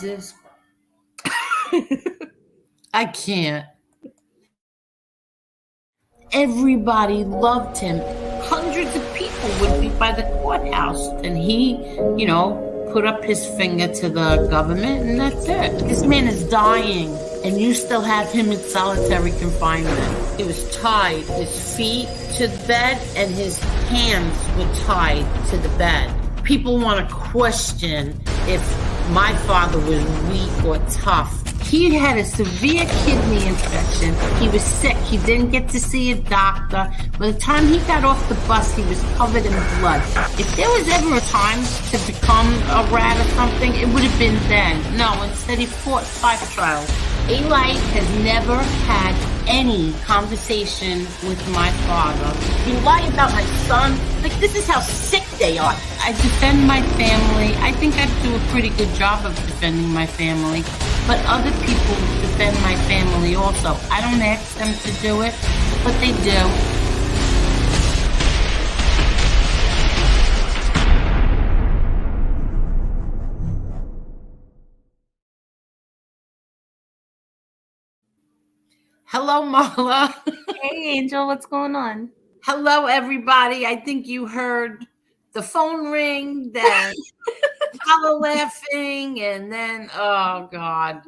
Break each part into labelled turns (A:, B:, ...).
A: Jesus. I can't. Everybody loved him. Hundreds of people would be by the courthouse, and he, put up his finger to the government, and that's it. This man is dying, and you still have him in solitary confinement. He was tied, his feet to the bed, and his hands were tied to the bed. People want to question if my father was weak or tough. He had a severe kidney infection. He was sick. He didn't get to see a doctor. By the time he got off the bus, he was covered in blood. If there was ever a time to become a rat or something, it would have been then. No, instead he fought 5 trials. Eli has never had any conversation with my father. You lie about my son? Like, this is how sick they are. I defend my family. I think I do a pretty good job of defending my family. But other people defend my family also. I don't ask them to do it, but they do. Hello, Marla.
B: Hey, Angel, what's going on?
A: Hello, everybody. I think you heard the phone ring, then Paula laughing, and then, oh, God.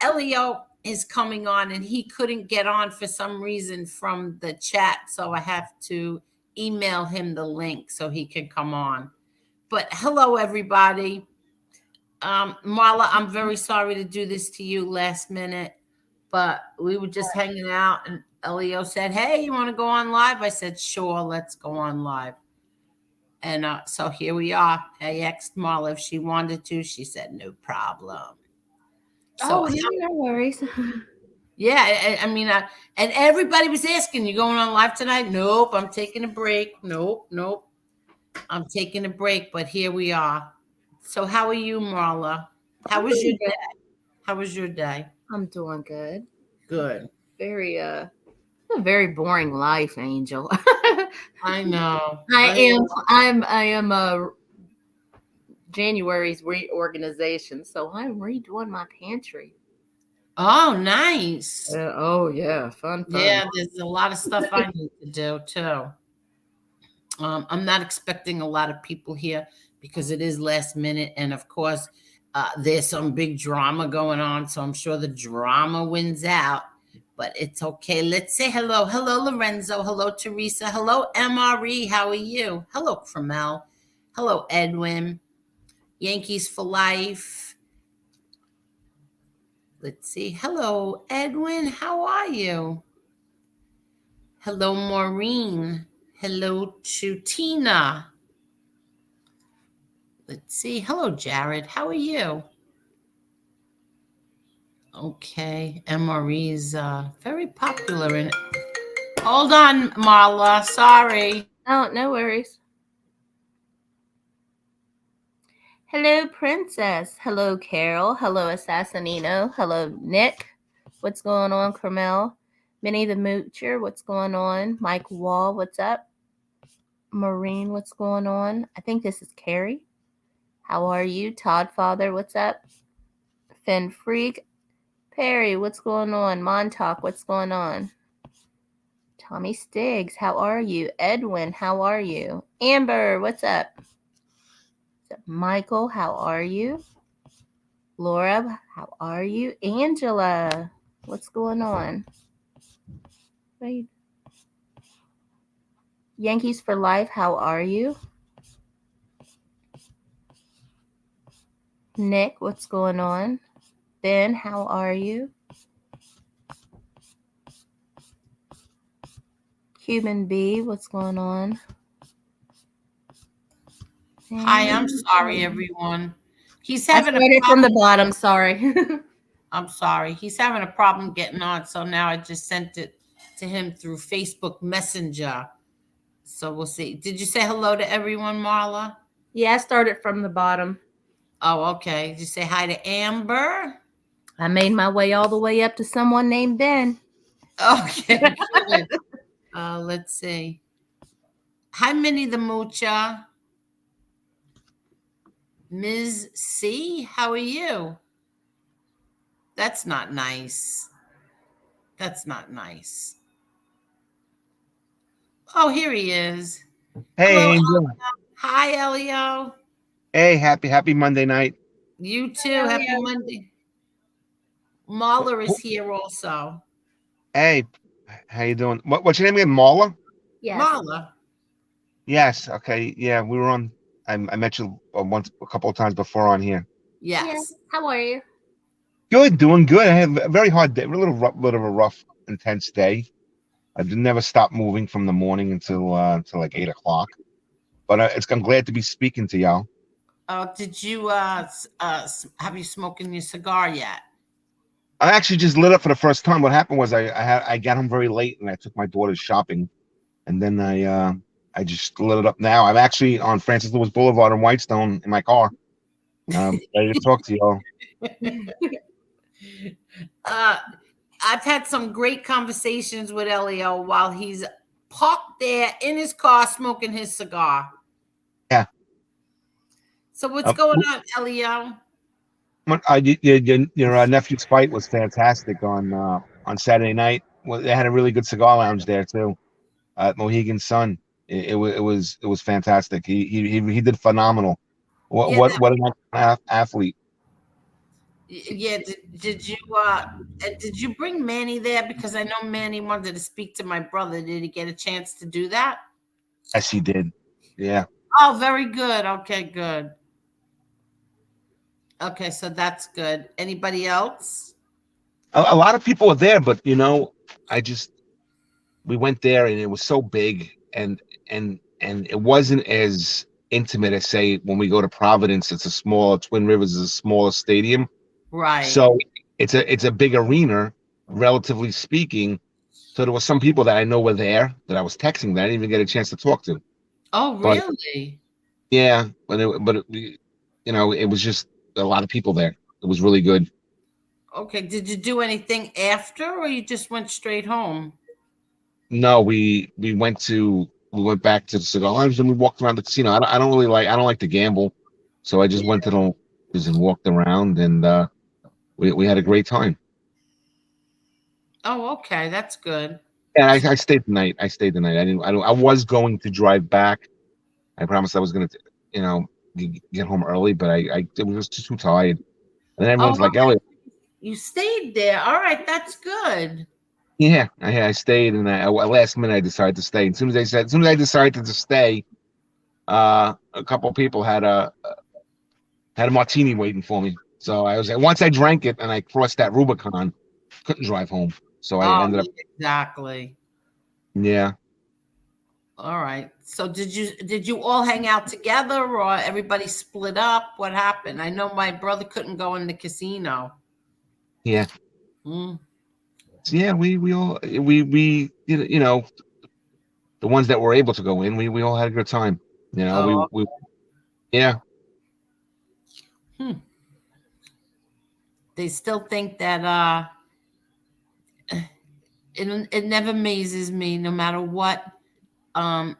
A: Elio is coming on, and he couldn't get on for some reason from the chat, so I have to email him the link so he can come on. But hello, everybody. Marla, I'm very sorry to do this to you last minute, but we were just hanging out, and Elio said, hey, you want to go on live? I said, sure, let's go on live. And so here we are. I asked Marla if she wanted to. She said, no problem. So,
B: no worries.
A: Yeah, I mean, and everybody was asking, you going on live tonight? Nope, I'm taking a break. Nope. I'm taking a break, but here we are. So how are you, Marla? How was your day? How was your day?
B: I'm doing good.
A: Good.
B: A very boring life, Angel.
A: I know.
B: I am January's reorganization, so I'm redoing my pantry.
A: Oh, nice.
B: Yeah, fun.
A: Yeah, there's a lot of stuff I need to do too. I'm not expecting a lot of people here because it is last minute, and of course, there's some big drama going on, so I'm sure the drama wins out. But it's okay. Let's say hello. Hello, Lorenzo. Hello, Teresa. Hello, MRE. How are you? Hello, Cromel. Hello, Edwin. Yankees for life. Let's see. Hello, Edwin. How are you? Hello, Maureen. Hello to Tina. Let's see. Hello, Jared. How are you? Okay. MRE is very popular in. Hold on, Marla. Sorry.
B: Oh, no worries. Hello, Princess. Hello, Carol. Hello, Assassinino. Hello, Nick. What's going on, Carmel? Minnie the Moocher. What's going on? Mike Wall. What's up? Maureen. What's going on? I think this is Carrie. How are you? Todd Father. What's up? Finn Freak. Perry. What's going on? Montauk. What's going on? Tommy Stiggs. How are you? Edwin. How are you? Amber. What's up? Michael, how are you? Laura, how are you? Angela, what's going on? Wait. Yankees for life, how are you? Nick, what's going on? Ben, how are you? Cuban B, what's going on?
A: Hi, I'm sorry, everyone. He's having
B: a problem from the bottom. Sorry.
A: I'm sorry. He's having a problem getting on. So now I just sent it to him through Facebook Messenger. So we'll see. Did you say hello to everyone, Marla?
B: Yeah, I started from the bottom.
A: Oh, okay. Did you say hi to Amber?
B: I made my way all the way up to someone named Ben.
A: Okay. Good. Let's see. Hi, Minnie the Moocher. Ms. C, how are you? That's not nice. That's not nice. Oh, here he is. Hello.
C: Hey, Angel.
A: Hi, Elio.
C: Hey, happy Monday night.
A: You too. Happy Monday. Mahler is
C: Who-
A: here also.
C: Hey, how you doing? What's your name again? Marla?
B: Yes.
A: Mahler.
C: Yes. Okay. Yeah, we were on. I met you a couple of times before on here.
A: Yes.
B: How are you?
C: Good, doing good. I had a very hard day, a little of a rough, intense day. I did never stop moving from the morning until like 8 o'clock. But I'm glad to be speaking to y'all.
A: Did you have you smoking your cigar yet?
C: I actually just lit up for the first time. What happened was I got home very late and I took my daughter shopping, and then I just lit it up now. I'm actually on Francis Lewis Boulevard in Whitestone in my car. Ready to talk to y'all.
A: I've had some great conversations with Elio while he's parked there in his car smoking his cigar.
C: Yeah.
A: So what's going on, Elio?
C: Your nephew's fight was fantastic on Saturday night. Well, they had a really good cigar lounge there too, at Mohegan Sun. It was fantastic. He did phenomenal. What
A: Yeah,
C: what what an athlete.
A: yeah. Did you bring Manny there? Because I know Manny wanted to speak to my brother. Did he get a chance to do that?
C: Yes, he did. Yeah.
A: Oh, very good. Okay, good. Okay, so that's good. Anybody else?
C: A lot of people were there, but I just we went there and it was so big and it wasn't as intimate as say when we go to Providence. It's a smaller Twin Rivers is a smaller stadium.
A: Right.
C: So it's a big arena, relatively speaking. So there were some people that I know were there that I was texting that I didn't even get a chance to talk to.
A: Oh,
C: But
A: really?
C: yeah, it was just a lot of people there. It was really good.
A: Okay. Did you do anything after, or you just went straight home?
C: No, we went back to the cigar lounge and we walked around the casino. I don't like to gamble, so I just went to the lounges and walked around and we had a great time.
A: Oh, okay. That's good.
C: And I stayed the night. I was going to drive back. I promised I was going to, get home early, but I was just too tired. And then
A: Oh,
C: everyone's like, Elliot,
A: you stayed there. All right. That's good.
C: yeah, I stayed, and last minute I decided to stay. As soon as I decided to stay, a couple of people had a martini waiting for me. So I was like, once I drank it and I crossed that Rubicon, couldn't drive home. So I
A: Oh,
C: ended up,
A: exactly.
C: yeah.
A: All right. So did you all hang out together, or everybody split up? What happened? I know my brother couldn't go in the casino.
C: Yeah.
A: Mm.
C: So yeah, we all the ones that were able to go in, we all had a good time.
A: Oh,
C: We yeah.
A: hmm. They still think that it never amazes me, no matter what. Um,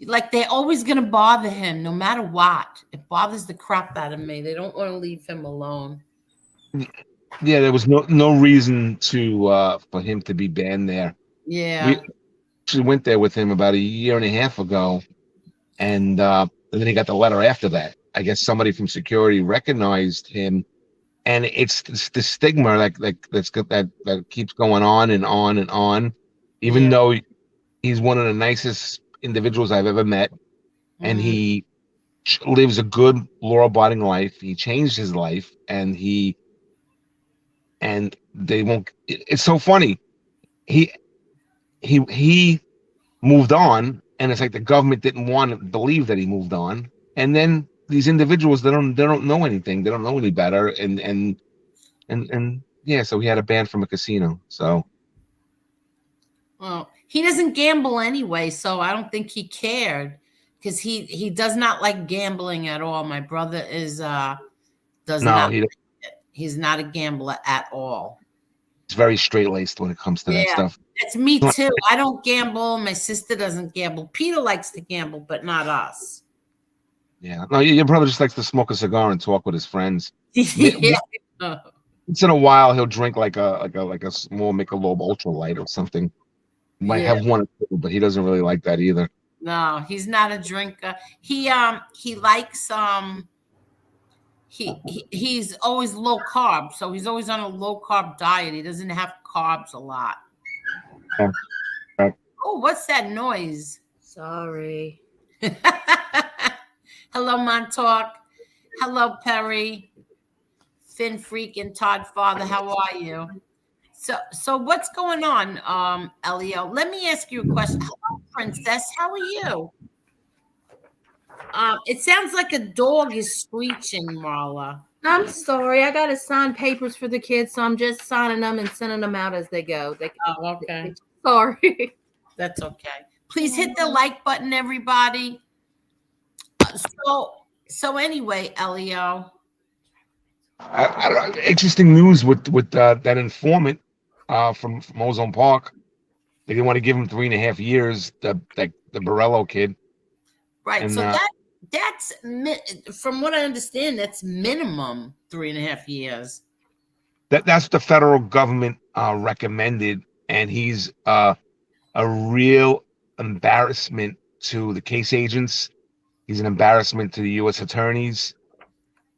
A: like they're always gonna bother him, no matter what. It bothers the crap out of me. They don't want to leave him alone.
C: Yeah, there was no reason to for him to be banned there. We
A: Yeah.
C: actually went there with him about a year and a half ago, and then he got the letter after that. I guess somebody from security recognized him, and it's the stigma that keeps going on and on and on. Even
A: Yeah.
C: though he's one of the nicest individuals I've ever met, and
A: Mm.
C: he lives a good law-abiding life. He changed his life, and they won't. It's so funny. He he moved on, and it's like the government didn't want to believe that he moved on, and then these individuals they don't know anything, they don't know any better, and yeah, so he had a ban from a casino. So
A: Well, he doesn't gamble anyway, so I don't think he cared because he does not like gambling at all. My brother is does
C: no,
A: not. He's not a gambler at all.
C: he's very straight-laced when it comes to that
A: Yeah,
C: stuff.
A: that's me too. I don't gamble. My sister doesn't gamble. Peter likes to gamble, but not us.
C: Yeah. No, your brother just likes to smoke a cigar and talk with his friends.
A: Yeah.
C: Once in a while, he'll drink like a small Michelob Ultra Light or something. Might
A: Yeah.
C: have one or two, but he doesn't really like that either.
A: No, he's not a drinker. He likes he's always low carb, so he's always on a low carb diet. He doesn't have carbs a lot.
C: Yeah. Right.
A: Oh, what's that noise?
B: Sorry.
A: Hello, Montauk. Hello, Perry. Finn Freak and Todd Father. How are you? So what's going on, Elio? Let me ask you a question. Hello, Princess. How are you? It sounds like a dog is screeching, Marla.
B: I'm sorry. I got to sign papers for the kids, so I'm just signing them and sending them out as they go.
A: Oh, okay.
B: Sorry.
A: That's okay. Please hit the like button, everybody. So anyway, Elio.
C: Interesting news with that informant from Ozone Park. They didn't want to give him 3.5 years. The Borello kid.
A: Right.
C: And,
A: So that's from what I understand, that's minimum 3.5 years.
C: That's what the federal government recommended, and he's a real embarrassment to the case agents. He's an embarrassment to the U.S. attorneys.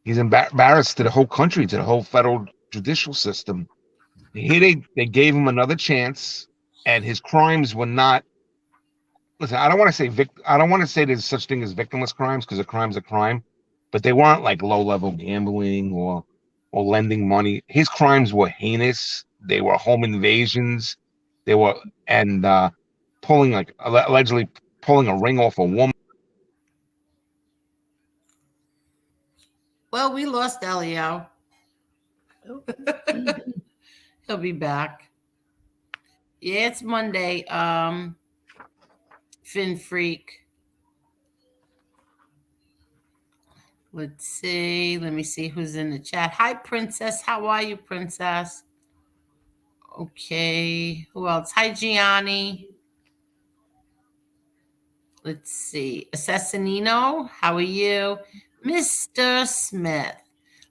C: He's embarrassed to the whole country, to the whole federal judicial system. Here they gave him another chance, and his crimes were not. Listen, I don't want to say there's such thing as victimless crimes, because a crime's a crime, but they weren't like low-level gambling or lending money. His crimes were heinous. They were home invasions. They were allegedly pulling a ring off a woman.
A: Well, we lost Elio. He'll be back. Yeah, it's Monday. Finn Freak. Let's see. Let me see who's in the chat. Hi, Princess. How are you, Princess? Okay. Who else? Hi, Gianni. Let's see. Assassinino, how are you? Mr. Smith.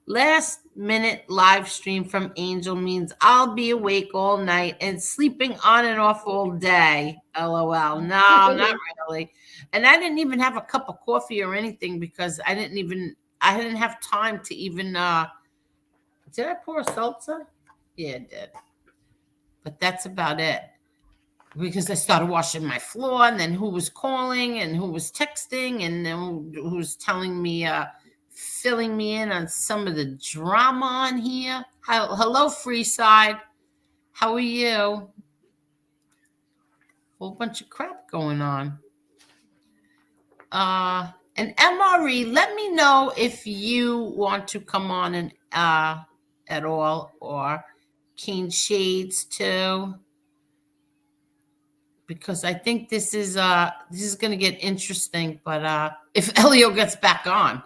A: Last minute live stream from Angel means I'll be awake all night and sleeping on and off all day. LOL. No, not really. And I didn't even have a cup of coffee or anything because I didn't have time to even did I pour a salsa? Yeah, I did. But that's about it. Because I started washing my floor, and then who was calling and who was texting, and then who was telling me, filling me in on some of the drama on here. Hello, Freeside. How are you? Whole bunch of crap going on. And MRE, let me know if you want to come on and at all, or Keen Shades too. Because I think this is going to get interesting, but if Elio gets back on,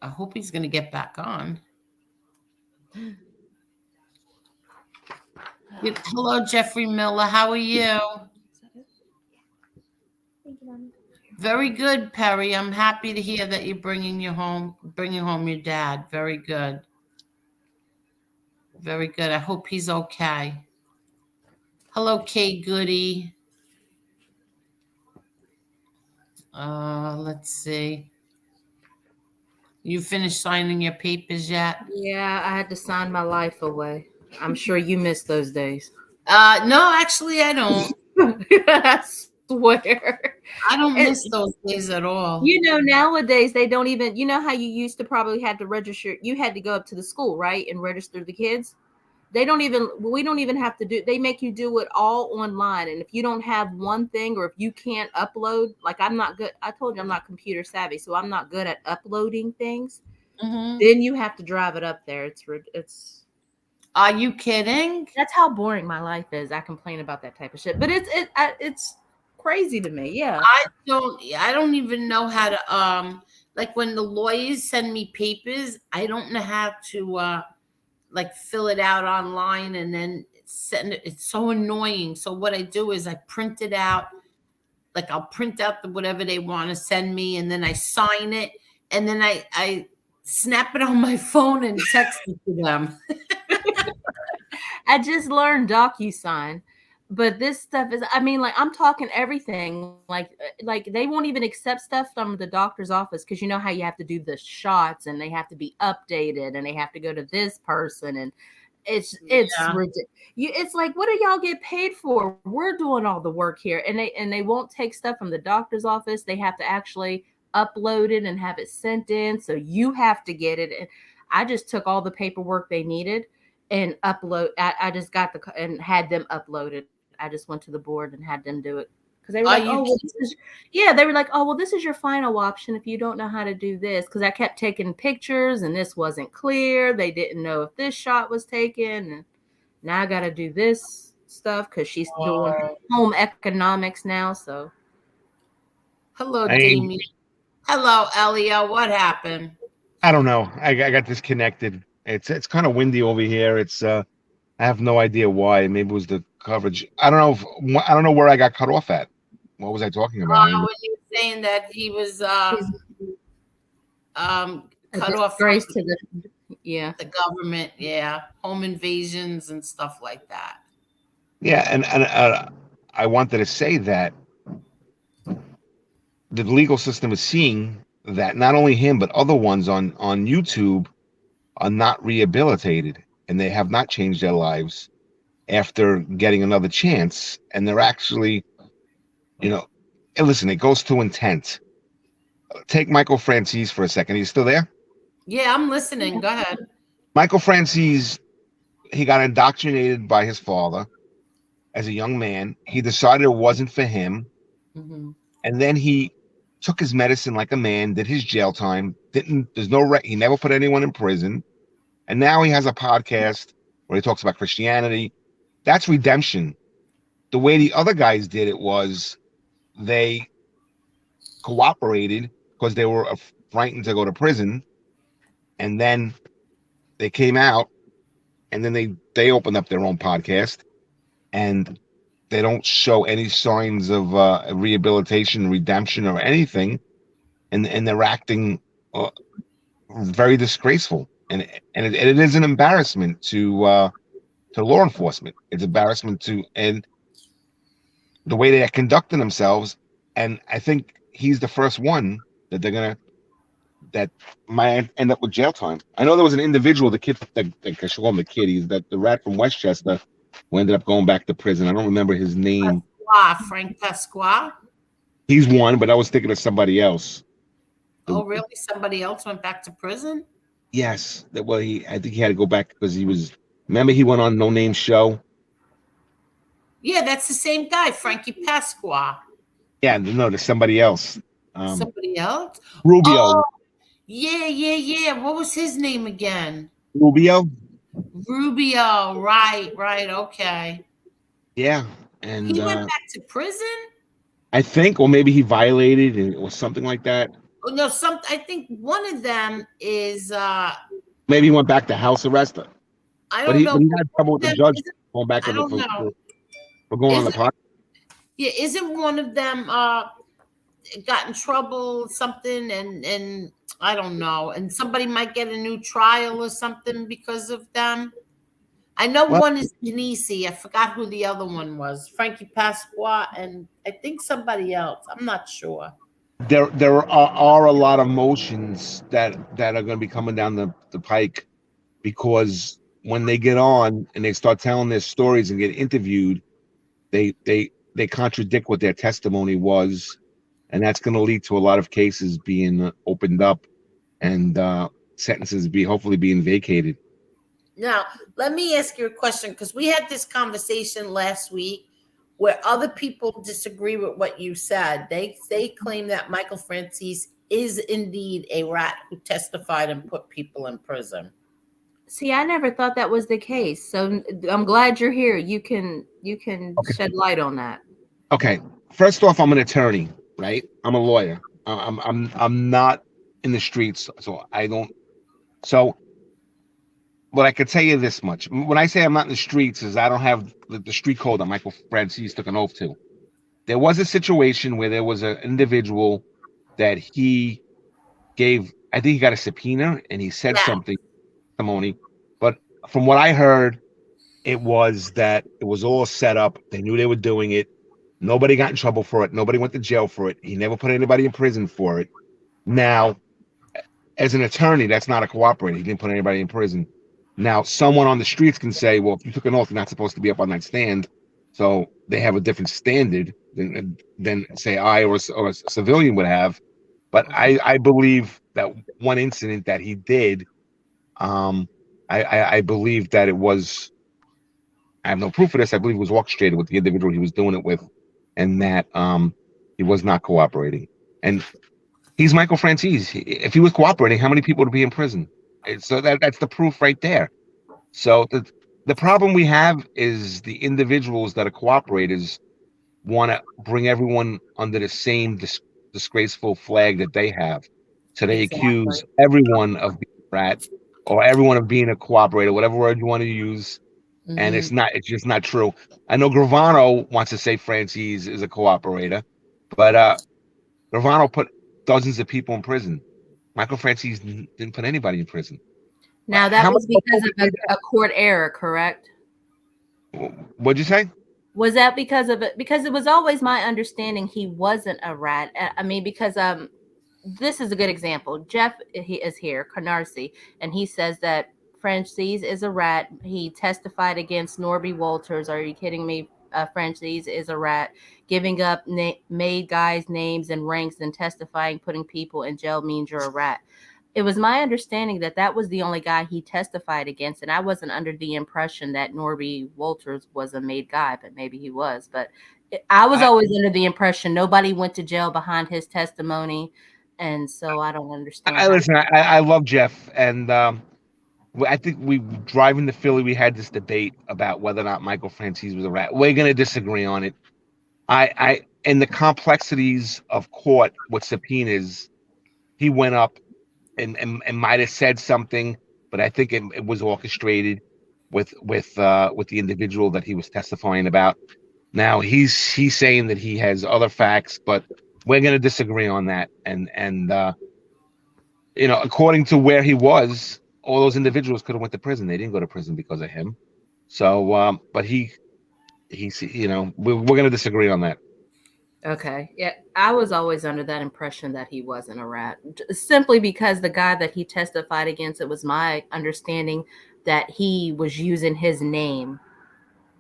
A: I hope he's going to get back on. Hello, Jeffrey Miller. How are you? Very good, Perry. I'm happy to hear that you're bringing home your dad. Very good. Very good. I hope he's okay. Hello, Kay Goody. Let's see. You finished signing your papers yet?
B: Yeah, I had to sign my life away. I'm sure you missed those days.
A: No, actually, I don't.
B: I swear.
A: I don't miss those days at all.
B: Nowadays they don't even, how you used to probably had to register. You had to go up to the school, right, and register the kids. We don't even have to do, they make you do it all online. And if you don't have one thing, or if you can't upload, like I'm not good. I told you I'm not computer savvy, so I'm not good at uploading things.
A: Mm-hmm.
B: Then you have to drive it up there. It's.
A: Are you kidding?
B: That's how boring my life is. I complain about that type of shit, but it's crazy to me. Yeah.
A: I don't even know how to, like when the lawyers send me papers, I don't know how to, like fill it out online and then send it. It's so annoying. So what I do is I print it out like I'll print out the whatever they want to send me, and then I sign it, and then I snap it on my phone and text it to them.
B: I just learned DocuSign, but this stuff is, I mean, like I'm talking everything. Like they won't even accept stuff from the doctor's office because you know how you have to do the shots and they have to be updated and they have to go to this person, and it's ridiculous. It's like, what do y'all get paid for? We're doing all the work here, and they won't take stuff from the doctor's office. They have to actually upload it and have it sent in, so you have to get it. And I just took all the paperwork they needed and upload. I just got and had them uploaded. I just went to the board and had them do it because they were like, oh, well, they were like, oh, well, this is your final option if you don't know how to do this. Because I kept taking pictures and this wasn't clear. They didn't know if this shot was taken, and now I got to do this stuff because she's doing home economics now. So,
A: hello, Damien. Hello, Elio. What happened?
C: I don't know. I got disconnected. It's kind of windy over here. It's I have no idea why. Maybe it was the coverage. I don't know. I don't know where I got cut off at. What was I talking about?
A: When you were saying that he was cut off
B: grace to
A: the government, home invasions and stuff like that.
C: Yeah, and I wanted to say that the legal system is seeing that not only him but other ones on YouTube are not rehabilitated, and they have not changed their lives after getting another chance, and they're actually, and listen, it goes to intent. Take Michael Francis for a second. He's still there?
A: Yeah, I'm listening. Go ahead.
C: Michael Francis, he got indoctrinated by his father as a young man. He decided it wasn't for him, and then he took his medicine like a man, did his jail time. He never put anyone in prison, and now he has a podcast where he talks about Christianity. That's redemption. The way the other guys did it was they cooperated because they were frightened to go to prison, and then they came out, and then they opened up their own podcast, and they don't show any signs of rehabilitation, redemption, or anything, and they're acting very disgraceful, and it is an embarrassment to law enforcement. It's embarrassment and the way they are conducting themselves, and I think he's the first one that might end up with jail time. I know there was an individual, the kid, I should call him the kid. He's the rat from Westchester who ended up going back to prison. I don't remember his name.
A: Frank Pasqua.
C: He's one, but I was thinking of somebody else.
A: Oh, really? Somebody else went back to prison?
C: Yes. Well, I think he had to go back because remember he went on No Name Show?
A: Yeah, that's the same guy, Frankie Pasqua.
C: Yeah, no, there's somebody else.
A: Somebody else?
C: Rubio.
A: Oh, yeah. What was his name again?
C: Rubio,
A: right, okay.
C: Yeah, and
A: he went back to prison?
C: I think, or maybe he violated it or something like that.
A: Oh, no, I think one of them is
C: maybe he went back to house arrest.
A: I don't know.
C: But he had trouble with the judge going back for going on the podcast.
A: Yeah, isn't one of them got in trouble, something, and I don't know, and somebody might get a new trial or something because of them? I know one is Genesi. I forgot who the other one was. Frankie Pasqua, and I think somebody else. I'm not sure.
C: There are a lot of motions that are going to be coming down the pike, because when they get on and they start telling their stories and get interviewed, they contradict what their testimony was, and that's going to lead to a lot of cases being opened up and sentences hopefully being vacated.
A: Now, let me ask you a question, because we had this conversation last week where other people disagree with what you said. They claim that Michael Francis is indeed a rat who testified and put people in prison.
B: See, I never thought that was the case. So I'm glad you're here. You can shed light on that.
C: Okay. First off, I'm an attorney, right? I'm a lawyer. I'm not in the streets, so I don't. So, but I could tell you this much: when I say I'm not in the streets, is I don't have the street code that Michael Francis took an oath to. there was a situation where there was an individual that he gave, I think he got a subpoena and he said
A: Yeah.
C: something, testimony. But from what I heard, it was that it was all set up. They knew they were doing it. Nobody got in trouble for it. Nobody went to jail for it. He never put anybody in prison for it. Now, as an attorney, that's not a cooperator. He didn't put anybody in prison. Now, someone on the streets can say, well, if you took an oath, you're not supposed to be up on that stand. So they have a different standard than say I or a civilian would have. But I believe that one incident that he did, I believe that it was, I have no proof of this. I believe it was orchestrated with the individual he was doing it with, and that he was not cooperating. And he's Michael Franzese. If he was cooperating, how many people would be in prison? So that's the proof right there. So the problem we have is the individuals that are cooperators want to bring everyone under the same disgraceful flag that they have. So they accuse everyone of being a rat or everyone of being a cooperator, whatever word you want to use. And it's just not true. I know Gravano wants to say Franzese is a cooperator, but Gravano put dozens of people in prison. Michael Franzese didn't put anybody in prison.
B: Now that was because of a court error, correct?
C: What'd you say?
B: Was that because of it? Because it was always my understanding he wasn't a rat. I mean, because this is a good example. Jeff, he is here, Canarsie, and he says that Franzese is a rat. He testified against Norby Walters. Are you kidding me? Franzese is a rat. Giving up made guys' names and ranks and testifying, putting people in jail means you're a rat. It was my understanding that that was the only guy he testified against, and I wasn't under the impression that Norby Walters was a made guy, but maybe he was. But I was always under the impression nobody went to jail behind his testimony, and so I don't understand.
C: Listen, I love Jeff, and I think we driving to Philly, we had this debate about whether or not Michael Franzese was a rat. We're going to disagree on it. And the complexities of court with subpoenas, he went up and might have said something, but I think it was orchestrated with the individual that he was testifying about. Now he's saying that he has other facts, but we're going to disagree on that. And according to where he was, all those individuals could have went to prison. They didn't go to prison because of him. So, but he's we're going to disagree on that.
B: Okay. Yeah, I was always under that impression that he wasn't a rat, simply because the guy that he testified against, it was my understanding that he was using his name.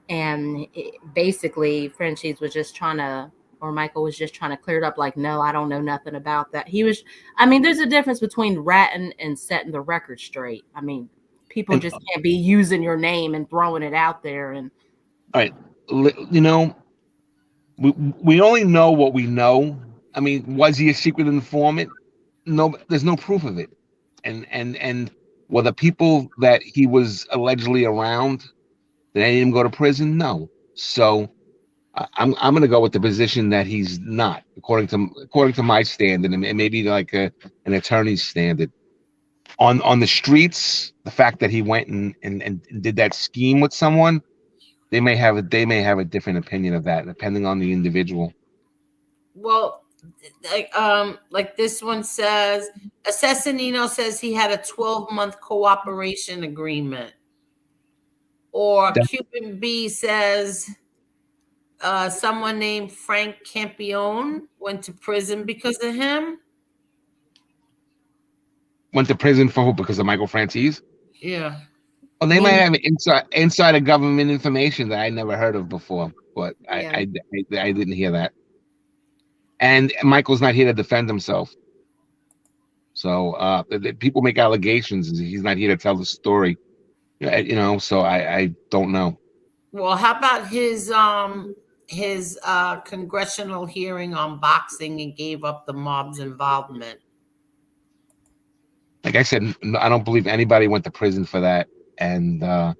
B: And basically, Franzese was just trying to, or Michael was just trying to clear it up like, no, I don't know nothing about that. There's a difference between ratting and setting the record straight. I mean, people just can't be using your name and throwing it out there. And
C: all right, we only know what we know. I mean, was he a secret informant? No, there's no proof of it. And were the people that he was allegedly around, did any of them go to prison? No. So I'm going to go with the position that he's not, according to my standard, and maybe like an attorney's standard. On the streets, the fact that he went and did that scheme with someone, they may have a different opinion of that, depending on the individual.
A: Well, like this one says, Assassinino says he had a 12-month cooperation agreement. Or Cuban B says someone named Frank Campione went to prison because of him.
C: Went to prison for who? Because of Michael Franzese?
A: Yeah.
C: Well, they might have inside of government information that I never heard of before, but yeah. I didn't hear that. And Michael's not here to defend himself. So people make allegations. He's not here to tell the story. So I don't know.
A: Well, how about his congressional hearing on boxing and gave up the mob's involvement?
C: Like I said, I don't believe anybody went to prison for that. And you're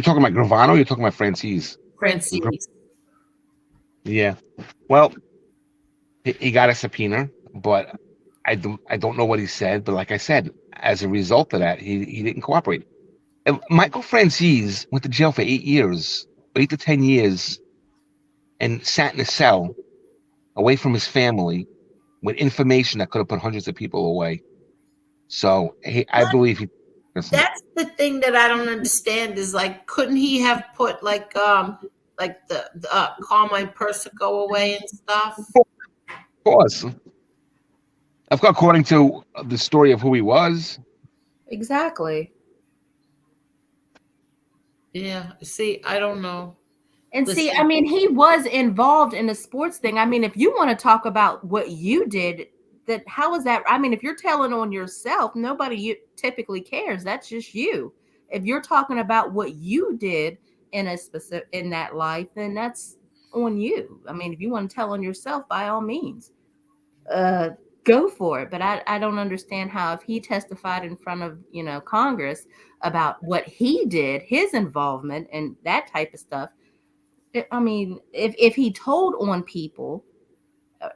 C: talking about Gravano, or you're talking about Franzese?
A: Franzese.
C: Yeah. Well, he got a subpoena, but I don't know what he said. But like I said, as a result of that, he didn't cooperate. And Michael Franzese went to jail for 8 years, 8 to 10 years, and sat in a cell away from his family with information that could have put hundreds of people away. So I believe he. Listen,
A: That's the thing that I don't understand is like, couldn't he have put like the Carmine Persico away and stuff?
C: of course, according to the story of who he was.
B: Exactly.
A: Yeah. See, I don't know.
B: And
A: Listen.
B: see, I mean, he was involved in the sports thing. I mean, if you want to talk about what you did, that how is that? I mean, if you're telling on yourself, nobody typically cares. That's just you. If you're talking about what you did in a specific in that life, then that's on you. I mean, if you want to tell on yourself, by all means, go for it. But I don't understand how if he testified in front of Congress about what he did, his involvement and that type of stuff. I mean, if he told on people,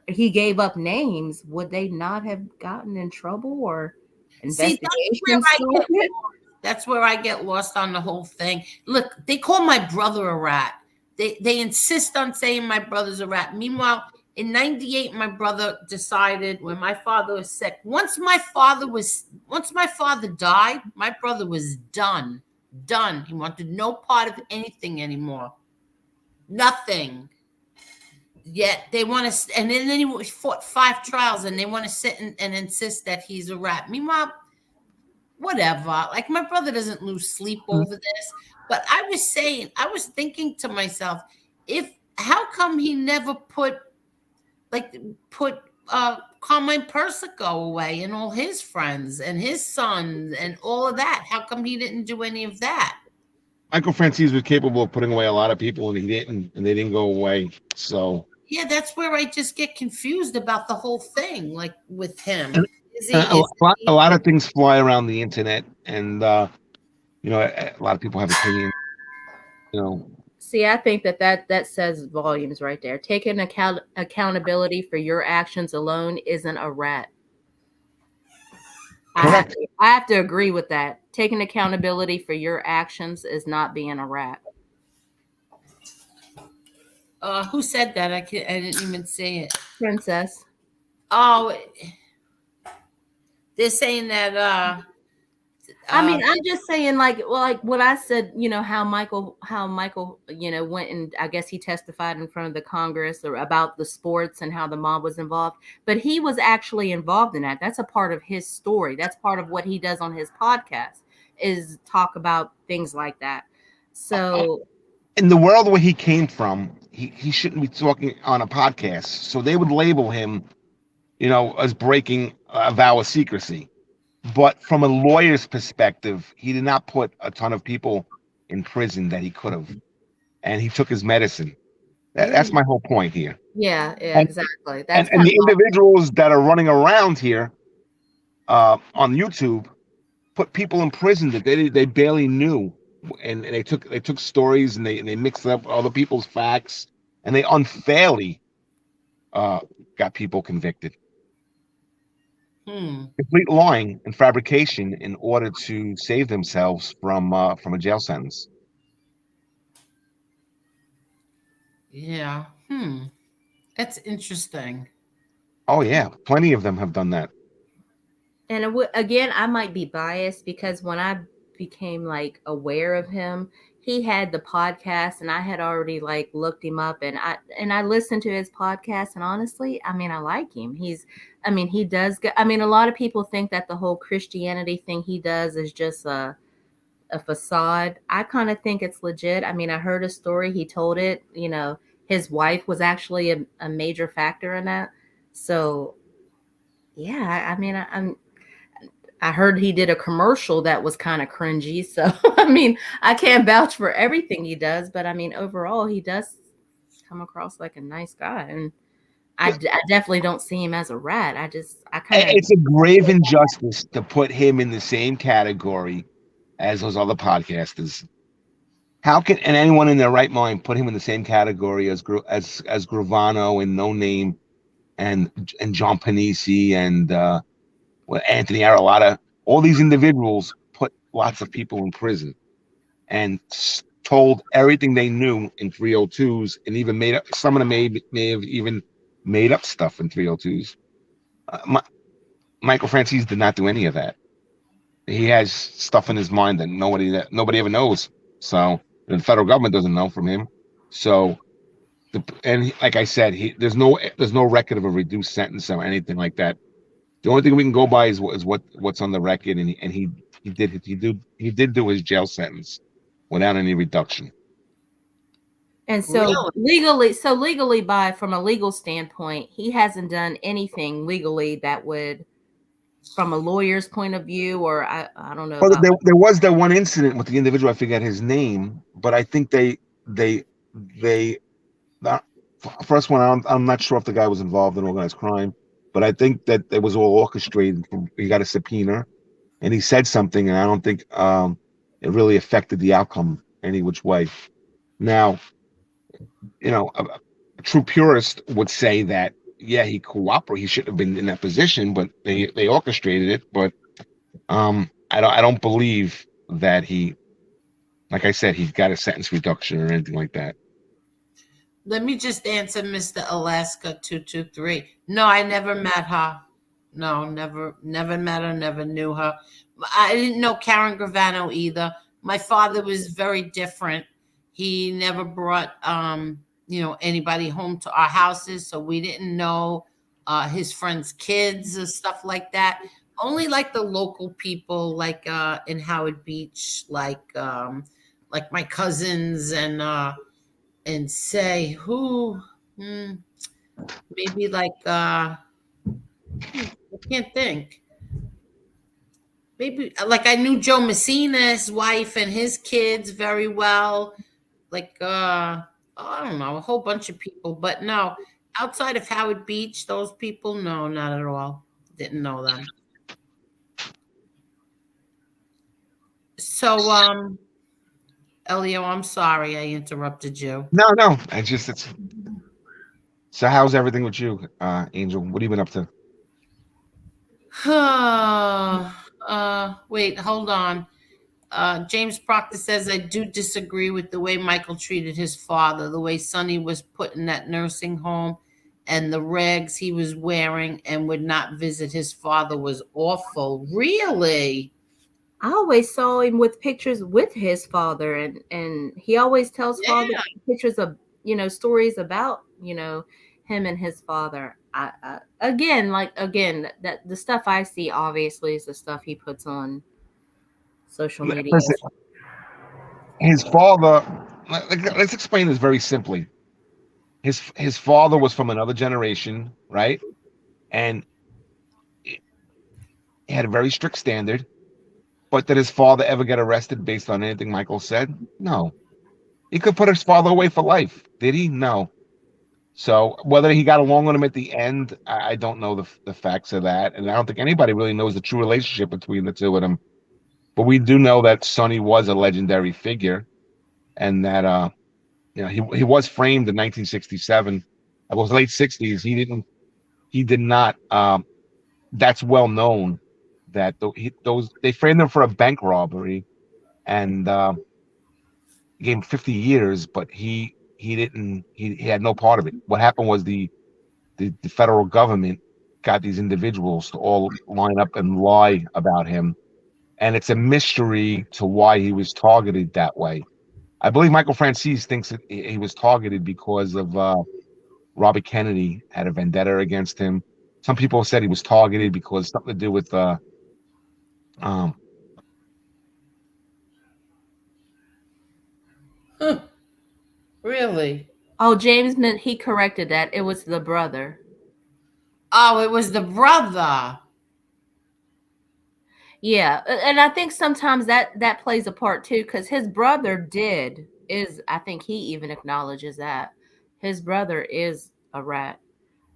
B: he gave up names, would they not have gotten in trouble or investigations?
A: That's where I get lost on the whole thing. Look, they call my brother a rat. They insist on saying my brother's a rat. Meanwhile, in '98, my brother decided when my father was sick. Once my father died, my brother was done. Done. He wanted no part of anything anymore. Nothing. Yet they want to, and then he fought 5 trials, and they want to sit and insist that he's a rat. Meanwhile, whatever. Like, my brother doesn't lose sleep over this. But I was thinking to myself, how come he never put Carmine Persico away and all his friends and his sons and all of that? How come he didn't do any of that?
C: Michael Franzese was capable of putting away a lot of people, and he didn't, and they didn't go away. So
A: yeah, that's where I just get confused about the whole thing, like with him.
C: A lot of things fly around the internet, and a lot of people have opinions.
B: See, I think that says volumes right there. Taking accountability for your actions alone isn't a rat.
C: Correct.
B: I have to agree with that. Taking accountability for your actions is not being a rat.
A: Who said that? I didn't even say it.
B: Princess.
A: Oh, they're saying that.
B: I mean, I'm just saying, like what I said, how Michael, went and I guess he testified in front of the Congress or about the sports and how the mob was involved, but he was actually involved in that. That's a part of his story. That's part of what he does on his podcast is talk about things like that. So
C: in the world where he came from, he shouldn't be talking on a podcast. So they would label him, as breaking a vow of secrecy. But from a lawyer's perspective, he did not put a ton of people in prison that he could have. And he took his medicine. That's my whole point here.
B: Yeah, exactly.
C: And the individuals that are running around here on YouTube put people in prison that they barely knew. And they took stories and they mixed up other people's facts, and they unfairly got people convicted. Complete lying and fabrication in order to save themselves from a jail sentence.
A: Yeah. That's interesting.
C: Oh yeah, plenty of them have done that.
B: And again, I might be biased because when I became aware of him, he had the podcast, and I had already looked him up, and I listened to his podcast, and honestly, I mean, I like him. He does. A lot of people think that the whole Christianity thing he does is just a facade. I kind of think it's legit. I mean, I heard a story. He told it. His wife was actually a major factor in that. So, yeah. I heard he did a commercial that was kind of cringy. So, I can't vouch for everything he does, but overall, he does come across like a nice guy. And I definitely don't see him as a rat. It's
C: a grave injustice to put him in the same category as those other podcasters. How can anyone in their right mind put him in the same category as Gravano and No Name and John Panisi and Anthony Aralotta? All these individuals put lots of people in prison, and told everything they knew in 302s, and even made up. Some of them may have even made up stuff in 302s. Michael Francis did not do any of that. He has stuff in his mind that nobody ever knows. So the federal government doesn't know from him. So and like I said, there's no record of a reduced sentence or anything like that. The only thing we can go by is what's on the record, and he did do his jail sentence without any reduction.
B: And so legally, from a legal standpoint, he hasn't done anything legally that would, from a lawyer's point of view, or I don't know.
C: Well, there was that one incident with the individual. I forget his name, but I think they first one. I'm not sure if the guy was involved in organized crime, but I think that it was all orchestrated. He got a subpoena, and he said something, and I don't think it really affected the outcome any which way. Now, a true purist would say that, yeah, he cooperated. He shouldn't have been in that position, but they orchestrated it. But I don't believe that like I said, he got a sentence reduction or anything like that.
A: Let me just answer Mr. Alaska 223. No, I never met her. No, never met her, never knew her. I didn't know Karen Gravano either. My father was very different. He never brought anybody home to our houses, so we didn't know his friends' kids and stuff like that. Only like the local people, like in Howard Beach, like my cousins and say who maybe like I can't think. Maybe like I knew Joe Messina's wife and his kids very well. Like I don't know, a whole bunch of people, but no, outside of Howard Beach, those people, no, not at all. Didn't know them. So Elio, I'm sorry I interrupted you.
C: No, so how's everything with you, Angel? What have you been up to?
A: Wait, hold on. James Proctor says, I do disagree with the way Michael treated his father, the way Sonny was put in that nursing home and the rags he was wearing and would not visit his father was awful. Really?
B: I always saw him with pictures with his father, and he always tells father pictures of, stories about, him and his father. Again, that the stuff I see obviously is the stuff he puts on social media.
C: Listen, his father, let's explain this very simply. His father was from another generation, right? And he had a very strict standard. But did his father ever get arrested based on anything Michael said? No. He could put his father away for life. Did he? No. So whether he got along with him at the end, I don't know the facts of that. And I don't think anybody really knows the true relationship between the two of them. But we do know that Sonny was a legendary figure, and that he was framed in 1967. It was late 60s. He did not. That's well known that they framed him for a bank robbery, and gave him 50 years, but he had no part of it. What happened was the federal government got these individuals to all line up and lie about him, and it's a mystery to why he was targeted that way. I believe Michael Francis thinks that he was targeted because of Robert Kennedy had a vendetta against him. Some people said he was targeted because something to do with
A: Really?
B: Oh, James, he corrected that. It was the brother.
A: Oh, it was the brother.
B: Yeah, and I think sometimes that plays a part too, because his brother I think he even acknowledges that his brother is a rat,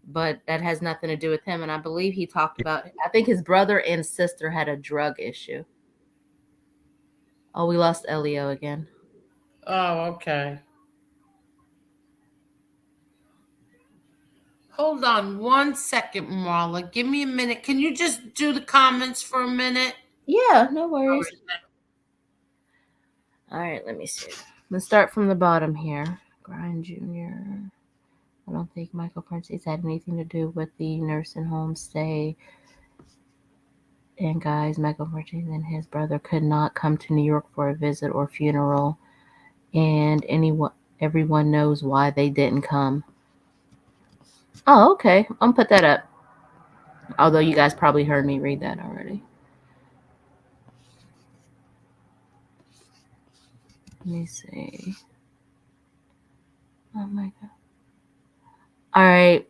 B: but that has nothing to do with him. And I believe he talked about, I think his brother and sister had a drug issue. Oh, we lost Elio again.
A: Oh, okay. Hold on 1 second, Marla. Give me a minute. Can you just do the comments for a minute?
B: Yeah, no worries. All right, let me see. Let's start from the bottom here. Grind Jr. I don't think Michael Francis had anything to do with the nursing home stay. And guys, Michael Francis and his brother could not come to New York for a visit or funeral. And everyone knows why they didn't come. Oh, okay. I'm gonna put that up. Although you guys probably heard me read that already. Let me see. Oh my God. All right.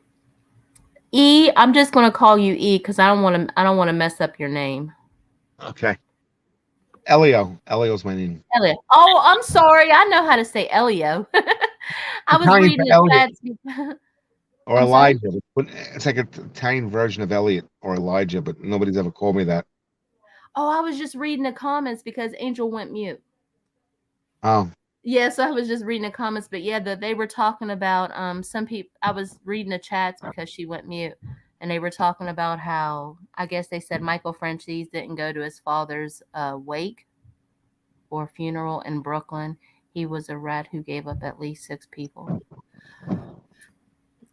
B: E, I'm just gonna call you E because I don't want to mess up your name.
C: Okay. Elio's my name.
B: Elio. Oh, I'm sorry. I know how to say Elio. I was
C: Italian
B: reading
C: for
B: the
C: Elliot.
B: chats.
C: Or
B: I'm sorry?
C: Elijah. It's like an Italian version of Elliot or Elijah, but nobody's ever called me that.
B: Oh, I was just reading the comments because Angel went mute.
C: Oh.
B: Yeah, so I was just reading the comments, but yeah, they were talking about some people. I was reading the chats because she went mute, and they were talking about how I guess they said Michael Francis didn't go to his father's wake or funeral in Brooklyn. He was a rat who gave up at least 6 people.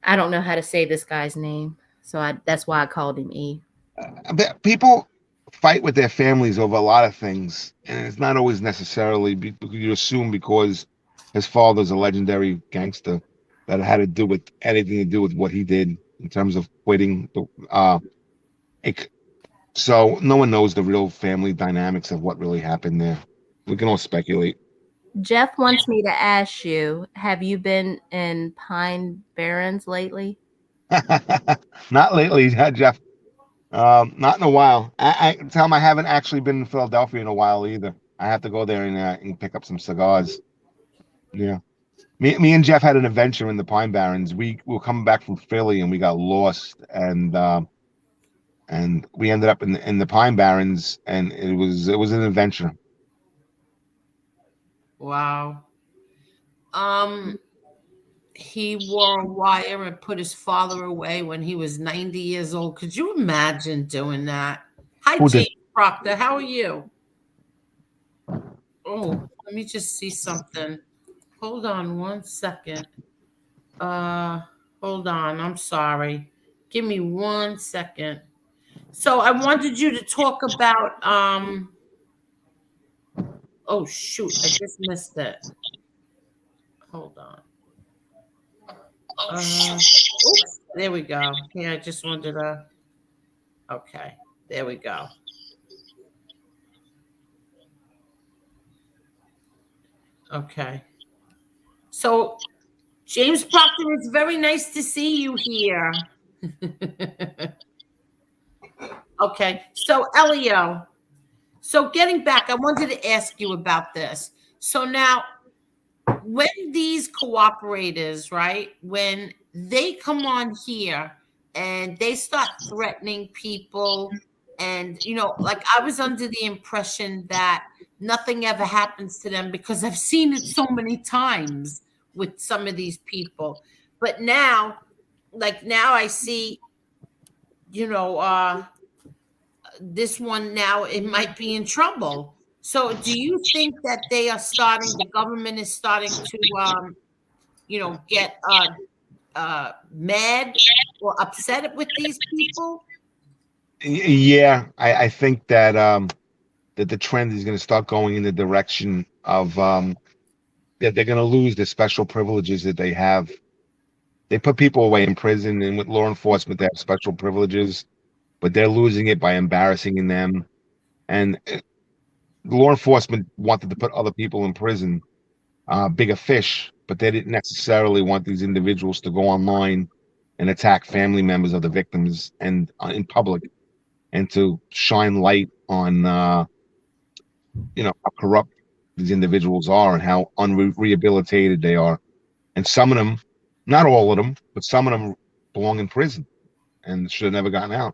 B: I don't know how to say this guy's name, so that's why I called him E.
C: People fight with their families over a lot of things, and it's not always necessarily you assume because his father's a legendary gangster that it had to do with anything to do with what he did in terms of quitting. So no one knows the real family dynamics of what really happened there. We can all speculate.
B: Jeff wants me to ask you, have you been in Pine Barrens lately?
C: Not lately, Jeff. Not in a while. I tell him I haven't actually been in Philadelphia in a while either. I have to go there and pick up some cigars. Yeah. Me and Jeff had an adventure in the Pine Barrens. We were coming back from Philly and we got lost and we ended up in the Pine Barrens and it was an adventure.
A: Wow. He wore a wire and put his father away when he was 90 years old. Could you imagine doing that? Hi,
C: Who did?
A: James Proctor. How are you? Oh, let me just see something. Hold on one second. Hold on. I'm sorry. Give me 1 second. So I wanted you to talk about oh shoot, I just missed it. Hold on. Oops, there we go. Yeah, I just wanted to. Okay, there we go. Okay. So, James Proctor, it's very nice to see you here. Okay. So, Elio, so getting back, I wanted to ask you about this. So now, when these cooperators, right, when they come on here and they start threatening people, and like I was under the impression that nothing ever happens to them because I've seen it so many times with some of these people. But now, like now I see, this one now it might be in trouble. So do you think that the government is starting to get mad or upset with these people?
C: Yeah, I think that that the trend is going to start going in the direction of that they're going to lose the special privileges that they have. They put people away in prison, and with law enforcement, they have special privileges, but they're losing it by embarrassing them. And law enforcement wanted to put other people in prison, bigger fish, but they didn't necessarily want these individuals to go online and attack family members of the victims and in public, and to shine light on how corrupt these individuals are and how unrehabilitated they are. And some of them, not all of them, but some of them belong in prison and should have never gotten out.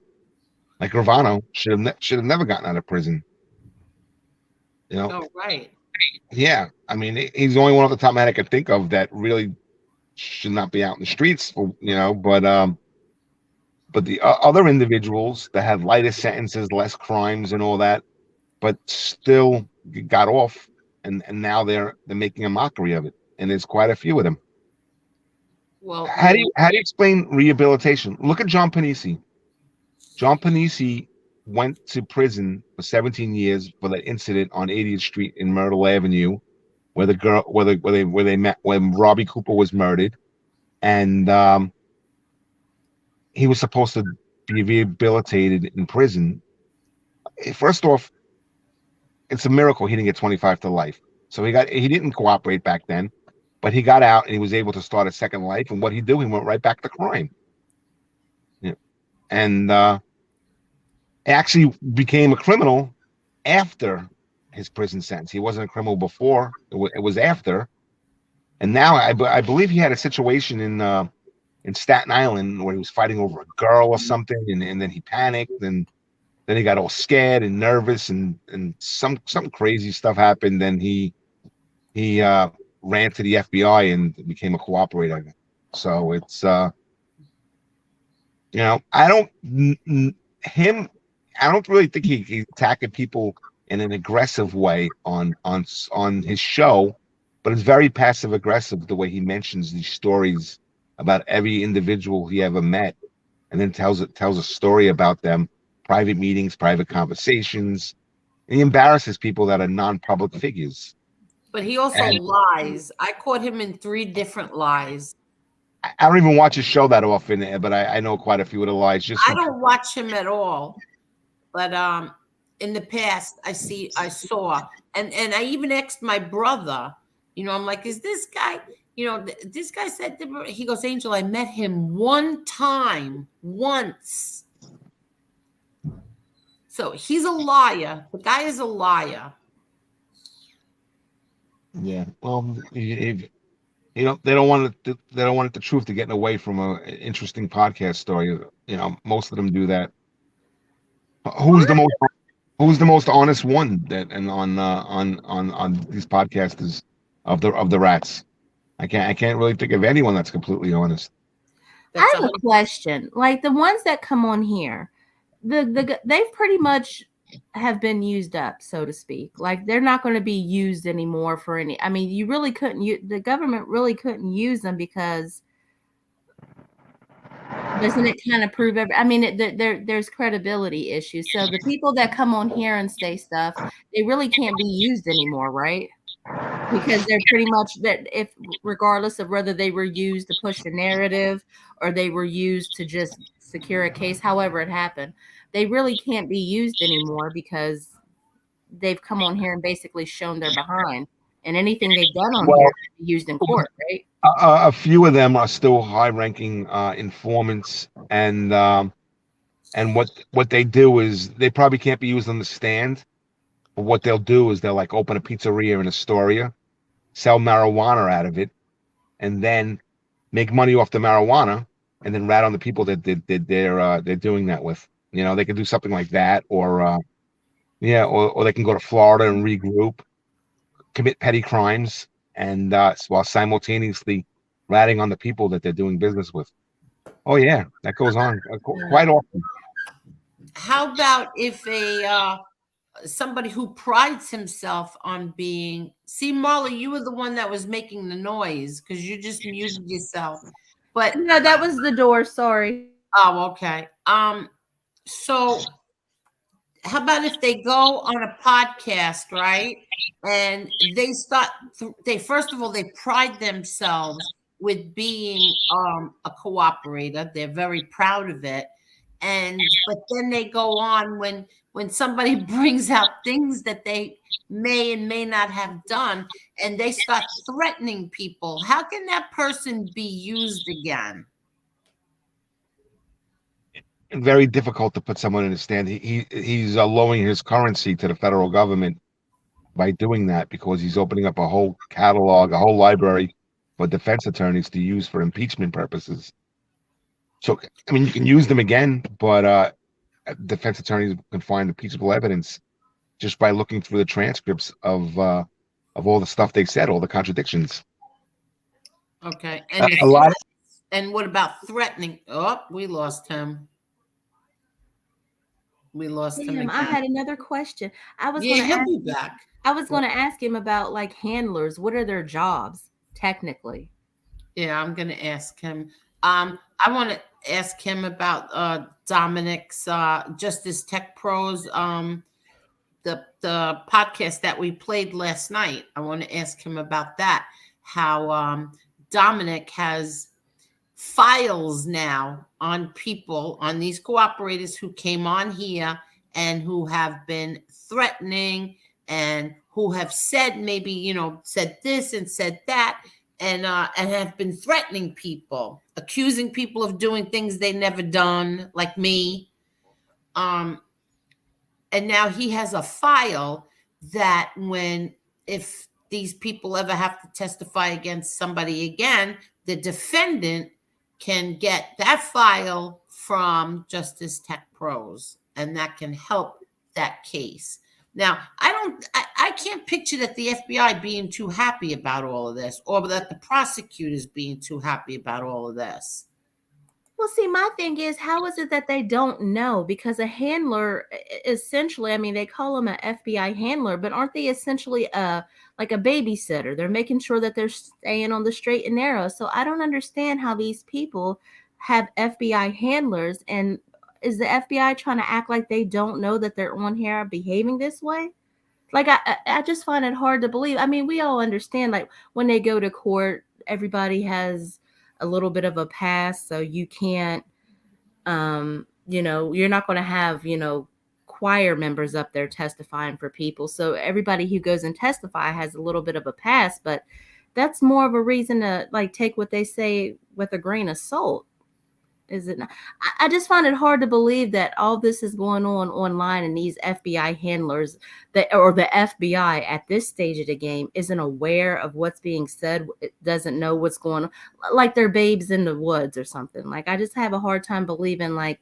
C: Like Gravano should have never gotten out of prison.
A: Oh, right.
C: Yeah. I mean, he's the only one off the top of my head I could think of that really should not be out in the streets. But the other individuals that had lighter sentences, less crimes, and all that, but still got off, and now they're making a mockery of it, and there's quite a few of them.
A: Well,
C: How do you explain rehabilitation? Look at John Panisi. John Panisi went to prison for 17 years for that incident on 80th Street in Myrtle Avenue, where the girl, where they met when Robbie Cooper was murdered, and he was supposed to be rehabilitated in prison. First off, it's a miracle he didn't get 25 to life. So he didn't cooperate back then, but he got out and he was able to start a second life. And what he do? He went right back to crime. Yeah. And actually became a criminal after his prison sentence. He wasn't a criminal before; it was after. And now I believe he had a situation in Staten Island where he was fighting over a girl or something, and then he panicked, and then he got all scared and nervous, and some crazy stuff happened. Then he ran to the FBI and became a cooperator. So it's I don't really think he's attacking people in an aggressive way on his show, but it's very passive aggressive the way he mentions these stories about every individual he ever met, and then tells a story about them, private meetings, private conversations, and he embarrasses people that are non-public figures.
A: But he also lies. I caught him in 3 different lies.
C: I don't even watch his show that often, but I know quite a few of the lies.
A: I don't watch him at all. But in the past, I saw, and I even asked my brother. I'm like, is this guy? This guy said, he goes, Angel, I met him one time, once. So he's a liar. The guy is a liar.
C: Yeah. Well, they don't want the truth to get away from an interesting podcast story. Most of them do that. Who's the most honest one that and on these podcasters of the rats? I can't really think of anyone that's completely honest.
B: I have a question. Like the ones that come on here, they've pretty much have been used up, so to speak. Like they're not going to be used anymore for any. I mean, you really couldn't. The government really couldn't use them because doesn't it kind of prove? There's credibility issues. So the people that come on here and say stuff, they really can't be used anymore, right? Because they're pretty much that if regardless of whether they were used to push a narrative or they were used to just secure a case, however it happened, they really can't be used anymore because they've come on here and basically shown their behind, and anything they've done on here can be used in court, right?
C: A few of them are still high-ranking informants, and what they do is they probably can't be used on the stand. But what they'll do is they'll like open a pizzeria in Astoria, sell marijuana out of it, and then make money off the marijuana, and then rat on the people that they're doing that with. They can do something like that, or they can go to Florida and regroup, commit petty crimes, and while simultaneously ratting on the people that they're doing business with. Oh yeah, that goes on quite often.
A: How about if somebody who prides himself on being, Marla, you were the one that was making the noise because you just muted yourself. But
B: no, that was the door. Sorry.
A: Oh, okay. So how about if they go on a podcast, right? And they first of all, they pride themselves with being a cooperator. They're very proud of it. But then they go on when somebody brings out things that they may and may not have done, and they start threatening people. How can that person be used again?
C: Very difficult to put someone in a stand. He's lowering his currency to the federal government by doing that because he's opening up a whole catalog, a whole library for defense attorneys to use for impeachment purposes. So, you can use them again, but defense attorneys can find impeachable evidence just by looking through the transcripts of all the stuff they said, all the contradictions.
A: Okay, and and what about threatening? Oh, we lost him. We lost him
B: Damn, I
A: again.
B: had another question. I was
A: Yeah,
B: gonna
A: he'll
B: ask
A: be back.
B: I was gonna ask him about like handlers. What are their jobs technically?
A: Yeah, I'm gonna ask him. I want to ask him about Dominic's Justice Tech Pros, the podcast that we played last night. I want to ask him about that. How Dominic has files now on people, on these cooperators who came on here and who have been threatening and who have said, maybe, said this and said that, and have been threatening people, accusing people of doing things they never done, like me. um and now he has a file that, when, if these people ever have to testify against somebody again, the defendant can get that file from Justice Tech Pros, and that can help that case. Now, I can't picture that the FBI being too happy about all of this, or that the prosecutors being too happy about all of this.
B: Well, see, my thing is, how is it that they don't know? Because a handler, essentially, I mean, they call them an FBI handler, but aren't they essentially like a babysitter? They're making sure that they're staying on the straight and narrow. So I don't understand how these people have FBI handlers, and is the FBI trying to act like they don't know that they're on here behaving this way? Like I just find it hard to believe. I mean, we all understand, like, when they go to court, everybody has a little bit of a pass, so you can't you're not going to have, choir members up there testifying for people. So everybody who goes and testify has a little bit of a pass, but that's more of a reason to like take what they say with a grain of salt. Is it not? I just find it hard to believe that all this is going on online, and these FBI handlers or the FBI at this stage of the game isn't aware of what's being said, doesn't know what's going on, like they're babes in the woods or something. Like, I just have a hard time believing like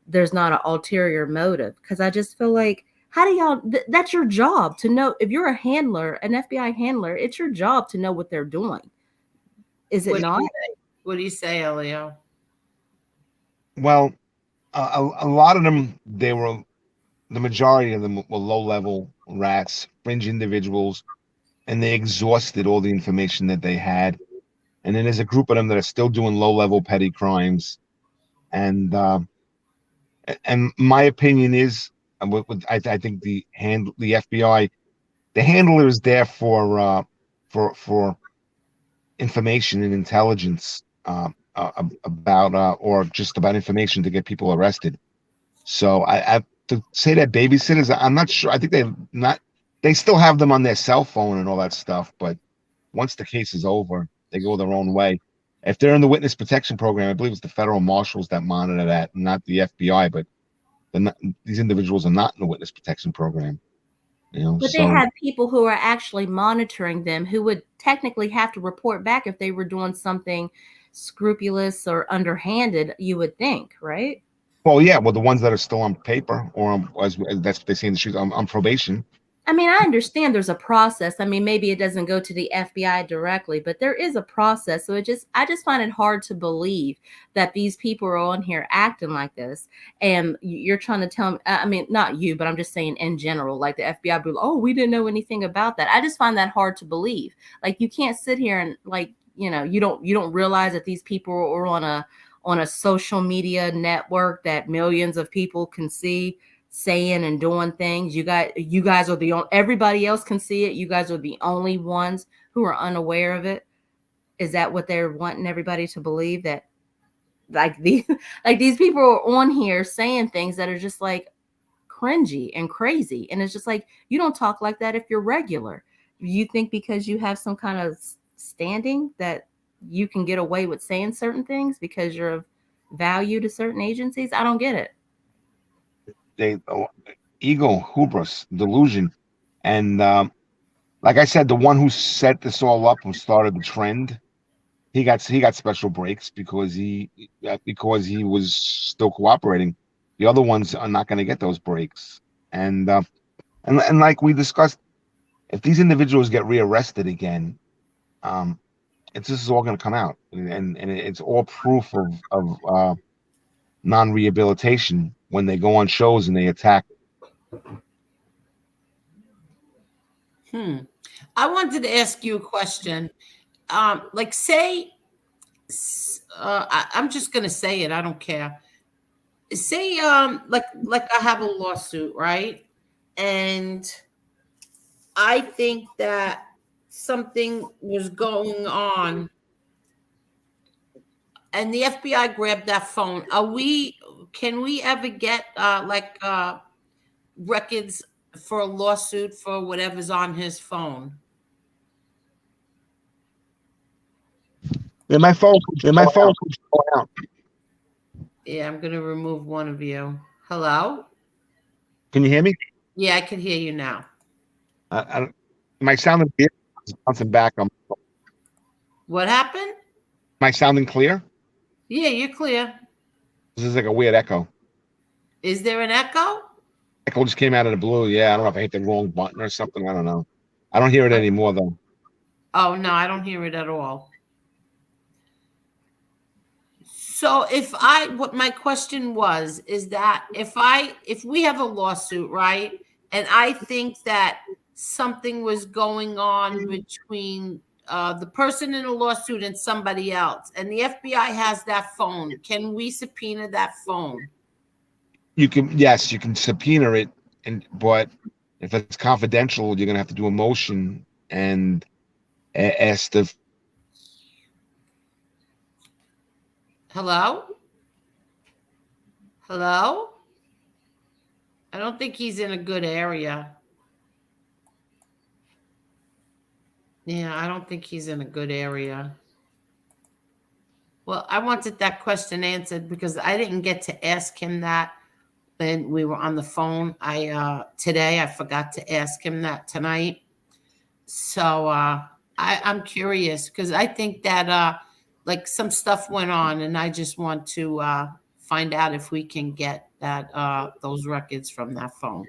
B: there's not an ulterior motive, because I just feel like, how do y'all that's your job to know. If you're a handler, an FBI handler, it's your job to know what they're doing. Is it not?
A: What do you say, Elio?
C: Well, a lot of them, the majority of them were low-level rats, fringe individuals, and they exhausted all the information that they had. And then there's a group of them that are still doing low-level petty crimes. And my opinion is, I think the FBI, the handler is there for information and intelligence, about or just about information to get people arrested. So I to say that babysitters, I'm not sure. I think they still have them on their cell phone and all that stuff, but once the case is over, they go their own way. If they're in the witness protection program, I believe it's the federal marshals that monitor that, not the FBI. But these individuals are not in the witness protection program.
B: But they have people who are actually monitoring them, who would technically have to report back if they were doing something scrupulous or underhanded, you would think, right?
C: Well, yeah. Well, the ones that are still on paper, or as that's what they say in the streets, on probation.
B: I mean, I understand there's a process. I mean, maybe it doesn't go to the FBI directly, but there is a process. So I just find it hard to believe that these people are on here acting like this. And you're trying to tell me, I mean, not you, but I'm just saying in general, like the FBI be like, oh, we didn't know anything about that. I just find that hard to believe. Like, you can't sit here and like, you don't realize that these people are on a social media network that millions of people can see, saying and doing things. You guys are the only, everybody else can see it. You guys are the only ones who are unaware of it. Is that what they're wanting everybody to believe? That like these people are on here saying things that are just like cringy and crazy. And it's just like, you don't talk like that if you're regular. You think because you have some kind of standing that you can get away with saying certain things because you're of value to certain agencies? I don't get it.
C: Ego, hubris, delusion, and like I said, the one who set this all up, who started the trend, he got special breaks because he was still cooperating. The other ones are not going to get those breaks, and like we discussed, if these individuals get rearrested again, this is all going to come out, and it's all proof of non-rehabilitation. when they go on shows and they attack.
A: I wanted to ask you a question. Like, say, I'm just gonna say it. I don't care. Say, like I have a lawsuit, right? And I think that something was going on, and the FBI grabbed that phone. Can we ever get records for a lawsuit for whatever's on his phone?
C: And my phone keeps going out.
A: Yeah, I'm gonna remove one of you. Hello?
C: Can you hear me?
A: Yeah, I can hear you now.
C: Am I sounding clear? It's bouncing back. Am
A: What happened?
C: I sounding clear?
A: Yeah, you're clear.
C: This is like a weird echo.
A: Is there an echo?
C: Echo just came out of the blue. Yeah, I don't know if I hit the wrong button or something. I don't know. I don't hear it anymore though.
A: Oh no, I don't hear it at all. So what my question was is that if we have a lawsuit, right, and I think that something was going on between the person in a lawsuit and somebody else, and the FBI has that phone, can we subpoena that phone?
C: You can subpoena it, but if it's confidential, you're gonna have to do a motion and ask the.
A: Hello? Hello? I don't think he's in a good area. Yeah, I don't think he's in a good area. Well, I wanted that question answered because I didn't get to ask him that when we were on the phone. Today I forgot to ask him that tonight. So I'm curious because I think that like some stuff went on, and I just want to find out if we can get that those records from that phone.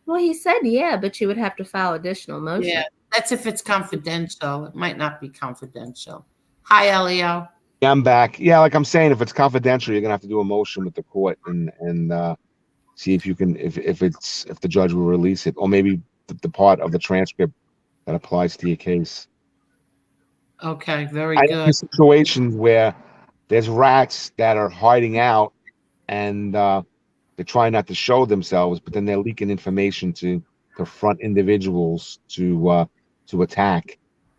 B: Well, he said yeah, but you would have to file additional motion.
A: Yeah, that's if it's confidential. It might not be confidential. Hi, Elio.
C: Yeah, I'm back. Yeah, like I'm saying, if it's confidential, you're gonna have to do a motion with the court and see if you can if the judge will release it, or maybe the part of the transcript that applies to your case.
A: Okay, very
C: I
A: good.
C: know situations where there's rats that are hiding out and they're trying not to show themselves, but then they're leaking information to front individuals to attack,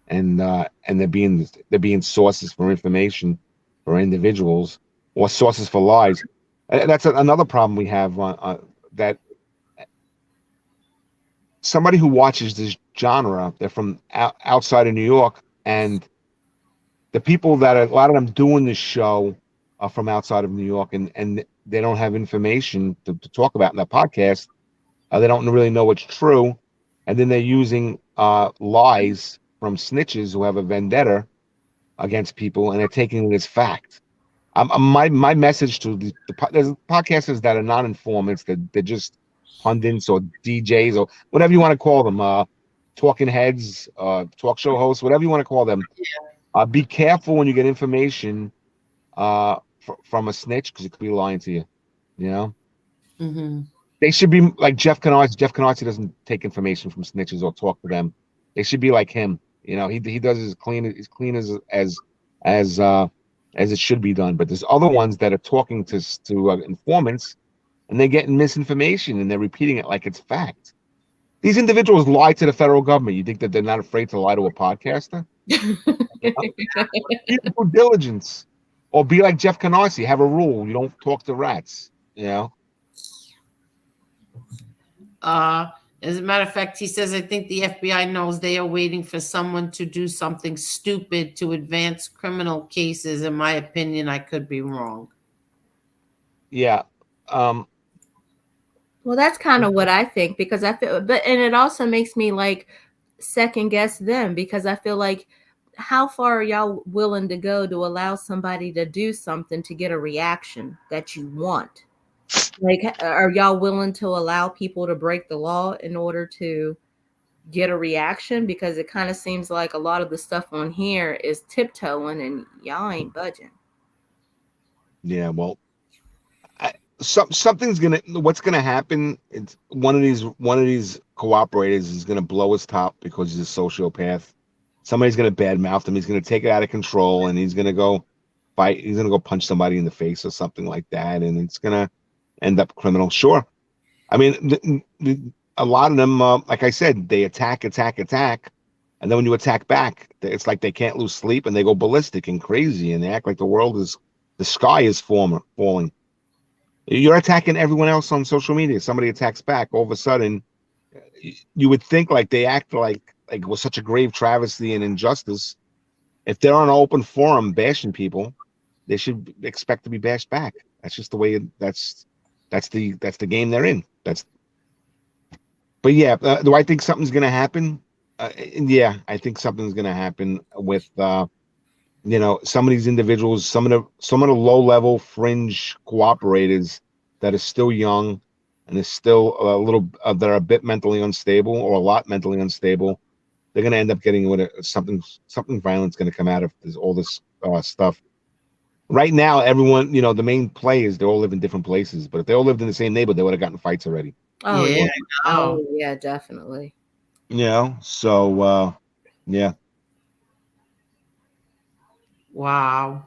C: and they're being sources for information for individuals or sources for lies. And that's another problem we have that somebody who watches this genre, they're from outside of New York, and the people that a lot of them doing this show are from outside of New York, and they don't have information to talk about in that podcast. They don't really know what's true, and then they're using lies from snitches who have a vendetta against people, and they're taking it as fact. My message to there's podcasters that are not informants, that they're just pundits or DJs or whatever you want to call them, talking heads, talk show hosts, whatever you want to call them. Be careful when you get information from a snitch, because it could be lying to you. You know, they should be like Jeff Canarsie. Jeff Canarsie doesn't take information from snitches or talk to them. They should be like him. You know, he does as clean as it should be done. But there's other ones that are talking to informants, and they're getting misinformation and they're repeating it like it's fact. These individuals lie to the federal government. You think that they're not afraid to lie to a podcaster? Be due diligence, or be like Jeff Canarsie. Have a rule: you don't talk to rats. You know.
A: As a matter of fact, he says, I think the FBI knows they are waiting for someone to do something stupid to advance criminal cases. In my opinion, I could be wrong.
C: Yeah.
B: Well, that's kind of what I think, because I feel, and it also makes me like second guess them, because I feel like, how far are y'all willing to go to allow somebody to do something to get a reaction that you want? Like, are y'all willing to allow people to break the law in order to get a reaction? Because it kind of seems like a lot of the stuff on here is tiptoeing and y'all ain't budging.
C: Yeah, well, something's gonna. What's gonna happen? It's one of these cooperators is gonna blow his top because he's a sociopath. Somebody's gonna badmouth him. He's gonna take it out of control, and he's gonna go fight. He's gonna go punch somebody in the face or something like that, and it's gonna end up criminal. Sure. I mean, a lot of them, like I said, they attack, and then when you attack back, it's like they can't lose sleep, and they go ballistic and crazy, and they act like the sky is falling. You're attacking everyone else on social media. Somebody attacks back. All of a sudden, you would think like they act like it was such a grave travesty and injustice. If they're on an open forum bashing people, they should expect to be bashed back. That's just the way. That's the game they're in. But yeah, do I think something's gonna happen? Yeah, I think something's gonna happen with some of these individuals, some of the low level fringe cooperators that are still young and is still a little that are a bit mentally unstable or a lot mentally unstable. They're gonna end up getting something violent's gonna come out of all this stuff. Right now, everyone, the main players, they all live in different places. But if they all lived in the same neighborhood, they would have gotten fights already.
B: Oh
A: Yeah,
B: oh yeah, definitely.
C: So yeah.
A: Wow.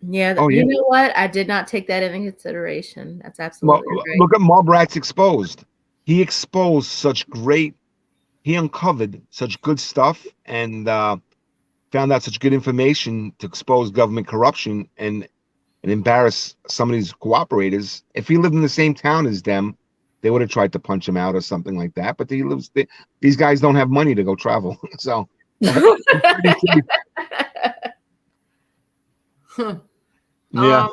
B: Yeah,
C: Oh, yeah.
B: You know what? I did not take that into consideration. That's absolutely right.
C: Look at Mallrats Exposed. He uncovered such good stuff and found out such good information to expose government corruption and embarrass some of these cooperators. If he lived in the same town as them, they would have tried to punch him out or something like that. But these guys don't have money to go travel. So yeah.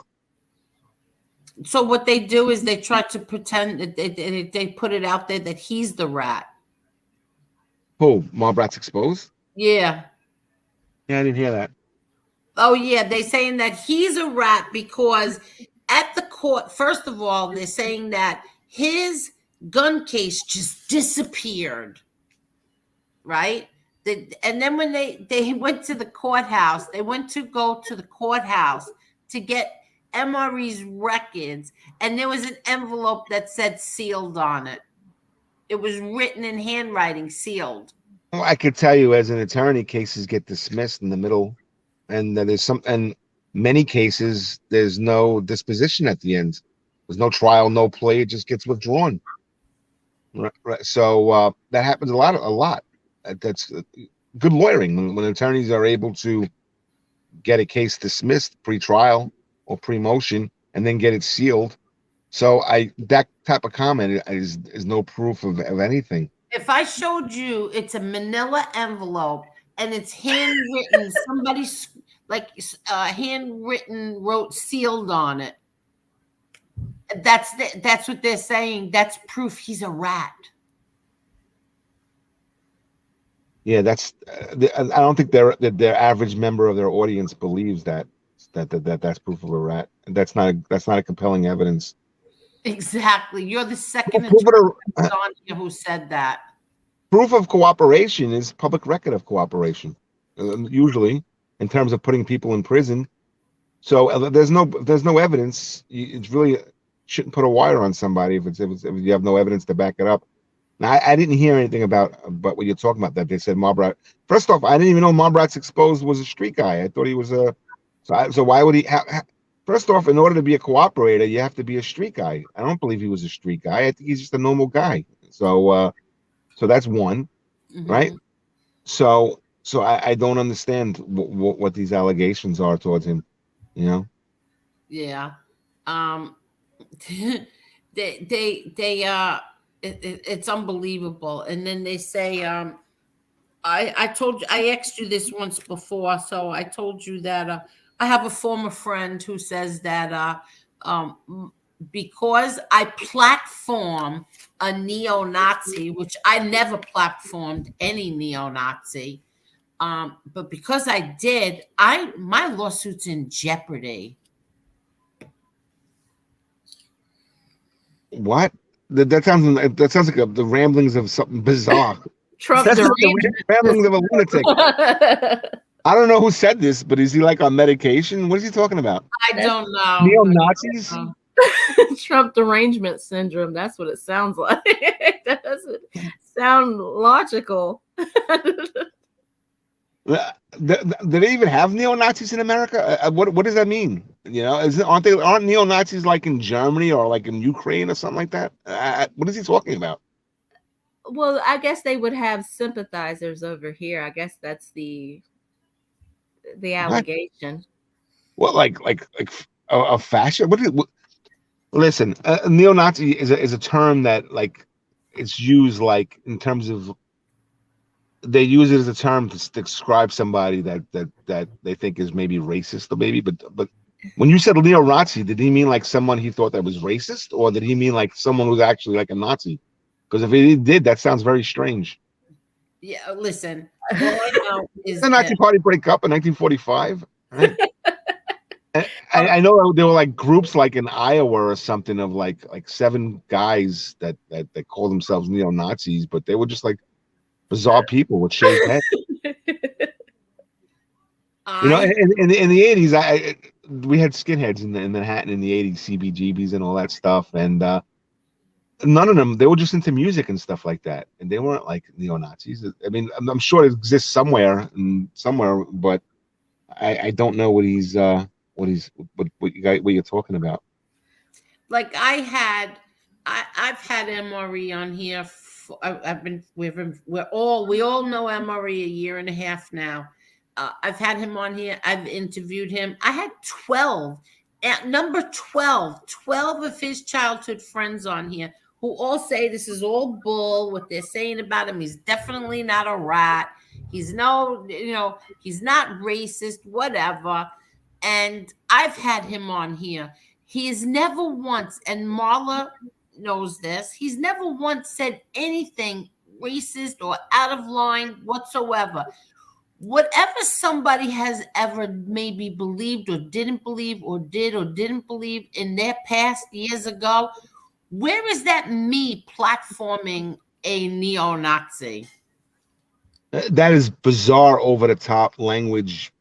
A: So what they do is they try to pretend that they put it out there that he's the rat.
C: Who? Mallrats Exposed?
A: Yeah.
C: Yeah, I didn't hear that.
A: Oh yeah, they're saying that he's a rat because at the court, first of all, they're saying that his gun case just disappeared, right? And then when they went to the courthouse, they went to go to the courthouse to get MRE's records, and there was an envelope that said sealed on it. It was written in handwriting, sealed.
C: Well, I could tell you, as an attorney, cases get dismissed in the middle, and and many cases there's no disposition at the end. There's no trial, no play. It just gets withdrawn. Right. So that happens a lot. That's good lawyering when attorneys are able to get a case dismissed pre-trial or pre-motion and then get it sealed. So that type of comment is no proof of anything.
A: If I showed you, it's a manila envelope and it's handwritten, somebody's handwritten wrote sealed on it. That's what they're saying. That's proof he's a rat.
C: Yeah, that's. I don't think their average member of their audience believes that's proof of a rat. That's not a compelling evidence.
A: Exactly. You're the second attorney who said that.
C: Proof of cooperation is public record of cooperation, usually in terms of putting people in prison. So there's no evidence. It's really shouldn't put a wire on somebody if you have no evidence to back it up. Now, I didn't hear anything about what you're talking about that they said Mallrats. First off, I didn't even know Mallrats Exposed was a street guy. I thought he was a. So why would he? First off, in order to be a cooperator, you have to be a street guy. I don't believe he was a street guy. I think he's just a normal guy. So that's one, right? So I don't understand what these allegations are towards him.
A: Yeah. It's unbelievable. And then they say, I told you, I asked you this once before. So I told you that I have a former friend who says that because I platform a neo-Nazi, which I never platformed any neo-Nazi, but because I did, my lawsuit's in jeopardy.
C: What? That sounds like the ramblings of something bizarre.
B: Trump
C: That's like the ramblings of a lunatic. I don't know who said this, but is he like on medication? What is he talking about?
A: I don't know.
C: Neo-Nazis?
B: Trump derangement syndrome. That's what it sounds like. That doesn't sound logical.
C: Do they even have neo-Nazis in America? What does that mean? You know, aren't neo-Nazis like in Germany or like in Ukraine or something like that? What is he talking about?
B: Well, I guess they would have sympathizers over here. I guess that's the allegation.
C: What like a fascist? Listen, neo-Nazi is a term that like it's used like in terms of they use it as a term to describe somebody that they think is maybe racist or maybe, but when you said neo-Nazi, did he mean like someone he thought that was racist, or did he mean like someone who's actually like a Nazi? Because if he did, that sounds very strange.
A: Yeah, listen, all I know is
C: the Nazi Party break up in 1945, right? I know there were like groups like in Iowa or something of like 7 guys that call themselves neo-Nazis, but they were just like bizarre people with shaved heads. You know, in the 80s, we had skinheads in Manhattan in the 80s, CBGBs and all that stuff, and none of them, they were just into music and stuff like that, and they weren't like neo-Nazis. I mean, I'm sure it exists somewhere, but I don't know what what you're talking about.
A: Like I've had MRE on here. We all know MRE a year and a half now. I've had him on here. I've interviewed him. I had 12, at number 12 of his childhood friends on here who all say this is all bull, what they're saying about him. He's definitely not a rat. He's not racist, whatever. And I've had him on here. He has never once, and Marla knows this, he's never once said anything racist or out of line whatsoever. Whatever somebody has ever maybe believed or didn't believe or did or didn't believe in their past years ago, where is that me platforming a neo-Nazi?
C: That is bizarre, over the top language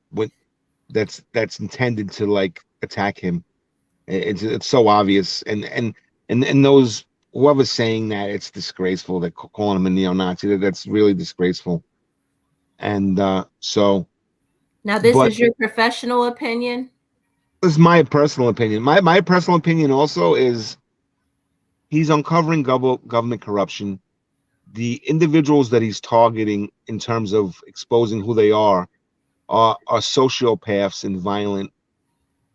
C: that's intended to like attack him. It's so obvious, and those, whoever's saying that, it's disgraceful. They're calling him a neo-Nazi. That's really disgraceful. And so
B: now this is your professional opinion.
C: This is my personal opinion. My personal opinion also is he's uncovering government corruption. The individuals that he's targeting in terms of exposing who they are sociopaths and violent.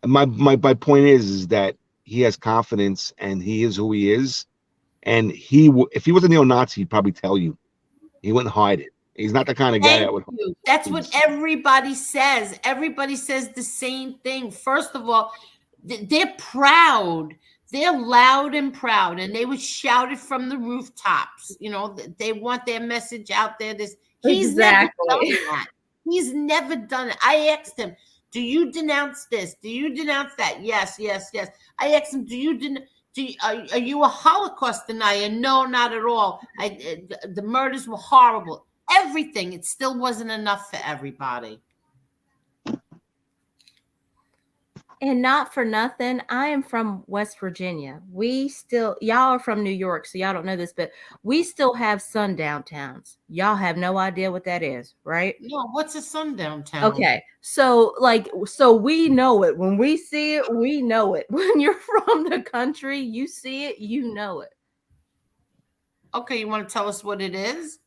C: My point is that he has confidence and he is who he is. And if he was a neo-Nazi, he'd probably tell you. He wouldn't hide it. He's not the kind of guy that would.
A: That's what everybody says. Everybody says the same thing. First of all, they're proud. They're loud and proud, and they would shout it from the rooftops. You know, they want their message out there. He's never done that. He's never done it. I asked him, "Do you denounce this? Do you denounce that?" Yes, yes, yes. I asked him, are you a Holocaust denier? No, not at all. The murders were horrible. Everything. It still wasn't enough for everybody.
B: And not for nothing, I am from West Virginia. Y'all are from New York, so y'all don't know this, but we still have sundown towns. Y'all have no idea what that is, right?
A: No, what's a sundown town?
B: Okay, so we know it. When we see it, we know it. When you're from the country, you see it, you know it.
A: Okay, you want to tell us what it is?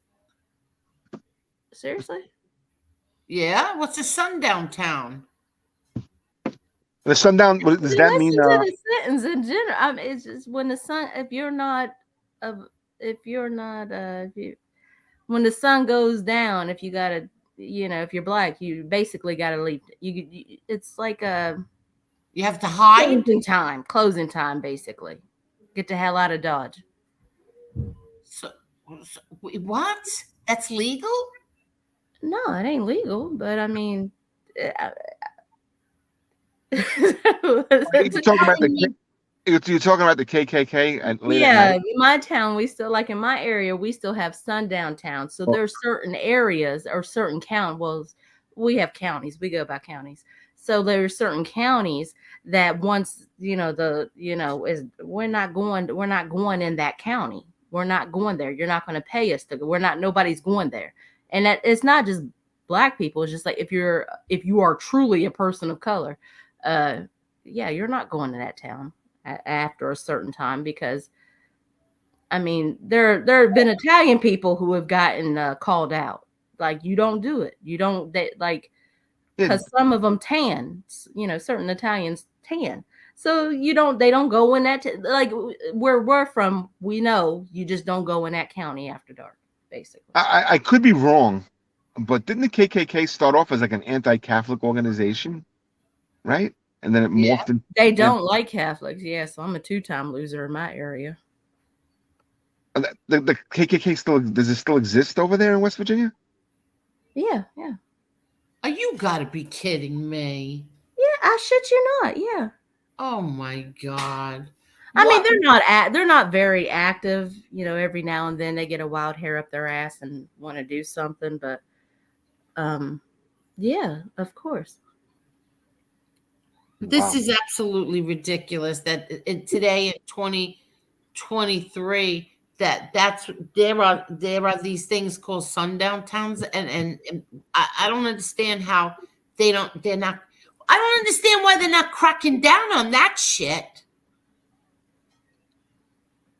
B: Seriously?
A: Yeah, what's a sundown town?
C: The sundown, does that mean
B: the sentence in general? It's just when the sun, when the sun goes down, if you gotta, if you're black, you basically gotta leave. It's like
A: you have to hide.
B: Closing time, basically. Get the hell out of Dodge.
A: So what? That's legal?
B: No, it ain't legal, but I mean,
C: you're talking about the KKK and
B: in my town, we still, like in my area, we still have sundown towns. So there's certain areas or certain we have counties. We go by counties. So there are certain counties that once we're not going in that county. We're not going there. You're not going to pay us to go. Nobody's going there. And that it's not just Black people. It's just like if you are truly a person of color, you're not going to that town after a certain time, because I mean, there have been Italian people who have gotten called out. Like, you don't do it. You don't, because some of them tan, certain Italians tan. So they don't go in that, like where we're from, we know you just don't go in that county after dark, basically.
C: I could be wrong, but didn't the KKK start off as like an anti-Catholic organization, right? And then it morphed into...
B: They don't like Catholics. Yeah, so I'm a 2-time loser in my area.
C: The KKK does it still exist over there in West Virginia?
B: Yeah.
A: Oh, you gotta be kidding me.
B: Yeah, I shit you not. Yeah.
A: Oh my God.
B: I mean, they're not very active. Every now and then they get a wild hair up their ass and want to do something, but yeah, of course.
A: This is absolutely ridiculous that today in 2023 there are these things called sundown towns, and I don't understand how I don't understand why they're not cracking down on that shit.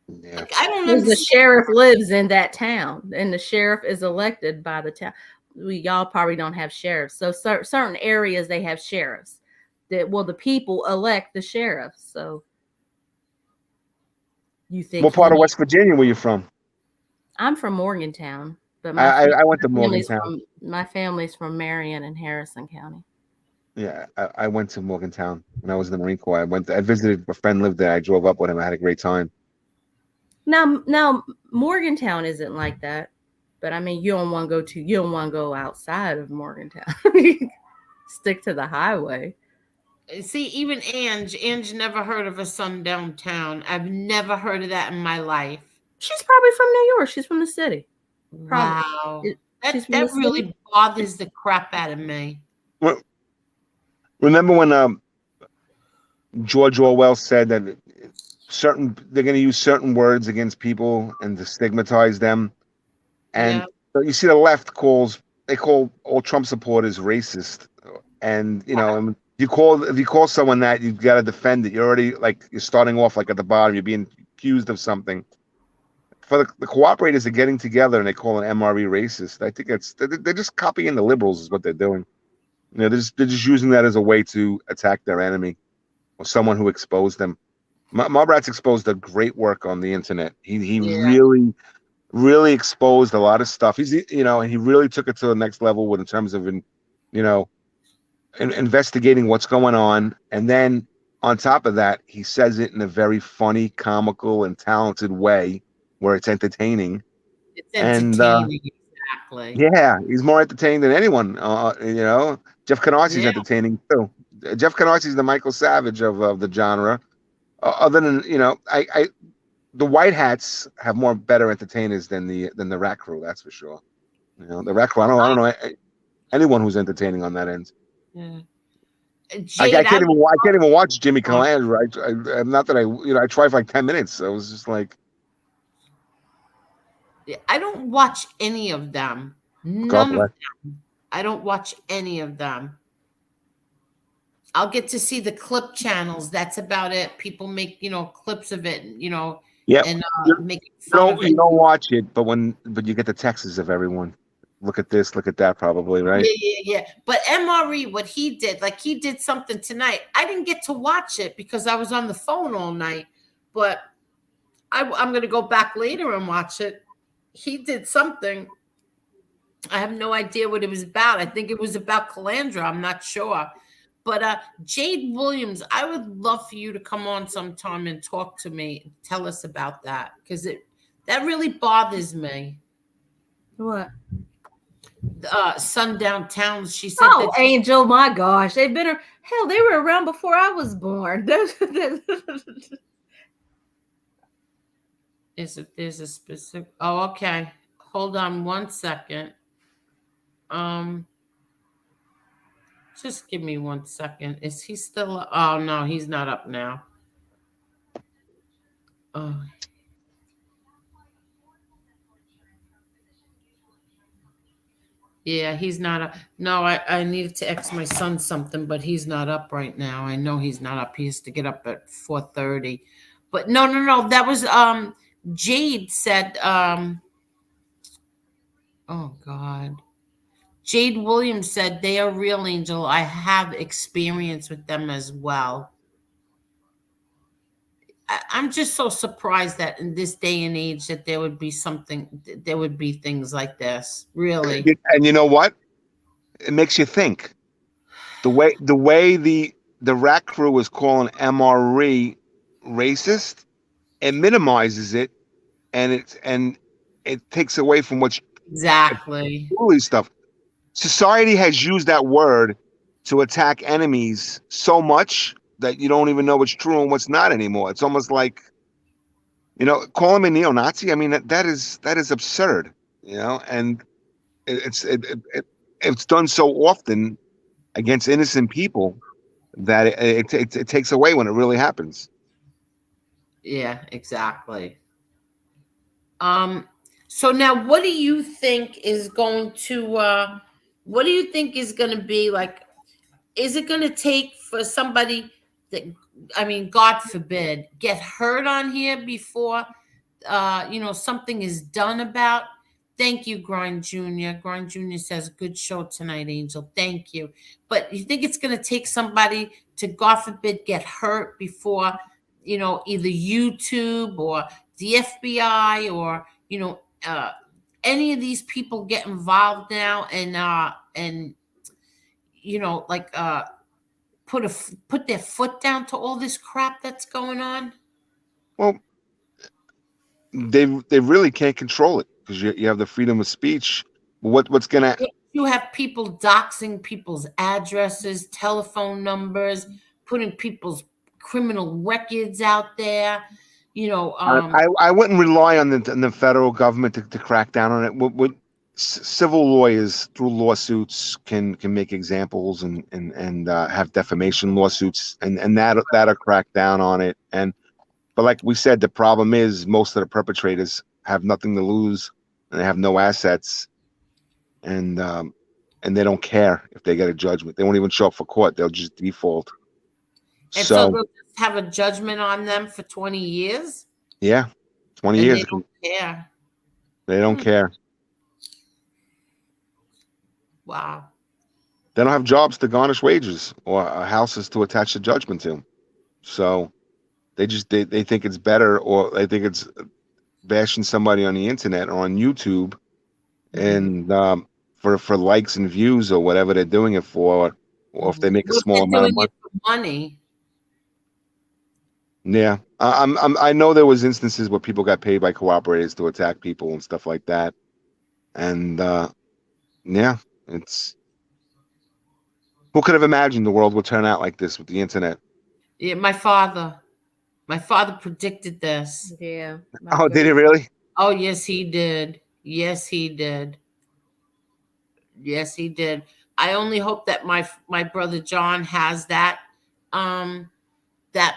C: Yeah.
A: Like, I don't
B: Because
A: understand.
B: the sheriff lives in that town, and the sheriff is elected by the town. Y'all probably don't have sheriffs, so certain areas they have sheriffs. The people elect the sheriff. So you think
C: what part of West Virginia were you from?
B: I'm from Morgantown, but
C: I went to Morgantown.
B: My family's from Marion and Harrison County.
C: Yeah, I went to Morgantown when I was in the Marine Corps. I visited a friend lived there. I drove up with him. I had a great time.
B: Now Morgantown isn't like that, but I mean, you don't want to go outside of Morgantown. Stick to the highway.
A: See, even Ange never heard of a sundown town. I've never heard of that in my life.
B: She's probably from New York. She's from the city.
A: Probably. Wow. That really bothers the crap out of me.
C: Well, remember when George Orwell said that they're going to use certain words against people and to stigmatize them, and so you see the left they call all Trump supporters racist, and and if you call someone that, you've got to defend it. You're already you're starting off at the bottom. You're being accused of something. For the cooperators are getting together and they call an MRE racist. I think they're just copying the liberals is what they're doing. They're just using that as a way to attack their enemy or someone who exposed them. Mobrat's exposed a great work on the internet. He really, really exposed a lot of stuff. And he really took it to the next level in terms of investigating what's going on. And then on top of that, he says it in a very funny, comical, and talented way where it's entertaining.
A: It's entertaining, exactly.
C: Yeah, he's more entertaining than anyone. Jeff Canarsi's entertaining too. Jeff Canarsi's the Michael Savage of the genre. Other than the white hats have better entertainers than the Rat Crew. That's for sure. The Rat Crew. I don't know anyone who's entertaining on that end.
A: Yeah.
C: Jade, I can't even watch Jimmy Calandra. I'm not that I tried for like 10 minutes. So it was just like.
A: I don't watch any of them. None of them. I don't watch any of them. I'll get to see the clip channels. That's about it. People make, clips of it,
C: Yeah.
A: And make fun of it.
C: You don't watch it, but you get the texts of everyone. Look at this, look at that, probably, right?
A: Yeah. But MRE, what he did, he did something tonight. I didn't get to watch it because I was on the phone all night, but I'm going to go back later and watch it. He did something. I have no idea what it was about. I think it was about Calandra. I'm not sure. But Jade Williams, I would love for you to come on sometime and talk to me. Tell us about that, because that really bothers me.
B: What?
A: Sundown Towns. She said.
B: Oh, Angel, my gosh, they were around before I was born.
A: There's a specific. Oh, okay. Hold on one second. Just give me 1 second. Is he still? Oh no, he's not up now. Oh. Yeah, he's not up. No, I needed to ask my son something, but he's not up right now. I know he's not up. He has to get up at 4:30. But no. That was Jade said oh God. Jade Williams said they are real, Angel. I have experience with them as well. I'm just so surprised that in this day and age that there would be things like this. Really.
C: And you know what? It makes you think. The way the rat crew was calling MRE racist, it minimizes it, and it takes away from what's
A: Exactly.
C: truly stuff. Society has used that word to attack enemies so much that you don't even know what's true and what's not anymore. It's almost like, call him a neo-Nazi. I mean, that is absurd, and it's done so often against innocent people that it takes away when it really happens.
A: Yeah, exactly. So now what do you think is going to be like, is it going to take for somebody that, I mean, God forbid, get hurt on here before something is done about? Thank you, Grind Jr. Grind Jr. says, good show tonight, Angel. Thank you. But you think it's going to take somebody to, God forbid, get hurt before, either YouTube or the FBI or, any of these people get involved now and like put their foot down to all this crap that's going on?
C: Well, they really can't control it because you have the freedom of speech. What's gonna?
A: You have people doxing people's addresses, telephone numbers, putting people's criminal records out there.
C: I wouldn't rely on the federal government to crack down on it. What civil lawyers through lawsuits can make examples and have defamation lawsuits and that'll crack down on it. But like we said, the problem is most of the perpetrators have nothing to lose and they have no assets, and they don't care if they get a judgment. They won't even show up for court. They'll just default.
A: And so they'll just have a judgment on them for 20 years?
C: Yeah, 20 years.
A: They don't care.
C: They don't care.
A: Wow.
C: They don't have jobs to garnish wages or houses to attach the judgment to. So they think it's better, or they think it's bashing somebody on the internet or on YouTube, and for likes and views or whatever they're doing it for, or if they make a small amount of
A: money.
C: Yeah, I know there was instances where people got paid by cooperators to attack people and stuff like that, and yeah, it's, who could have imagined the world would turn out like this with the internet?
A: Yeah, my father predicted this.
B: Yeah.
C: Oh, did he really?
A: Oh, yes, he did. Yes, he did. Yes, he did. I only hope that my brother John has that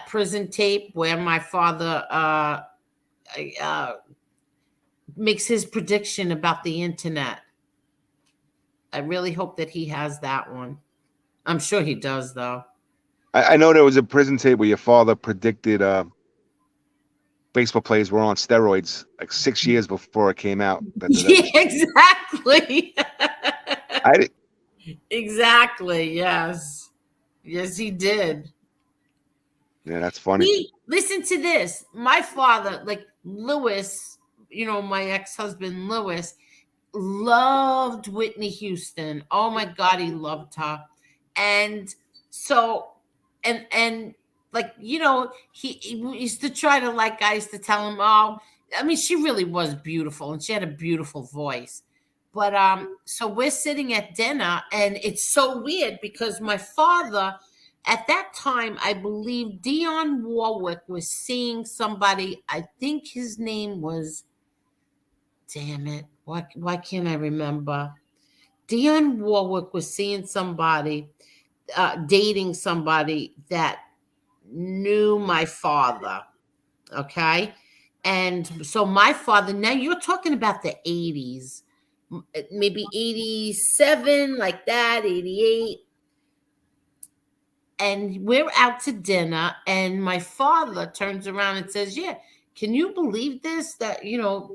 A: prison tape where my father makes his prediction about the internet. I really hope that he has that one. I'm sure he does, though.
C: I know there was a prison tape where your father predicted baseball players were on steroids like 6 years before it came out.
A: Yeah, exactly.
C: I
A: Exactly. Yes. Yes, he did.
C: Yeah, that's funny.
A: Listen to this. My father, like Lewis, my ex-husband Lewis, loved Whitney Houston. Oh my God, he loved her. And so, and like, he used to try to, like, I used to tell him, oh, I mean, she really was beautiful and she had a beautiful voice. But so we're sitting at dinner and it's so weird because my father, at that time, I believe Dionne Warwick was seeing somebody. I think his name was, damn it, why can't I remember? Dionne Warwick was seeing somebody, dating somebody that knew my father. Okay. And so my father, now you're talking about the 80s, maybe 87, like that, 88. And we're out to dinner, and my father turns around and says, "Yeah, can you believe this? That,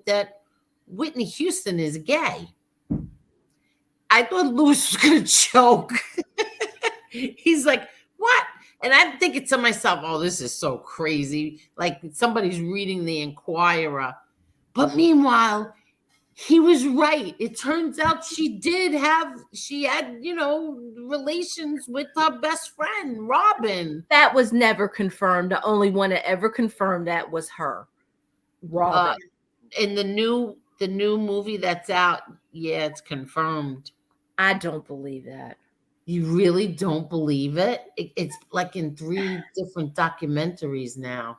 A: that Whitney Houston is gay." I thought Louis was going to choke. He's like, "What?" And I'm thinking to myself, "Oh, this is so crazy." Like somebody's reading the Inquirer. But meanwhile, he was right. It turns out she had, relations with her best friend, Robin.
B: That was never confirmed. The only one that ever confirmed that was her, Robin.
A: In the new movie that's out, yeah, it's confirmed.
B: I don't believe that.
A: You really don't believe it? It's like in 3 different documentaries now.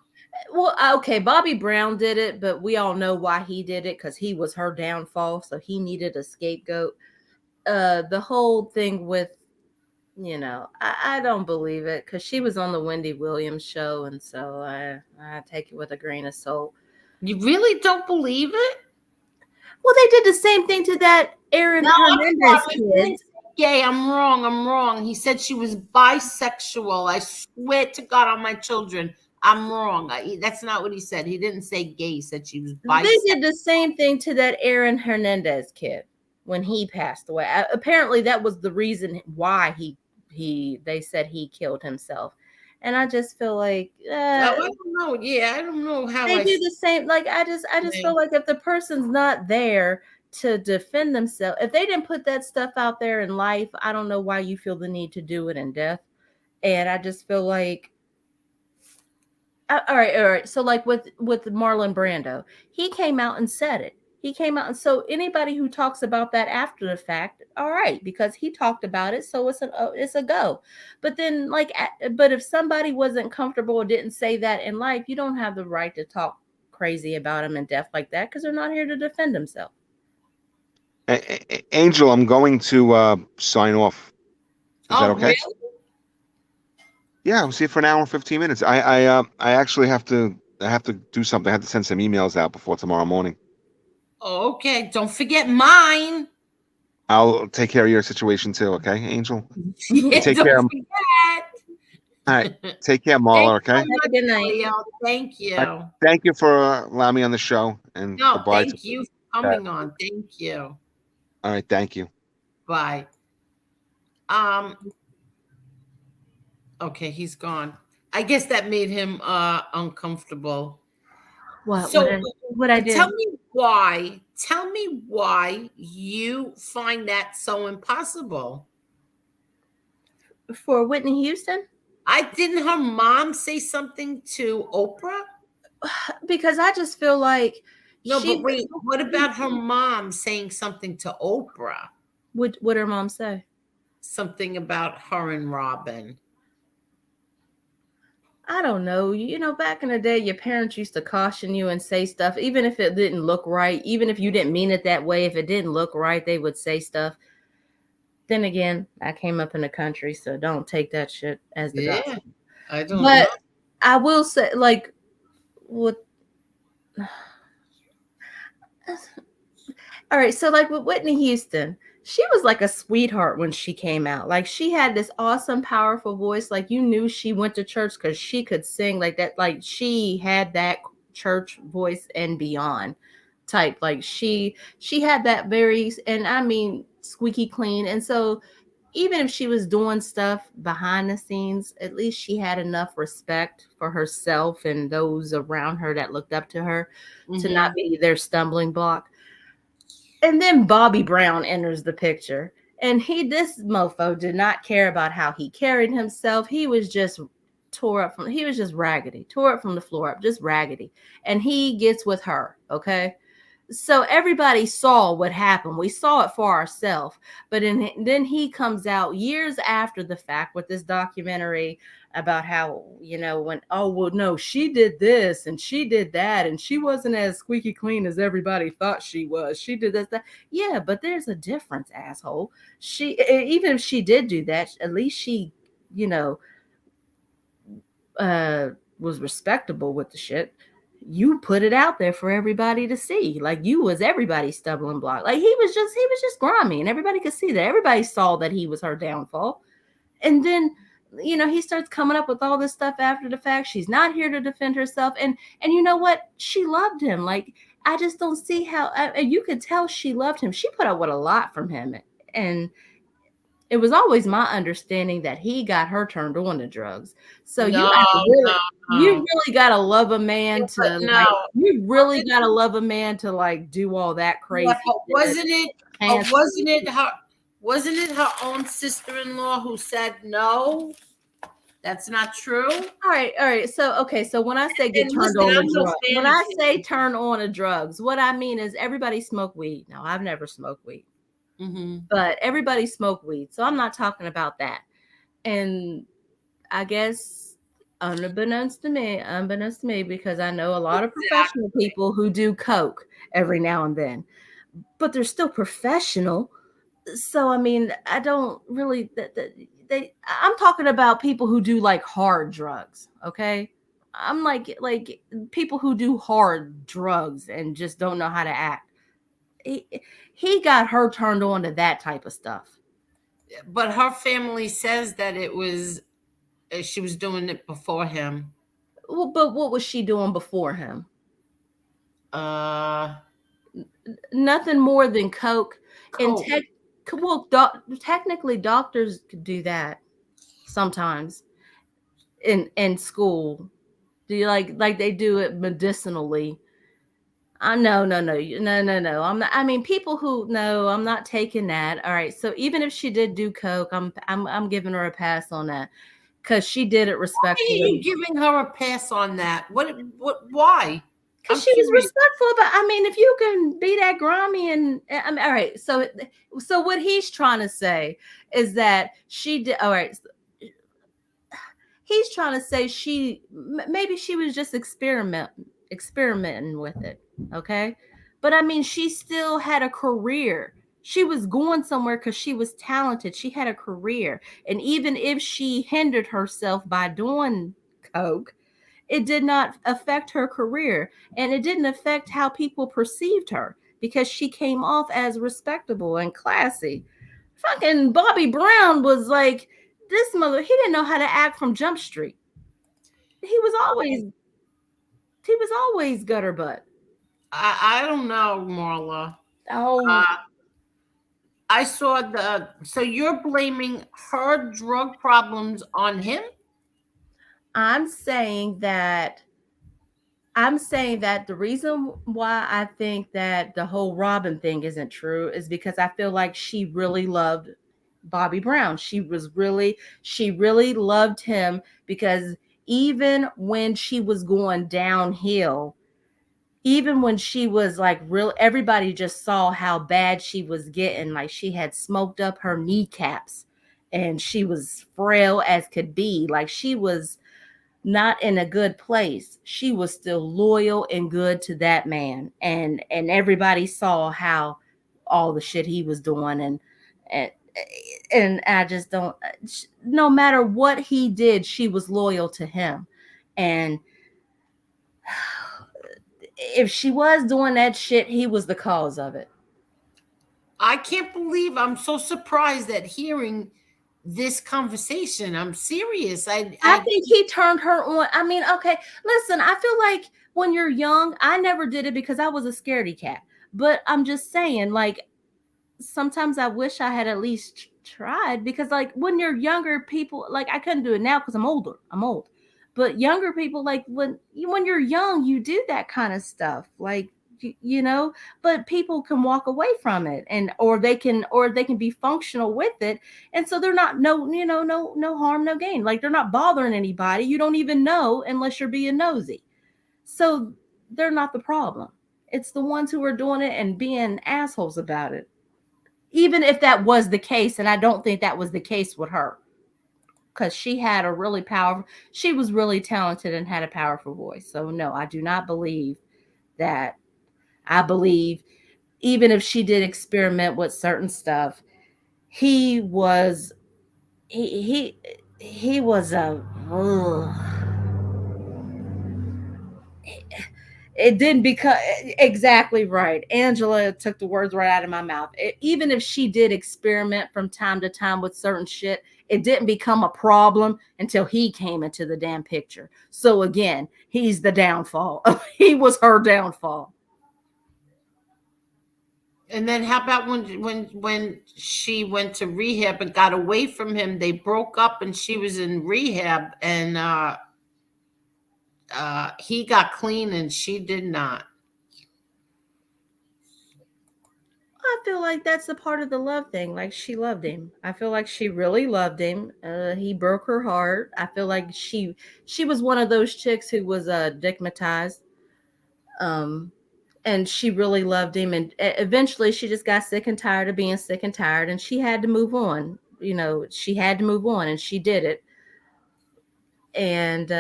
B: Well, okay, Bobby Brown did it, but we all know why he did it, because he was her downfall, so he needed a scapegoat. The whole thing with, I don't believe it, because she was on the Wendy Williams show, and so I take it with a grain of salt.
A: You really don't believe it?
B: Well, they did the same thing to that Aaron Hernandez kid.
A: Gay, I'm wrong. He said she was bisexual. I swear to God on my children, I'm wrong. That's not what he said. He didn't say gay. He said she was bisexual.
B: They did the same thing to that Aaron Hernandez kid when he passed away. Apparently, that was the reason why they said he killed himself. And I just feel like
A: I don't know. Yeah, I don't know how
B: they do the same. Like I just feel like if the person's not there to defend themselves, if they didn't put that stuff out there in life, I don't know why you feel the need to do it in death. And I just feel like, all right. So like with Marlon Brando, he came out and said it. He came out, and so anybody who talks about that after the fact, all right, because he talked about it, so it's a go. But then, but if somebody wasn't comfortable or didn't say that in life, you don't have the right to talk crazy about them in death like that, because they're not here to defend themselves.
C: Angel, I'm going to sign off. Is that okay?
A: Really?
C: Yeah, I'm see you for an hour and 15 minutes. I actually have to do something. I have to send some emails out before tomorrow morning.
A: Okay, don't forget mine.
C: I'll take care of your situation too, okay, Angel?
A: Yeah,
C: take
A: don't
C: care.
A: Forget.
C: All right, take care, Marla, okay?
A: Have a good night. Thank you.
C: Right. Thank you for allowing me on the show. And goodbye.
A: Thank you for coming on. Thank you.
C: All right, thank you.
A: Bye. Okay, he's gone. I guess that made him uncomfortable.
B: What?
A: So
B: what I did?
A: Tell me why you find that so impossible.
B: For Whitney Houston?
A: Didn't her mom say something to Oprah?
B: Because I just feel like
A: but wait, what about her mom saying something to Oprah?
B: What her mom say?
A: Something about her and Robin.
B: I don't know. Back in the day, your parents used to caution you and say stuff, even if it didn't look right, even if you didn't mean it that way. If it didn't look right, they would say stuff. Then again, I came up in the country, so don't take that shit as the gospel.
A: I don't know.
B: I will say, like, what? All right, so like with Whitney Houston, she was like a sweetheart when she came out. Like she had this awesome, powerful voice. Like you knew she went to church because she could sing like that. Like she had that church voice and beyond type. Like she had that very, and I mean, squeaky clean. And so even if she was doing stuff behind the scenes, at least she had enough respect for herself and those around her that looked up to her to not be their stumbling block. And then Bobby Brown enters the picture, and this mofo did not care about how he carried himself. He was just raggedy, tore up from the floor up, just raggedy. And he gets with her. Okay. So everybody saw what happened. We saw it for ourselves. But then he comes out years after the fact with this documentary about how, no, she did this and she did that. And she wasn't as squeaky clean as everybody thought she was. She did this, that. Yeah, but there's a difference, asshole. Even if she did do that, at least she you know, was respectable with the shit, you put it out there for everybody to see. Like you was everybody's stumbling block. Like he was just grimy, and everybody could see that. Everybody saw that he was her downfall. And then, you know, he starts coming up with all this stuff after the fact. She's not here to defend herself. And you know what? She loved him. Like, I just don't see how, you could tell she loved him. She put up with a lot from him. And it was always my understanding that he got her turned on to drugs. So you really gotta love a man you really gotta love a man to like do all that crazy.
A: Wasn't it her own sister-in-law who said no? That's not true.
B: All right. So when I say get turned on to drugs, when I say turn on to drugs, what I mean is everybody smoke weed. Now, I've never smoked weed. But everybody smoke weed. So I'm not talking about that. And I guess unbeknownst to me, because I know a lot of professional people who do coke every now and then, but they're still professional. So, I mean, I don't really, I'm talking about people who do like hard drugs. Okay. I'm like people who do hard drugs and just don't know how to act. He got her turned on to that type of stuff.
A: But her family says that it was, she was doing it before him.
B: Well, but what was she doing before him? Nothing more than coke. And technically doctors could do that sometimes in school. Do you like they do it medicinally? No. I'm not. I mean, people who no, I'm not taking that. All right. So even if she did do coke, I'm giving her a pass on that because she did it respectfully.
A: Why are you giving her a pass on that? What? Why?
B: Because she was respectful. But I mean, if you can be that grimy and I mean, all right. So what he's trying to say is that she did. All right. He's trying to say maybe she was just experimenting with it. Okay. But I mean, she still had a career. She was going somewhere because she was talented. She had a career. And even if she hindered herself by doing coke, it did not affect her career. And it didn't affect how people perceived her because she came off as respectable and classy. Fucking Bobby Brown was like, this mother, he didn't know how to act from Jump Street. He was always gutter butt.
A: I don't know, Marla.
B: Oh,
A: I saw so you're blaming her drug problems on him?
B: I'm saying that the reason why I think that the whole Robin thing isn't true is because I feel like she really loved Bobby Brown. She really loved him because even when she was going downhill, even when she was like real, everybody just saw how bad she was getting. Like she had smoked up her kneecaps and she was frail as could be. Like she was not in a good place. She was still loyal and good to that man. And everybody saw how all the shit he was doing and I just don't, no matter what he did, she was loyal to him. And if she was doing that shit, he was the cause of it.
A: I can't believe, I'm so surprised at hearing this conversation. I'm serious. I
B: think he turned her on. I mean, okay, listen, I feel like when you're young, I never did it because I was a scaredy cat. But I'm just saying, like, sometimes I wish I had at least tried because, like, when you're younger, people, like, I couldn't do it now because I'm older. I'm old. But younger people, like, when you're young, you do that kind of stuff. Like, you know, but people can walk away from it or they can be functional with it. And so they're not no harm, no gain. Like they're not bothering anybody. You don't even know unless you're being nosy. So they're not the problem. It's the ones who are doing it and being assholes about it. Even if that was the case, and I don't think that was the case with her. Because she was really talented and had a powerful voice. So no, I do not believe that. I believe even if she did experiment with certain stuff, he he was a. Ugh. It didn't become exactly right. Angela took the words right out of my mouth. Even if she did experiment from time to time with certain shit, it didn't become a problem until he came into the damn picture. So again, he's the downfall. He was her downfall.
A: And then how about when she went to rehab and got away from him? They broke up, and she was in rehab, and he got clean, and she did not.
B: I feel like that's a part of the love thing. Like she loved him. I feel like she really loved him. He broke her heart. I feel like she was one of those chicks who was digmatized. Um, and she really loved him. And eventually, she just got sick and tired of being sick and tired, and she had to move on. You know, she had to move on, and she did it. And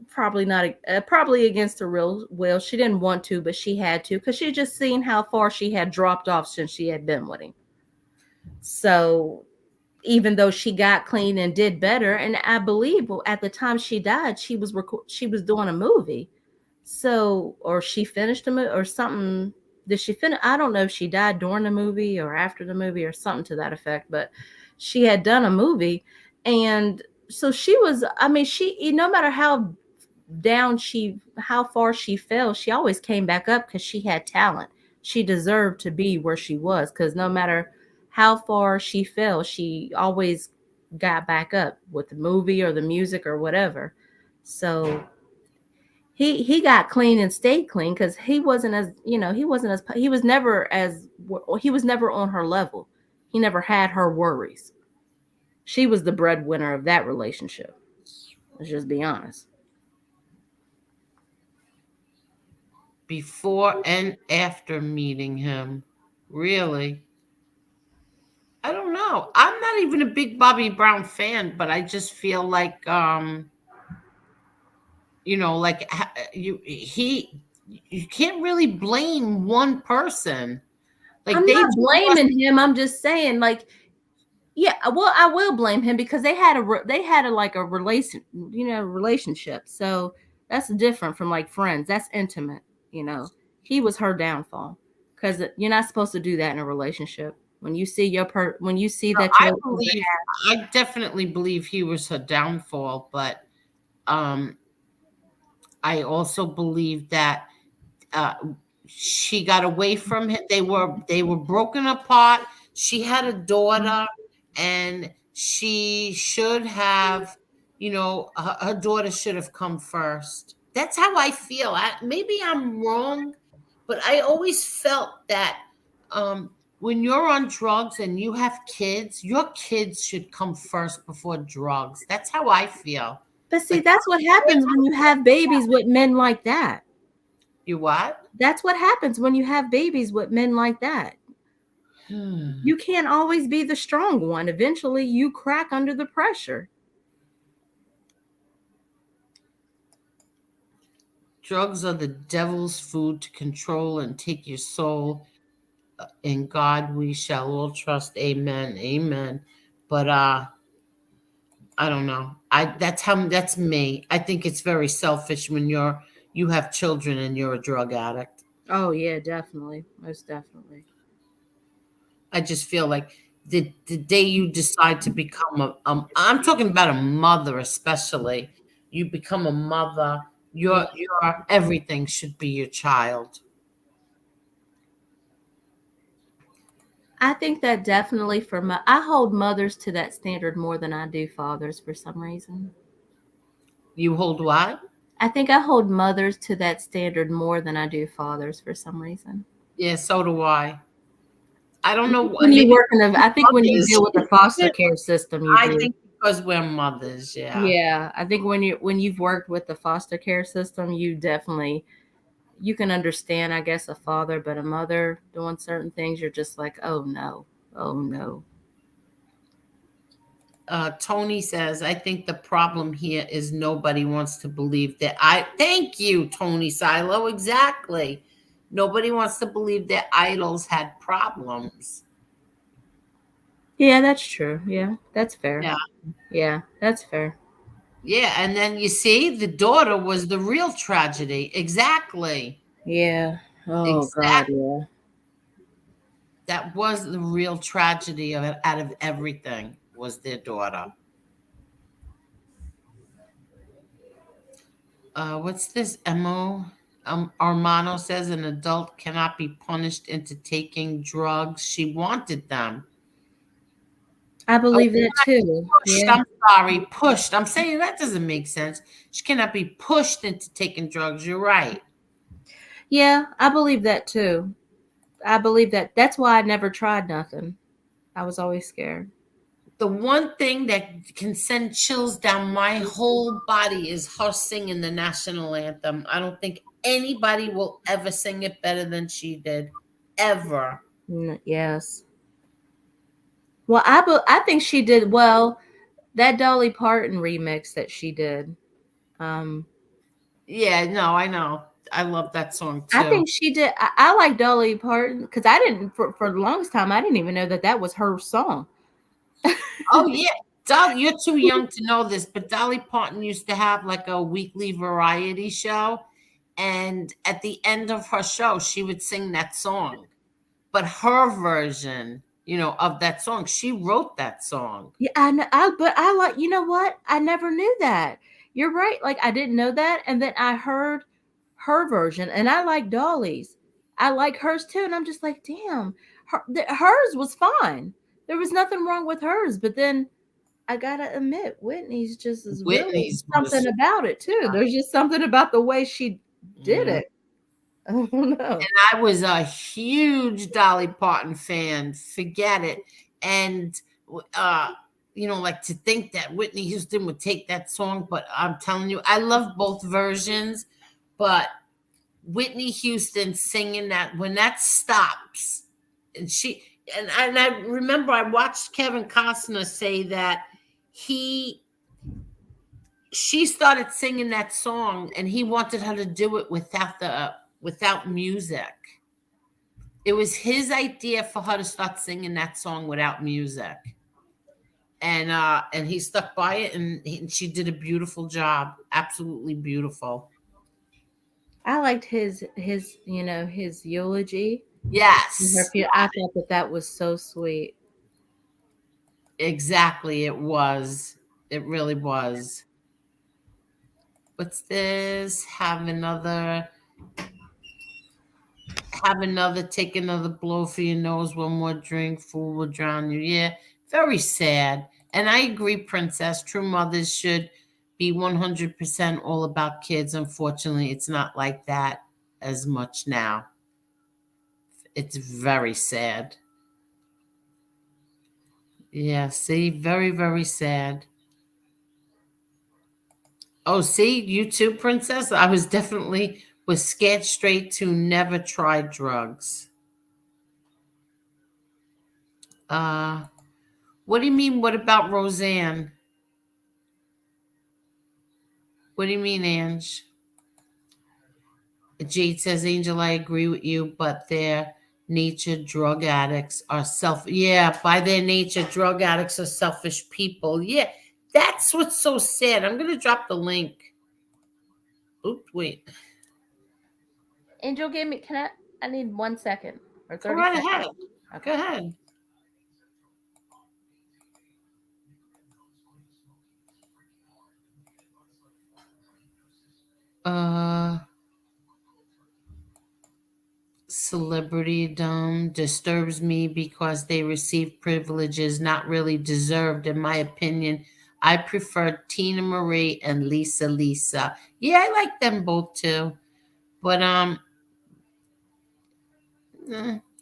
B: probably not probably against her real will. She didn't want to, but she had to because she had just seen how far she had dropped off since she had been with him. So even though she got clean and did better, and I believe at the time she died, she was doing a movie. So, or she finished a movie or something. Did she finish? I don't know if she died during the movie or after the movie or something to that effect, but she had done a movie. And so she was, I mean, no matter how how far she fell, she always came back up because she had talent. She deserved to be where she was because no matter how far she fell, she always got back up with the movie or the music or whatever. So he got clean and stayed clean because he wasn't as he was never on her level. He never had her worries. She was the breadwinner of that relationship. Let's just be honest.
A: Before and after meeting him, really. I don't know. I'm not even a big Bobby Brown fan, but I just feel like like you can't really blame one person. Like
B: I'm
A: they
B: not
A: two lost.
B: blaming him. I'm just saying, like, yeah, well, I will blame him because they had a like a relationship. So that's different from like friends. That's intimate. You know, he was her downfall because you're not supposed to do that in a relationship. When you see when you see that
A: I
B: your
A: believe, I definitely believe he was her downfall, but um, I also believe that uh, she got away from him. They were broken apart. She had a daughter, and she should have, her daughter should have come first. That's how I feel. Maybe I'm wrong, but I always felt that when you're on drugs and you have kids, your kids should come first before drugs. That's how I feel.
B: but see,
A: Like,
B: that's what happens when you have babies with men like that.
A: you what?
B: That's what happens when you have babies with men like that. You can't always be the strong one. Eventually, you crack under the pressure.
A: Drugs are the devil's food to control and take your soul. In God we shall all trust. Amen. Amen. But I don't know. That's me. I think it's very selfish when you have children and you're a drug addict.
B: Oh yeah, definitely, most definitely.
A: I just feel like the day you decide to become I'm talking about a mother especially. You become a mother,
B: Yeah.
A: your everything should be your child.
B: I think that definitely I hold mothers to that standard more than I do fathers for some reason.
A: You hold what?
B: I think I hold mothers to that standard more than I do fathers for some reason.
A: Yeah, so do I don't know what
B: When you
A: maybe
B: work I think when you
A: mothers.
B: deal with the foster care system, you
A: I
B: do.
A: think because we're mothers, yeah.
B: Yeah, I think when you've worked with the foster care system, you can understand, I guess, a father, but a mother doing certain things, you're just like, oh no, oh no.
A: Tony says, I think the problem here is nobody wants to believe that thank you, Tony Silo. Exactly. Nobody wants to believe that idols had problems.
B: Yeah, that's true. Yeah, that's fair.
A: Yeah.
B: Yeah, that's fair.
A: Yeah, and then you see the daughter was the real tragedy. Exactly.
B: Yeah. Oh God.
A: Exactly.
B: Yeah.
A: That was the real tragedy of it out of everything was their daughter. What's this? Armano says an adult cannot be punished into taking drugs. She wanted them.
B: I
A: Oh,
B: believe that too.
A: pushed.
B: Yeah.
A: I'm sorry, pushed. I'm saying that doesn't make sense. She cannot be pushed into taking drugs. You're right.
B: Yeah, I believe that too. I believe that. That's why I never tried nothing. I was always scared.
A: The one thing that can send chills down my whole body is her singing the national anthem. I don't think anybody will ever sing it better than she did, ever.
B: Yes. Well, I think she did well. That Dolly Parton remix that she did. Um,
A: Yeah, no, I know. I love that song
B: I
A: too.
B: think she did. I like Dolly Parton because I didn't for the longest time. I didn't even know that that was her song.
A: Oh yeah, Dolly, you're too young to know this, but Dolly Parton used to have like a weekly variety show, and at the end of her show, she would sing that song. But her version, of that song, she wrote that song.
B: Yeah, I know. But I like. You know what? I never knew that. You're right. Like I didn't know that, and then I heard her version, and I like Dolly's. I like hers too, and I'm just like, damn, hers was fine. There was nothing wrong with hers, but then I gotta admit, Whitney's just is really
A: Whitney's
B: something
A: was,
B: about it too. There's just something about the way she did
A: yeah.
B: it. I don't know.
A: I was a huge Dolly Parton fan. Forget it. And like to think that Whitney Houston would take that song, but I'm telling you, I love both versions, but Whitney Houston singing that when that stops, and I remember I watched Kevin Costner say that she started singing that song and he wanted her to do it without music. It was his idea for her to start singing that song without music. And he stuck by it, and she did a beautiful job. Absolutely beautiful.
B: I liked his his eulogy.
A: Yes.
B: I thought that that was so sweet.
A: Exactly, it was. It really was. What's this? Take another blow for your nose, one more drink, fool will drown you. Yeah, very sad. And I agree, Princess. True mothers should be 100% all about kids. Unfortunately, it's not like that as much now. It's very sad. Yeah, see, very, very sad. Oh, see, you too, Princess? I was scared straight to never try drugs. Uh, what do you mean? What about Roseanne? What do you mean, Ange? Jade says, Angel, I agree with you, but their nature, drug addicts are yeah, by their nature, drug addicts are selfish people. Yeah, that's what's so sad. I'm going to drop the link. Oops, wait.
B: Angel gave me. Can I need 1 second or
A: Go
B: 30
A: right
B: seconds.
A: ahead.
B: Okay.
A: Go ahead. Celebritydom disturbs me because they receive privileges not really deserved, in my opinion. I prefer Tina Marie and Lisa. Yeah, I like them both too. But I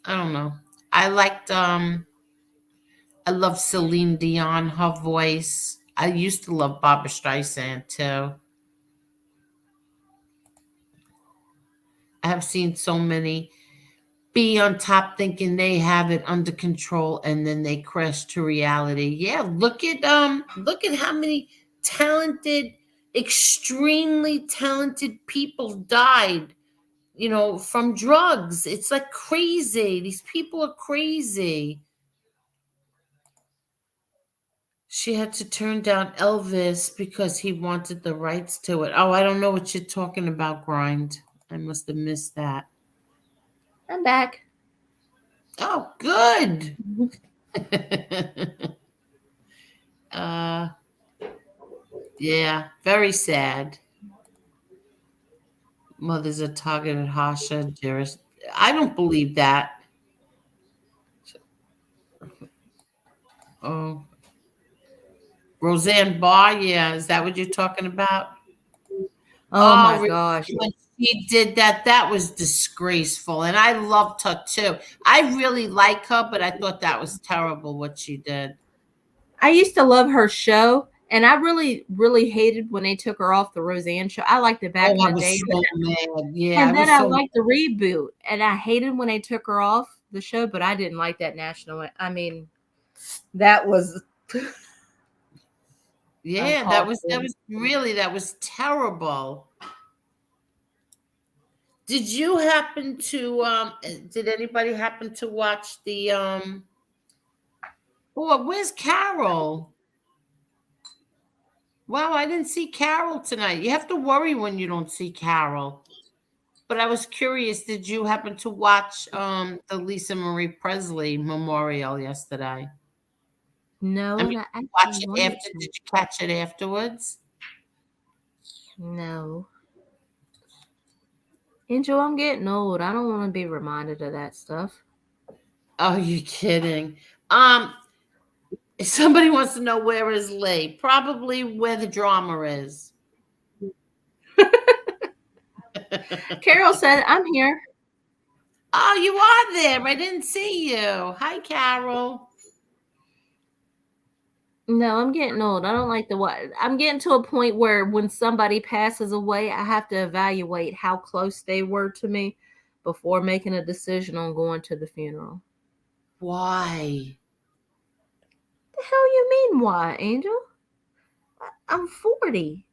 A: don't know. I liked I love Celine Dion, her voice. I used to love Barbara Streisand too. I have seen so many be on top thinking they have it under control and then they crash to reality. Yeah, look at how many talented, extremely talented people died, from drugs. It's like crazy. These people are crazy. She had to turn down Elvis because he wanted the rights to it. Oh, I don't know what you're talking about, Grind. I must have missed that.
B: I'm back.
A: Oh, good. uh, yeah, very sad. Mothers are targeted harsher. Dearest. I don't believe that. Oh, Roseanne Barr. Yeah, is that what you're talking about?
B: Oh
A: Oh,
B: my
A: really?
B: gosh.
A: When she did that, that was disgraceful. And I loved her too. I really like her, but I thought that was terrible what she did.
B: I used to love her show, and I really, really hated when they took her off the Roseanne show. I liked it back in
A: Oh, I
B: the
A: was
B: day,
A: so mad. Yeah, I
B: and then
A: was
B: I
A: so
B: liked the reboot, and I hated when they took her off the show, but I didn't like that national. I mean, that was
A: yeah,
B: uncalled
A: that
B: for.
A: was really that was terrible. Did you happen to did anybody happen to watch the oh, where's Carol? Wow, I didn't see Carol tonight. You have to worry when you don't see Carol. But I was curious, did you happen to watch the Lisa Marie Presley memorial yesterday? I
B: No,
A: mean,
B: and I
A: watch
B: actually
A: it
B: wanted
A: after,
B: to.
A: did you catch it afterwards?
B: No. Angel, I'm getting old. I don't want to be reminded of that stuff.
A: Oh, you kidding. Um, if somebody wants to know where is Lee, probably where the drama is.
B: Carol said, I'm here.
A: Oh, you are there. I didn't see you. Hi, Carol.
B: No, I'm getting old. I don't like the what. I'm getting to a point where when somebody passes away, I have to evaluate how close they were to me before making a decision on going to the funeral.
A: Why?
B: The hell you mean why, Angel? I'm 40.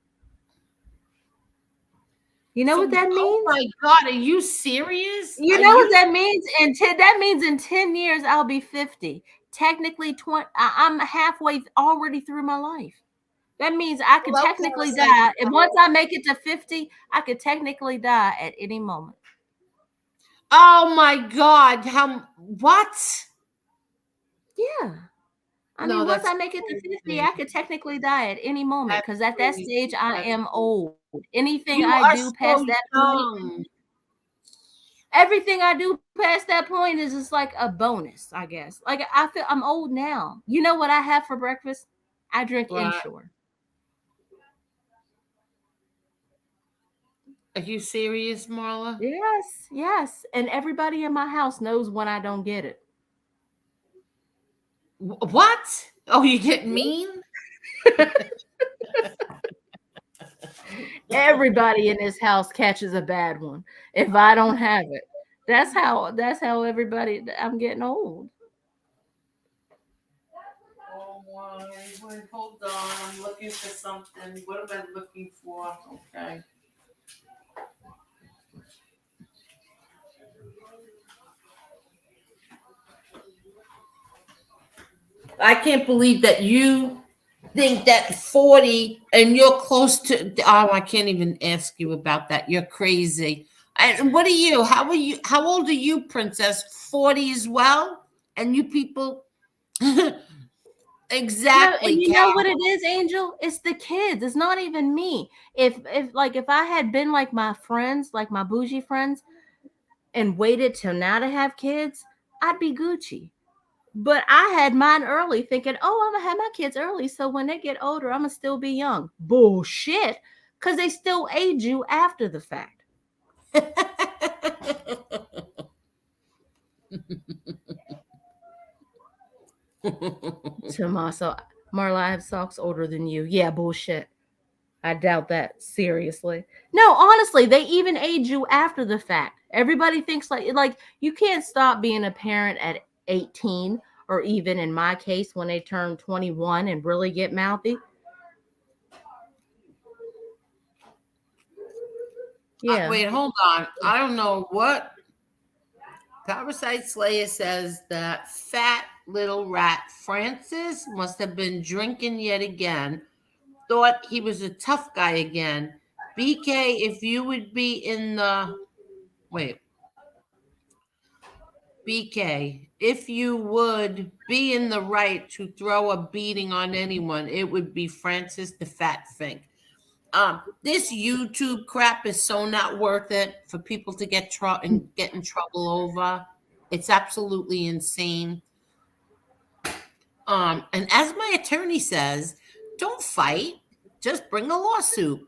B: You know
A: So,
B: what that
A: oh
B: means?
A: my God, are you serious?
B: You
A: Are
B: know what
A: you?
B: that means? That means in 10 years I'll be 50. Technically 20 I'm halfway already through my life. That means I could
A: Hello,
B: technically
A: Parasite.
B: die. And once I make it to 50, I could technically die at any moment.
A: Oh my God. How, what?
B: Yeah. I
A: No,
B: mean, once
A: that's
B: I make it to 50,
A: crazy.
B: I could technically die at any moment
A: That's
B: because at that
A: crazy.
B: stage, I
A: That's
B: am
A: crazy.
B: old. Anything
A: You
B: I
A: are
B: do past
A: so
B: that point,
A: young.
B: everything I do past that point is just like a bonus, I guess. Like I feel I'm old now. You know what I have for breakfast? I drink
A: What?
B: Ensure.
A: Are you serious, Marla?
B: Yes, yes. And everybody in my house knows when I don't get it.
A: What? Oh, you get mean?
B: Everybody in this house catches a bad one if I don't have it. That's how everybody I'm getting old.
A: Oh my, wait, hold on. I'm looking for something. What am I looking for? Okay. I can't believe that you think that 40 and you're close to, oh, I can't even ask you about that. You're crazy. And what are you? How are you? How old are you, Princess? 40 as well? And you people
B: No, and
A: exactly,
B: you know what
A: Carol.
B: it is, Angel? It's the kids. It's not even me. If I had been like my friends, like my bougie friends, and waited till now to have kids, I'd be Gucci. But I had mine early, thinking, "Oh, I'm gonna have my kids early, so when they get older, I'm gonna still be young." Bullshit, because they still age you after the fact. Tommaso, Marla, I have socks older than you. Yeah, bullshit. I doubt that seriously. No, honestly, they even age you after the fact. Everybody thinks like you can't stop being a parent at 18 or even in my case when they turn 21 and really get mouthy. Yeah.
A: Wait, hold on. I don't know what. Parasite Slayer says that fat little rat. Francis must have been drinking yet again. Thought he was a tough guy again. BK, if you would be in the wait, BK, if you would be in the right to throw a beating on anyone, it would be Francis the Fat Fink. This YouTube crap is so not worth it for people to get in trouble over. It's absolutely insane. And as my attorney says, don't fight, just bring a lawsuit.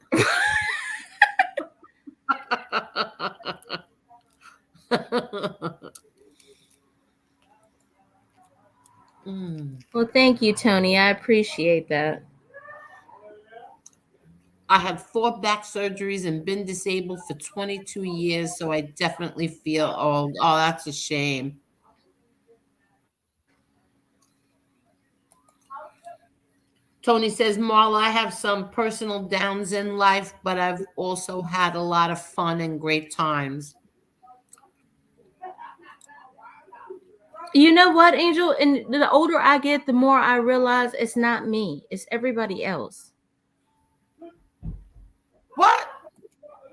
B: Well, thank you, Tony. I appreciate that.
A: I had 4 back surgeries and been disabled for 22 years, so I definitely feel old. Oh, that's a shame. Tony says, Marla, I have some personal downs in life, but I've also had a lot of fun and great times.
B: You know what, Angel? And the older I get, the more I realize it's not me. It's everybody else.
A: What?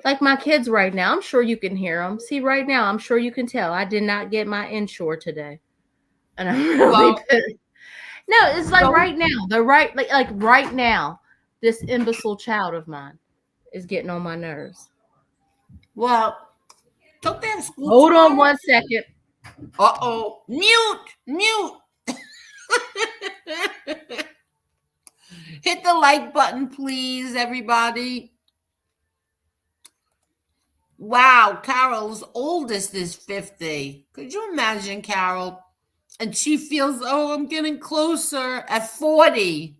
B: Like my kids right now. I'm sure you can hear them. See, right now, I'm sure you can tell. I did not get my insure today. And I'm really pissed. No, it's like right now. They're right, like right now, this imbecile child of mine is getting on my nerves.
A: Well, don't they have school
B: Hold
A: tomorrow?
B: on 1 second.
A: Uh-oh. Mute. Hit the like button, please, everybody. Wow, Carol's oldest is 50. Could you imagine, Carol? And she feels, oh, I'm getting closer at 40.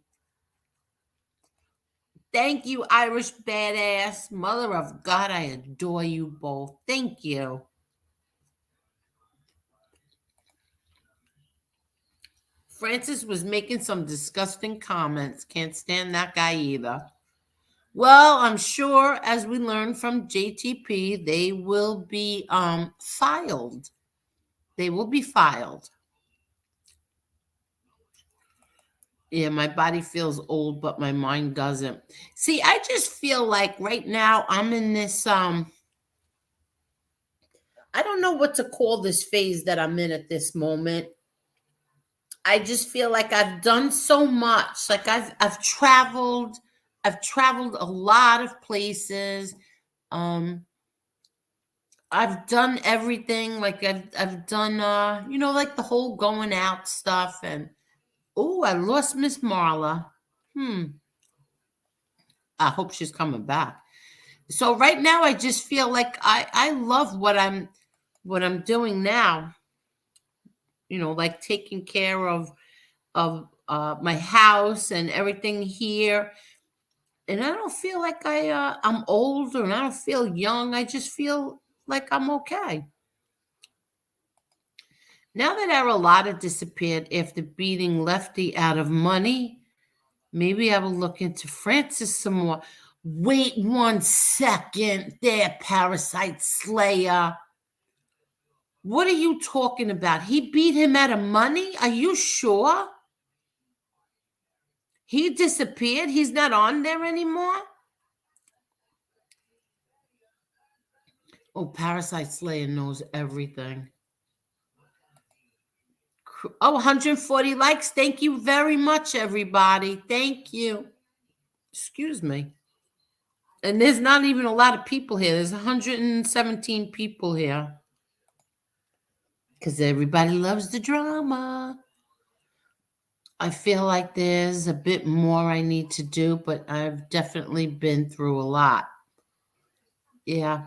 A: Thank you, Irish badass. Mother of God, I adore you both. Thank you. Francis was making some disgusting comments. Can't stand that guy either. Well, I'm sure as we learned from JTP, they will be filed. They will be filed. Yeah, my body feels old, but my mind doesn't. See, I just feel like right now I'm in this I don't know what to call this phase that I'm in at this moment. I just feel like I've done so much. Like I've traveled a lot of places. I've done everything. Like I've done like the whole going out stuff. And oh, I lost Miss Marla. I hope she's coming back. So right now I just feel like I love what I'm doing now. Like taking care of my house and everything here. And I don't feel like I'm older, and I don't feel young. I just feel like I'm okay. Now that Arulata disappeared after beating Lefty out of money, maybe I will look into Francis some more. Wait 1 second there, Parasite Slayer. What are you talking about? He beat him out of money? Are you sure? He disappeared? He's not on there anymore? Oh, Parasite Slayer knows everything. Oh, 140 likes. Thank you very much, everybody. Thank you. Excuse me. And there's not even a lot of people here. There's 117 people here. Because everybody loves the drama. I feel like there's a bit more I need to do, but I've definitely been through a lot. Yeah.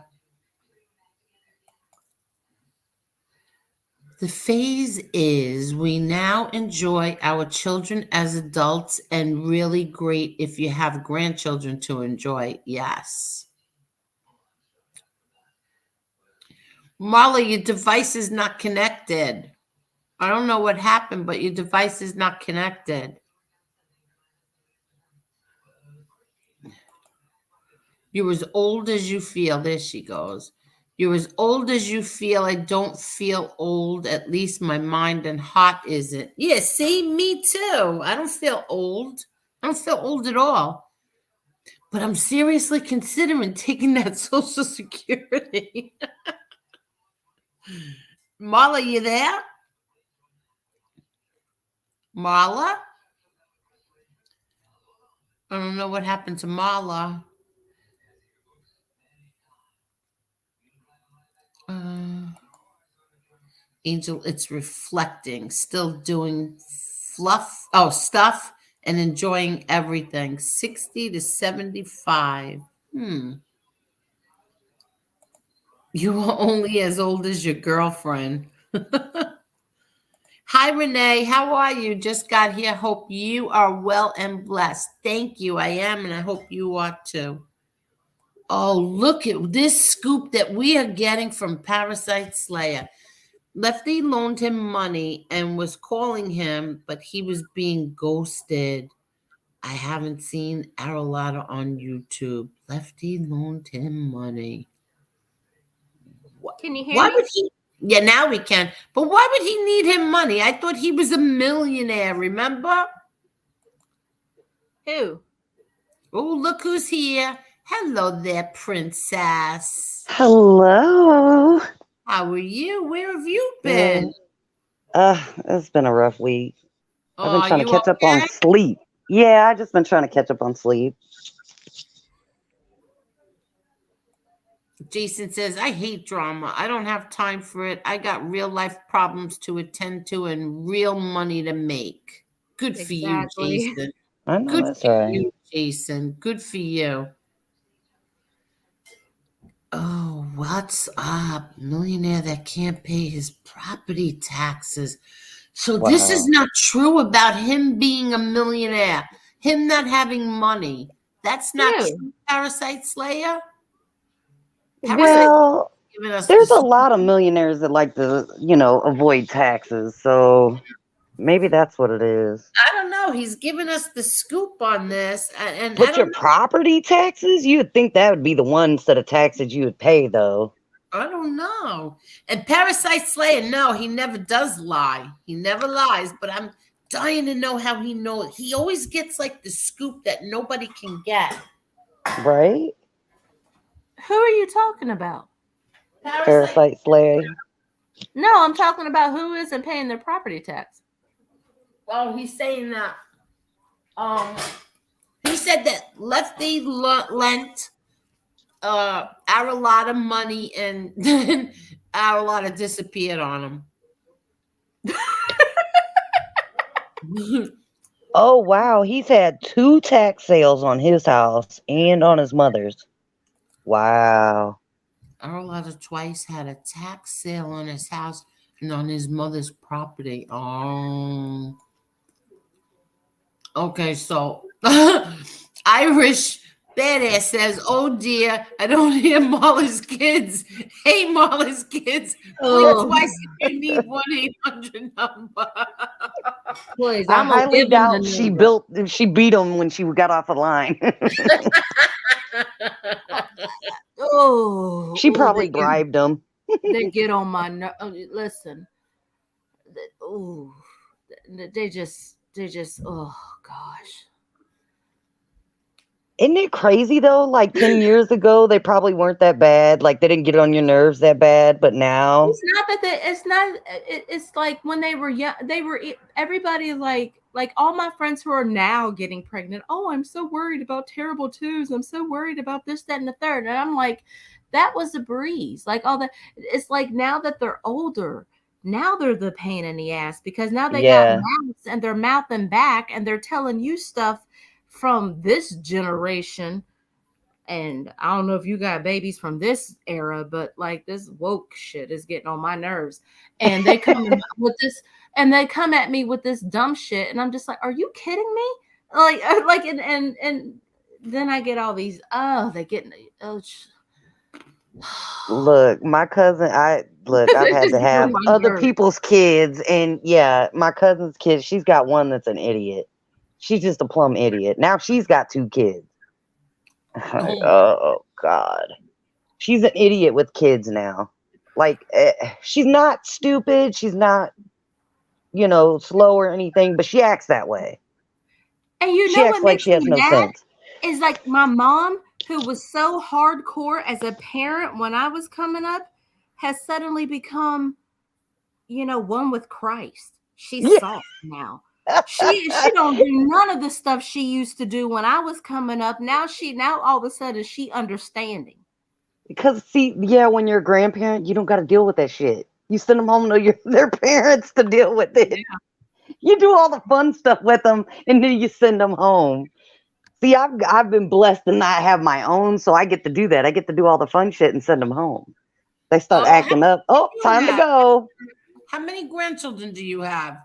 A: The phase is we now enjoy our children as adults, and really great if you have grandchildren to enjoy. Yes. Marla, your device is not connected. I don't know what happened, but your device is not connected. You're as old as you feel. There she goes. You're as old as you feel. I don't feel old. At least my mind and heart isn't. Yeah, see, me too. I don't feel old. I don't feel old at all. But I'm seriously considering taking that Social Security. Marla, you there? Marla? I don't know what happened to Marla. Angel, it's reflecting, still doing stuff and enjoying everything. 60 to 75. You are only as old as your girlfriend. Hi, Renee. How are you? Just got here. Hope you are well and blessed. Thank you. I am, and I hope you are too. Oh, look at this scoop that we are getting from Parasite Slayer. Lefty loaned him money and was calling him, but he was being ghosted. I haven't seen Arolata on YouTube. Lefty loaned him money.
B: Can you hear
A: Why
B: me?
A: would he? Yeah, now we can. But why would he need him money? I thought he was a millionaire, remember?
B: Who?
A: Oh, look who's here. Hello there, princess.
D: Hello.
A: How are you? Where have you been?
D: It's been a rough week. I've been
A: Oh,
D: trying to
A: you
D: catch up on
A: okay?
D: sleep. Yeah, I just been trying to catch up on sleep.
A: Jason says, I hate drama. I don't have time for it. I got real life problems to attend to and real money to make. Good for
B: Exactly.
A: you, Jason.
D: I know
A: Good
D: that's
A: for
D: right.
A: you, Jason. Good for you. Oh, what's up? Millionaire that can't pay his property taxes. So this is
D: Wow.
A: not true about him being a millionaire, him not having money. That's not
B: Who?
A: true, Parasite Slayer.
D: Well,
A: Giving us
D: there's
A: the
D: a lot of millionaires that like to, avoid taxes. So maybe that's what it is.
A: I don't know. He's giving us the scoop on this, and I
D: But your
A: don't.
D: property taxes, you'd think that would be the one set of taxes you would pay, though.
A: I don't know. And Parasite Slayer, no, he never does lie. He never lies. But I'm dying to know how he knows. He always gets like the scoop that nobody can get.
D: Right?
B: Who are you talking about?
D: Parasite Slay.
B: No, I'm talking about who isn't paying their property tax.
A: Well, he's saying that. He said that Lefty lent Arolata money, and then Arolata disappeared on him.
D: Oh, wow. He's had 2 tax sales on his house and on his mother's. Wow.
A: Arolata twice had a tax sale on his house and on his mother's property. Oh. Okay, so Irish Badass says, oh dear, I don't hear Marla's kids. Hey, Marla's kids, blink twice if you need 1-800 number.
B: Please,
D: I
B: I'm gonna
D: highly
B: give him the
D: doubt she
B: number.
D: beat him when she got off the line. She probably bribed him.
B: They get on my nerve. Listen, they just. Oh gosh.
D: Isn't it crazy though? Like 10 years ago, they probably weren't that bad. Like they didn't get on your nerves that bad, but now
B: It's not that they. It's not. It's like when they were young. They were everybody like all my friends who are now getting pregnant. Oh, I'm so worried about terrible twos. I'm so worried about this, that, and the third. And I'm like, that was a breeze. Like all that. It's like now that they're older. Now they're the pain in the ass because now they got mouths and they're mouthing back and they're telling you stuff from this generation. And I don't know if you got babies from this era, but like this woke shit is getting on my nerves. And they come with this, and they come at me with this dumb shit, and I'm just like, are you kidding me? Like, and then I get all these. Oh, they get.
D: look, my cousin. I've had to have other people's kids, and yeah, my cousin's kid. She's got one that's an idiot. She's just a plumb idiot. Now she's got 2 kids. Oh God. She's an idiot with kids now. Like, she's not stupid. She's not, slow or anything, but she acts that way.
B: And
D: She acts
B: what
D: like
B: makes
D: she has
B: me
D: no
B: mad
D: sense.
B: is like my mom, who was so hardcore as a parent when I was coming up, has suddenly become, one with Christ. She's
D: Yeah.
B: soft now. She don't do none of the stuff she used to do when I was coming up. Now all of a sudden she understanding.
D: Because see, yeah, when you're a grandparent, you don't got to deal with that shit. You send them home to their parents to deal with it. Yeah. You do all the fun stuff with them, and then you send them home. See, I've been blessed to not have my own, so I get to do that. I get to do all the fun shit and send them home. They start acting up. Oh, time to go.
A: How many grandchildren do you have?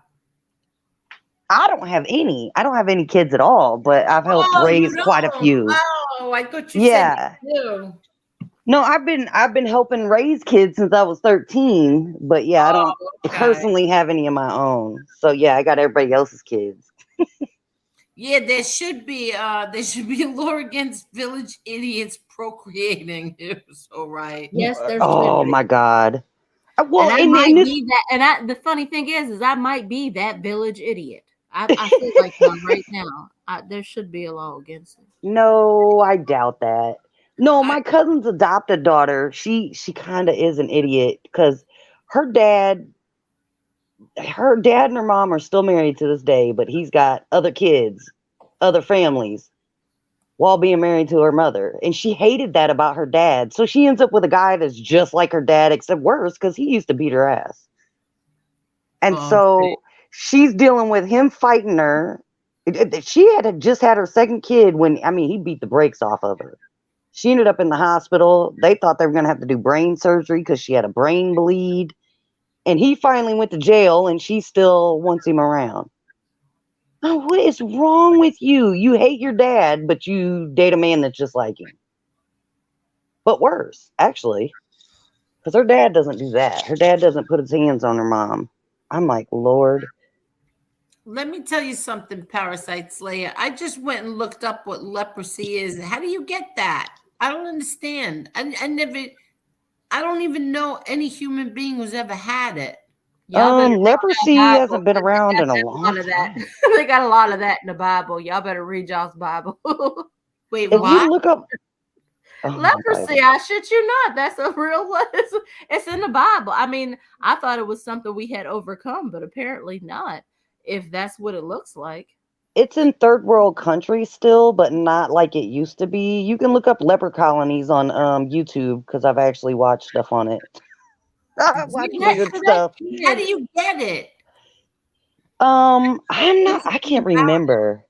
D: I don't have any. I don't have any kids at all, but I've helped raise quite a few.
A: Oh, I thought you said you do.
D: No, I've been helping raise kids since I was 13, but yeah, I don't personally have any of my own. So yeah, I got everybody else's kids.
A: Yeah, there should be a law against village idiots procreating. So right.
B: Yes, there's.
D: Oh my God. Well,
B: and I might be that. And the funny thing is I might be that village idiot. I feel like one right now. There should be a law against it.
D: No, I doubt that. No, my cousin's adopted daughter, she kind of is an idiot because her dad and her mom are still married to this day, but he's got other kids, other families, while being married to her mother. And she hated that about her dad. So she ends up with a guy that's just like her dad, except worse, because he used to beat her ass. And so she's dealing with him fighting her. She had just had her second kid when, he beat the brakes off of her. She ended up in the hospital. They thought they were going to have to do brain surgery because she had a brain bleed. And he finally went to jail, and she still wants him around. Oh, what is wrong with you? You hate your dad, but you date a man that's just like him. But worse, actually, because her dad doesn't do that. Her dad doesn't put his hands on her mom. I'm like, Lord.
A: Let me tell you something, Parasite Slayer. I just went and looked up what leprosy is. How do you get that? I don't understand. I don't even know any human being who's ever had it.
D: Leprosy hasn't been around in a long time.
B: They got a lot of that in the Bible. Y'all better read y'all's Bible.
A: Wait,
D: if
A: what?
D: you look up
B: leprosy, I shit you not. That's a real one. It's in the Bible. I thought it was something we had overcome, but apparently not. If that's what it looks like.
D: It's in third world countries still, but not like it used to be. You can look up leper colonies on YouTube because I've actually watched stuff on it. I watch weird stuff.
A: How do you get it?
D: I can't remember.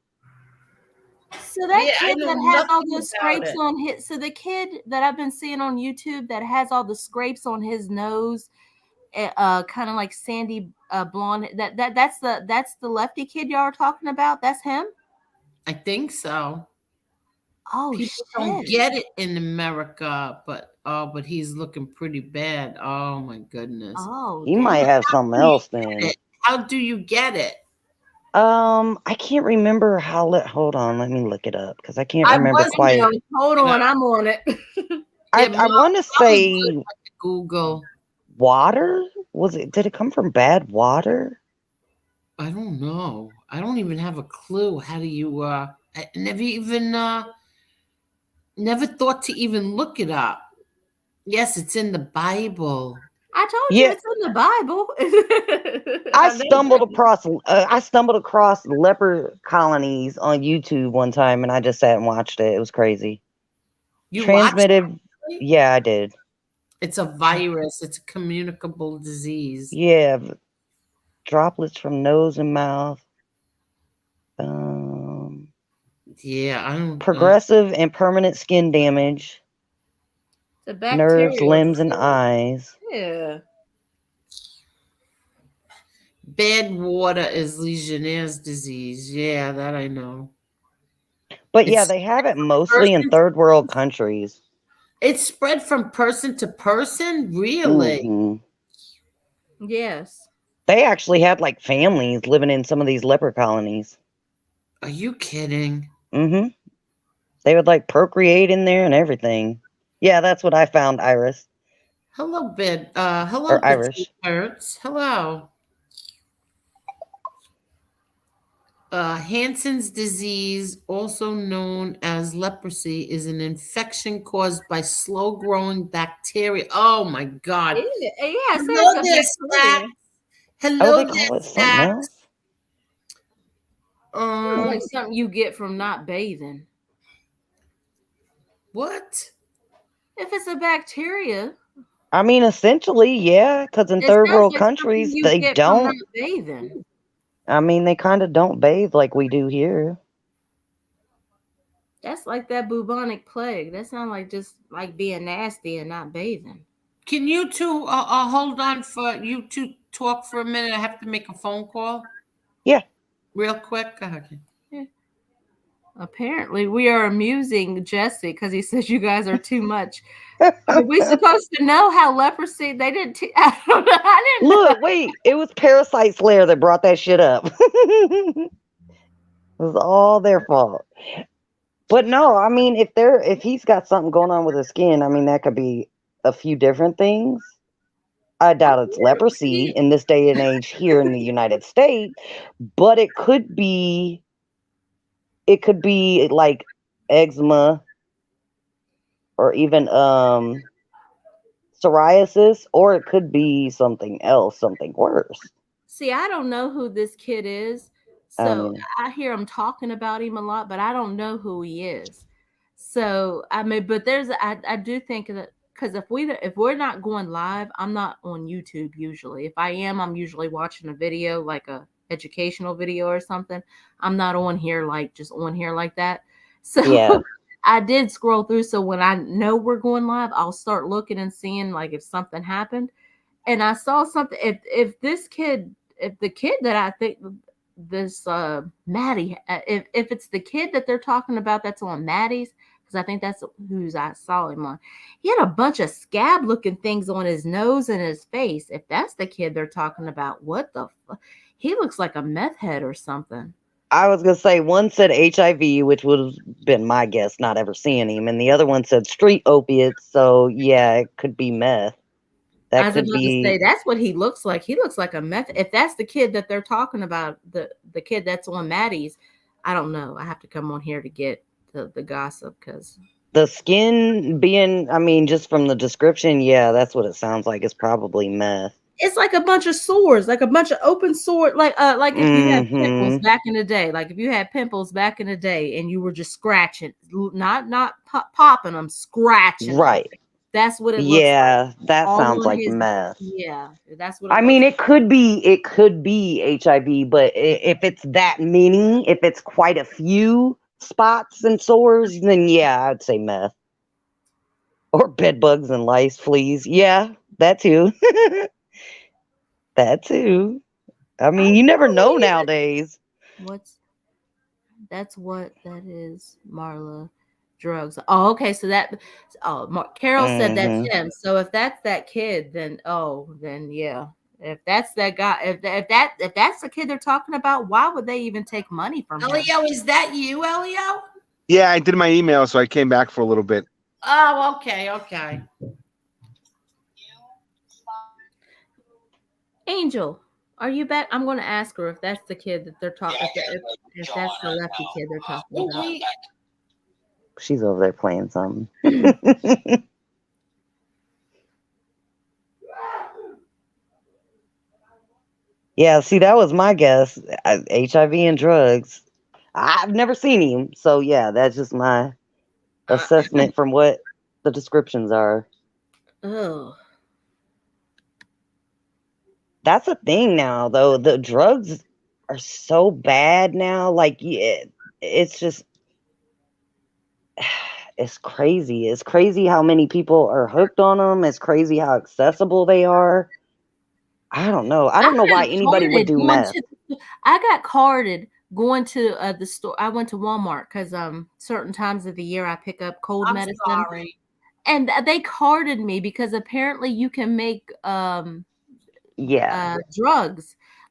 B: So that kid that has all those scrapes on his, so the kid that I've been seeing on YouTube that has all the scrapes on his nose, kind of like sandy blonde. That's the lefty kid y'all are talking about. That's him.
A: I think so.
B: Oh,
A: people don't get it in America, but he's looking pretty bad. Oh my goodness.
B: Oh,
D: he might have something else then.
A: How do you get it?
D: I can't remember how. Hold on, let me look it up because I can't remember quite.
B: Hold on, I'm on it.
D: I want to say
A: Google.
D: Water? Did it come from bad water?
A: I don't know. I don't even have a clue. How do you I never even never thought to even look it up. Yes, it's in the Bible.
B: I told you it's in the Bible.
D: I stumbled across leper colonies on YouTube one time, and I just sat and watched it. It was crazy.
A: You
D: transmitted?
A: Watched it?
D: Yeah, I did.
A: It's a virus. It's a communicable disease.
D: Yeah, droplets from nose and mouth.
A: Yeah, I don't.
D: Progressive and permanent skin damage. Nerves, limbs, and eyes.
B: Yeah.
A: Bad water is Legionnaire's disease. Yeah, that I know.
D: But yeah, they have it mostly in third world countries.
A: It's spread from person to person, really?
D: Mm-hmm.
B: Yes.
D: They actually had like families living in some of these leper colonies.
A: Are you kidding?
D: Mm-hmm. They would like procreate in there and everything. Yeah, that's what I found, Iris.
A: Hello, hello,
D: Or Irish.
A: Hurts. Hello. Hansen's disease, also known as leprosy, is an infection caused by slow-growing bacteria. Oh my God!
B: Yeah, it says
A: Hello
B: a
A: there,
B: bacteria.
A: Stacks.
D: Oh,
A: Hello
D: they
A: there,
D: call it something
A: Stacks.
D: else?
B: Like something you get from not bathing.
A: What?
B: If it's a bacteria,
D: I mean, essentially, yeah, because in
B: it
D: third
B: sounds
D: world
B: like something
D: countries,
B: you
D: they
B: get from not
D: don't.
B: bathing.
D: I mean, they kind of don't bathe like we do here.
B: That's like that bubonic plague. That sounds like just like being nasty and not bathing.
A: Can you two hold on for you two talk for a minute? I have to make a phone call
D: Yeah.
A: real quick. Okay.
B: Apparently, we are amusing Jesse because he says you guys are too much. Are we supposed to know how leprosy? They didn't. I don't know. I didn't know.
D: Look, wait, it was Parasite Slayer that brought that shit up. It was all their fault. But no, I mean, if he's got something going on with his skin, I mean, that could be a few different things. I doubt it's leprosy in this day and age here in the United States, but it could be like eczema or even psoriasis, or it could be something else, something worse.
B: See, I don't know who this kid is.
D: I
B: So
D: mean,
B: I hear him talking about him a lot, but I don't know who he is. So I mean, but I do think that because if we're not going live, I'm not on YouTube usually. If I am, I'm usually watching a video like a educational video or something. I'm not on here like just on here like that. So
D: yeah.
B: I did scroll through. So when I know we're going live, I'll start looking and seeing like if something happened. And I saw something. If this kid, if the kid that I think this Maddie, if it's the kid that they're talking about that's on Maddie's, because I think that's who's I saw him on. He had a bunch of scab looking things on his nose and his face. If that's the kid they're talking about, what the fuck? He looks like a meth head or something.
D: I was gonna say one said HIV, which would have been my guess, not ever seeing him, and the other one said street opiates. So yeah, it could be meth.
B: I
D: That
B: was
D: could
B: about to say
D: be.
B: that's what he looks like. He looks like a meth. If that's the kid that they're talking about, the kid that's on Maddie's, I don't know. I have to come on here to get the gossip because
D: The skin being, I mean, just from the description, yeah, that's what it sounds like. It's probably meth.
B: it's like a bunch of sores, like a bunch of open sore, like if you had pimples
D: Mm-hmm.
B: back in the day, like if you had pimples back in the day and you were just scratching, not popping them, scratching them.
D: Right.
B: That's what it looks like.
D: Yeah, that
B: All
D: sounds
B: on
D: like
B: his,
D: meth.
B: yeah, that's what it
D: I
B: looks
D: mean,
B: like.
D: it could be HIV, but if it's that many, if it's quite a few spots and sores, then yeah, I'd say meth. Or bed bugs and lice, fleas. Yeah, that too. That too. I mean, you never know nowadays.
B: That's what that is, Marla. Drugs. Oh, okay. So Carol said that's
D: Mm-hmm.
B: him. So if that's that kid, then yeah. If that's that guy, if that's the kid they're talking about, why would they even take money from him?
A: Elio, is that you, Elio?
C: Yeah, I did my email, so I came back for a little bit.
A: Oh, okay.
B: Angel, are you back? I'm going to ask her if that's the kid that they're talking. If that's the lefty kid they're talking about.
D: She's over there playing something. Yeah, see, that was my guess. HIV and drugs. I've never seen him, so yeah, that's just my assessment from what the descriptions are.
B: Oh,
D: That's a thing now, though. The drugs are so bad now. Like, yeah, it's just, it's crazy. It's crazy how many people are hooked on them. It's crazy how accessible they are. I don't know. I don't know why anybody would do meth.
B: I got carded going to the store. I went to Walmart because certain times of the year I pick up cold medicine.
A: Sorry.
B: And they carded me because apparently you can make drugs.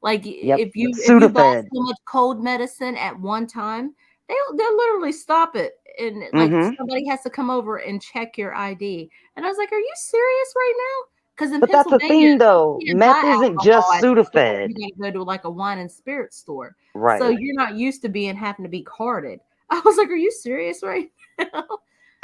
B: Like if you buy so much cold medicine at one time, they'll literally stop it and like
D: Mhm.
B: somebody has to come over and check your ID. And I was like, "Are you serious right now?" Because in
D: But that's the
B: Pennsylvania,
D: thing, though.
B: you can't
D: Meth
B: buy
D: isn't
B: alcohol
D: just
B: at the store.
D: Sudafed,
B: You got to go to like a wine and spirit store. So
D: right?
B: you're not used to having to be carded. I was like, "Are you serious right now?"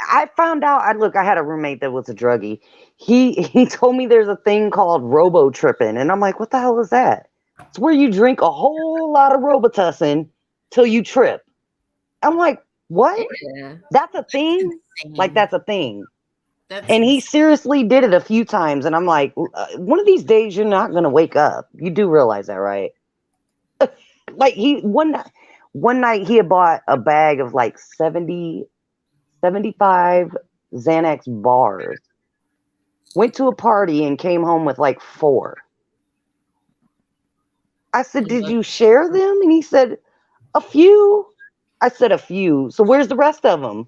D: I found out. I had a roommate that was a druggie. He told me there's a thing called robo tripping, and I'm like, what the hell is that? It's where you drink a whole lot of Robitussin till you trip. I'm like, what?
B: Yeah.
D: That's a thing? Like,
A: Insane.
D: that's a thing.
A: That's
D: And he
A: insane.
D: seriously did it a few times, and I'm like, one of these days you're not gonna wake up. You do realize that, right? Like one night he had bought a bag of like 75 Xanax bars. Went to a party and came home with like 4. I said, "Did you share them?" And he said, "A few." I said, "A few. So where's the rest of them?"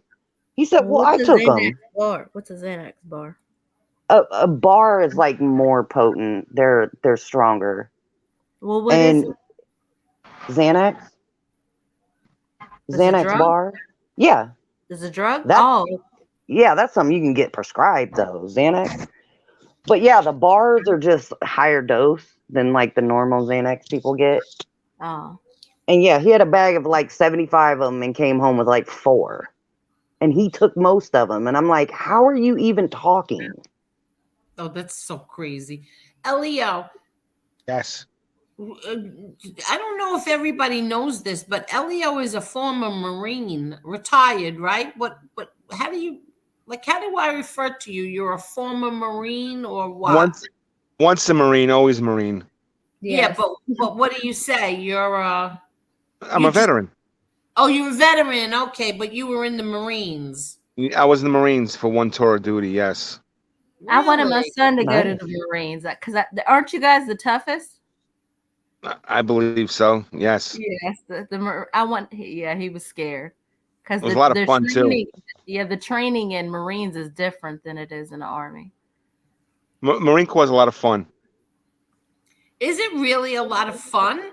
D: He said, "Well, I
B: What's a
D: took
B: Xanax
D: them."
B: bar? What's a Xanax bar?
D: A bar is like more potent. They're stronger.
B: Well, what is
D: And
B: it?
D: Xanax,
B: Is it
D: Xanax
B: drug?
D: bar. Yeah,
B: Is it drug?
D: that's
B: Oh,
D: that's something you can get prescribed though, Xanax. But yeah, the bars are just higher dose than like the normal Xanax people get.
B: oh.
D: And yeah, he had a bag of like 75 of them and came home with like 4. And he took most of them. And I'm like, how are you even talking?
A: Oh, that's so crazy. Elio,
C: Yes.
A: I don't know if everybody knows this, but Elio is a former Marine, retired, right? How do you, like, how do I refer to you? You're a former Marine or what?
C: Once a Marine, always a Marine.
A: Yeah,
B: Yes.
A: but what do you say?
C: I'm a veteran.
A: Oh, you're a veteran. Okay, but you were in the Marines.
C: I was in the Marines for one tour of duty. Yes.
B: I wanted my
A: Really?
B: son to go to
D: Nice.
B: the Marines because aren't you guys the toughest?
C: I believe so. Yes.
B: Yes, he was scared because
C: It was a lot of
B: the
C: fun too.
B: training, the training in Marines is different than it is in the Army.
C: Marine Corps is a lot of fun.
A: Is it really a lot of fun?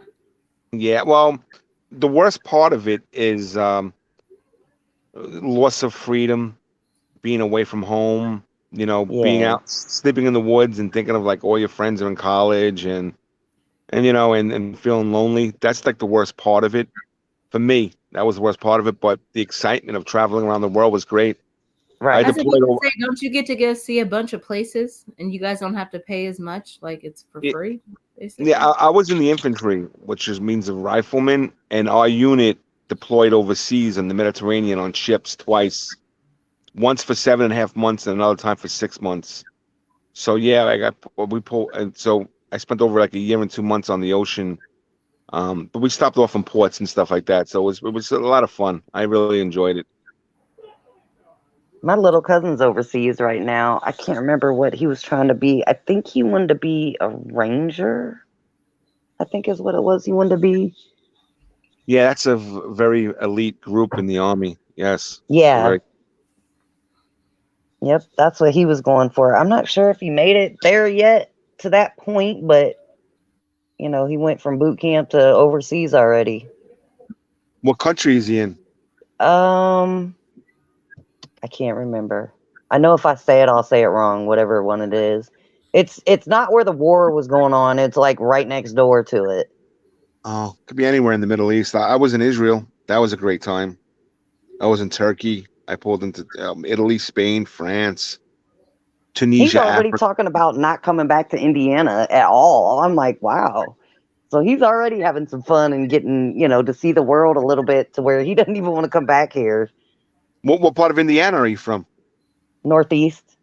C: Yeah. Well, the worst part of it is loss of freedom, being away from home. Being
D: Yeah.
C: out sleeping in the woods and thinking of like all your friends are in college and and feeling lonely. That's like the worst part of it. For me, that was the worst part of it. But the excitement of traveling around the world was great.
D: Right.
B: I was
C: deployed
B: about to
C: over.
B: say, don't you get to go see a bunch of places and you guys don't have to pay as much? Like it's for
C: Yeah,
B: free, basically.
C: yeah, I was in the infantry, which just means a rifleman, and our unit deployed overseas in the Mediterranean on ships twice. Once for 7.5 months and another time for 6 months. So yeah, we pulled, and so I spent over like a year and 2 months on the ocean. But we stopped off in ports and stuff like that. So it was a lot of fun. I really enjoyed it.
D: My little cousin's overseas right now. I can't remember what he was trying to be. I think he wanted to be a ranger. I think is what it was he wanted to be.
C: Yeah, that's a very elite group in the Army. Yes.
D: Yeah.
C: Very.
D: Yep, that's what he was going for. I'm not sure if he made it there yet to that point, but he went from boot camp to overseas already.
C: What country is he in?
D: I can't remember. I know if I say it, I'll say it wrong, whatever one it is. It's not where the war was going on. It's like right next door to it.
C: Oh, could be anywhere in the Middle East. I was in Israel. That was a great time. I was in Turkey. I pulled into Italy, Spain, France,
D: He's
C: Tunisia,
D: already
C: Africa.
D: talking about not coming back to Indiana at all. I'm like, wow. So he's already having some fun and getting, to see the world a little bit to where he doesn't even want to come back here.
C: What part of Indiana are you from?
D: Northeast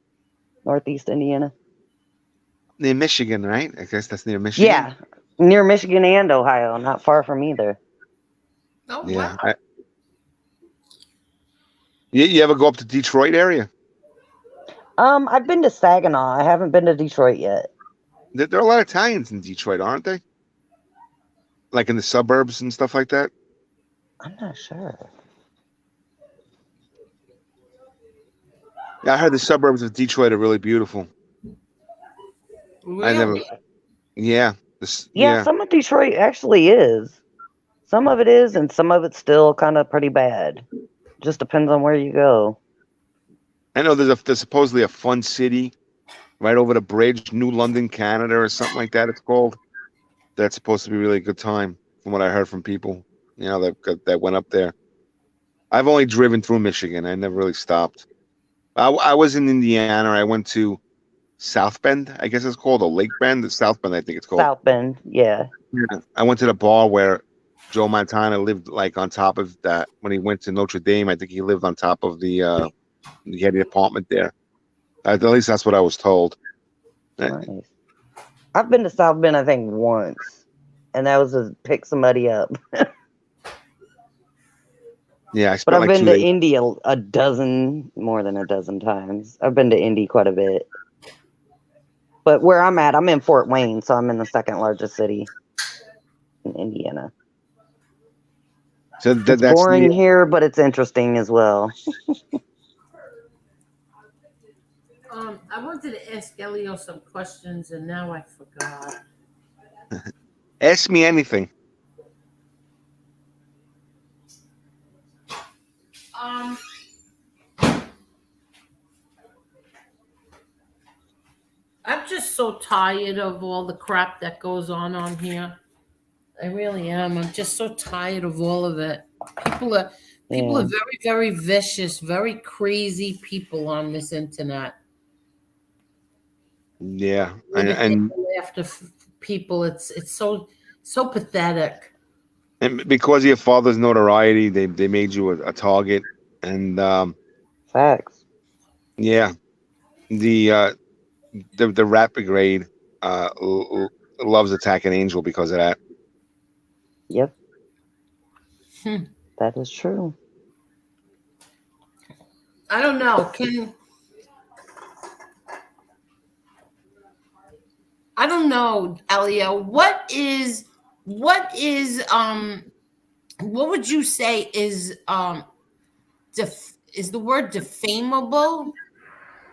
D: Indiana.
C: Near Michigan, right? I guess that's near Michigan.
D: Yeah, near Michigan and Ohio, not far from either.
A: Oh,
C: Yeah.
A: wow.
C: You ever go up to Detroit area?
D: I've been to Saginaw. I haven't been to Detroit yet.
C: There are a lot of Italians in Detroit, aren't they? Like in the suburbs and stuff like that.
D: I'm not sure.
C: Yeah, I heard the suburbs of Detroit are really beautiful. I never.
A: Really?
C: Yeah.
D: Yeah, some of Detroit actually is. Some of it is, and some of it's still kind of pretty bad. Just depends on where you go.
C: I know there's supposedly a fun city right over the bridge, New London, Canada, or something like that. It's called. That's supposed to be really a good time, from what I heard from people. That went up there. I've only driven through Michigan. I never really stopped. I was in Indiana. I went to South Bend, I guess it's called, or Lake Bend. South Bend, I think it's called.
D: South Bend, yeah.
C: I went to the bar where Joe Montana lived, like on top of that. When he went to Notre Dame, I think he lived on top of the. He had the apartment there. At least that's what I was told.
D: Nice. I've been to South Bend, I think, once, and that was to pick somebody up.
C: Yeah,
D: but I've been to Indy more than a dozen times. I've been to Indy quite a bit. But where I'm at, I'm in Fort Wayne, so I'm in the second largest city in Indiana.
C: So
D: it's
C: that's
D: boring here, but it's interesting as well.
A: I wanted to ask Elio some questions, and now I forgot.
C: Ask me anything.
A: I'm just so tired of all the crap that goes on here. I really am. I'm just so tired of all of it. People are very, very vicious, very crazy people on this internet.
C: Yeah, and
A: after people, it's so pathetic.
C: And because of your father's notoriety, they made you a target. And
D: facts.
C: Yeah, the rap brigade loves attacking Angel because of that.
D: Yep. That is true.
A: I don't know. I don't know, Elio. What would you say is the word defamable?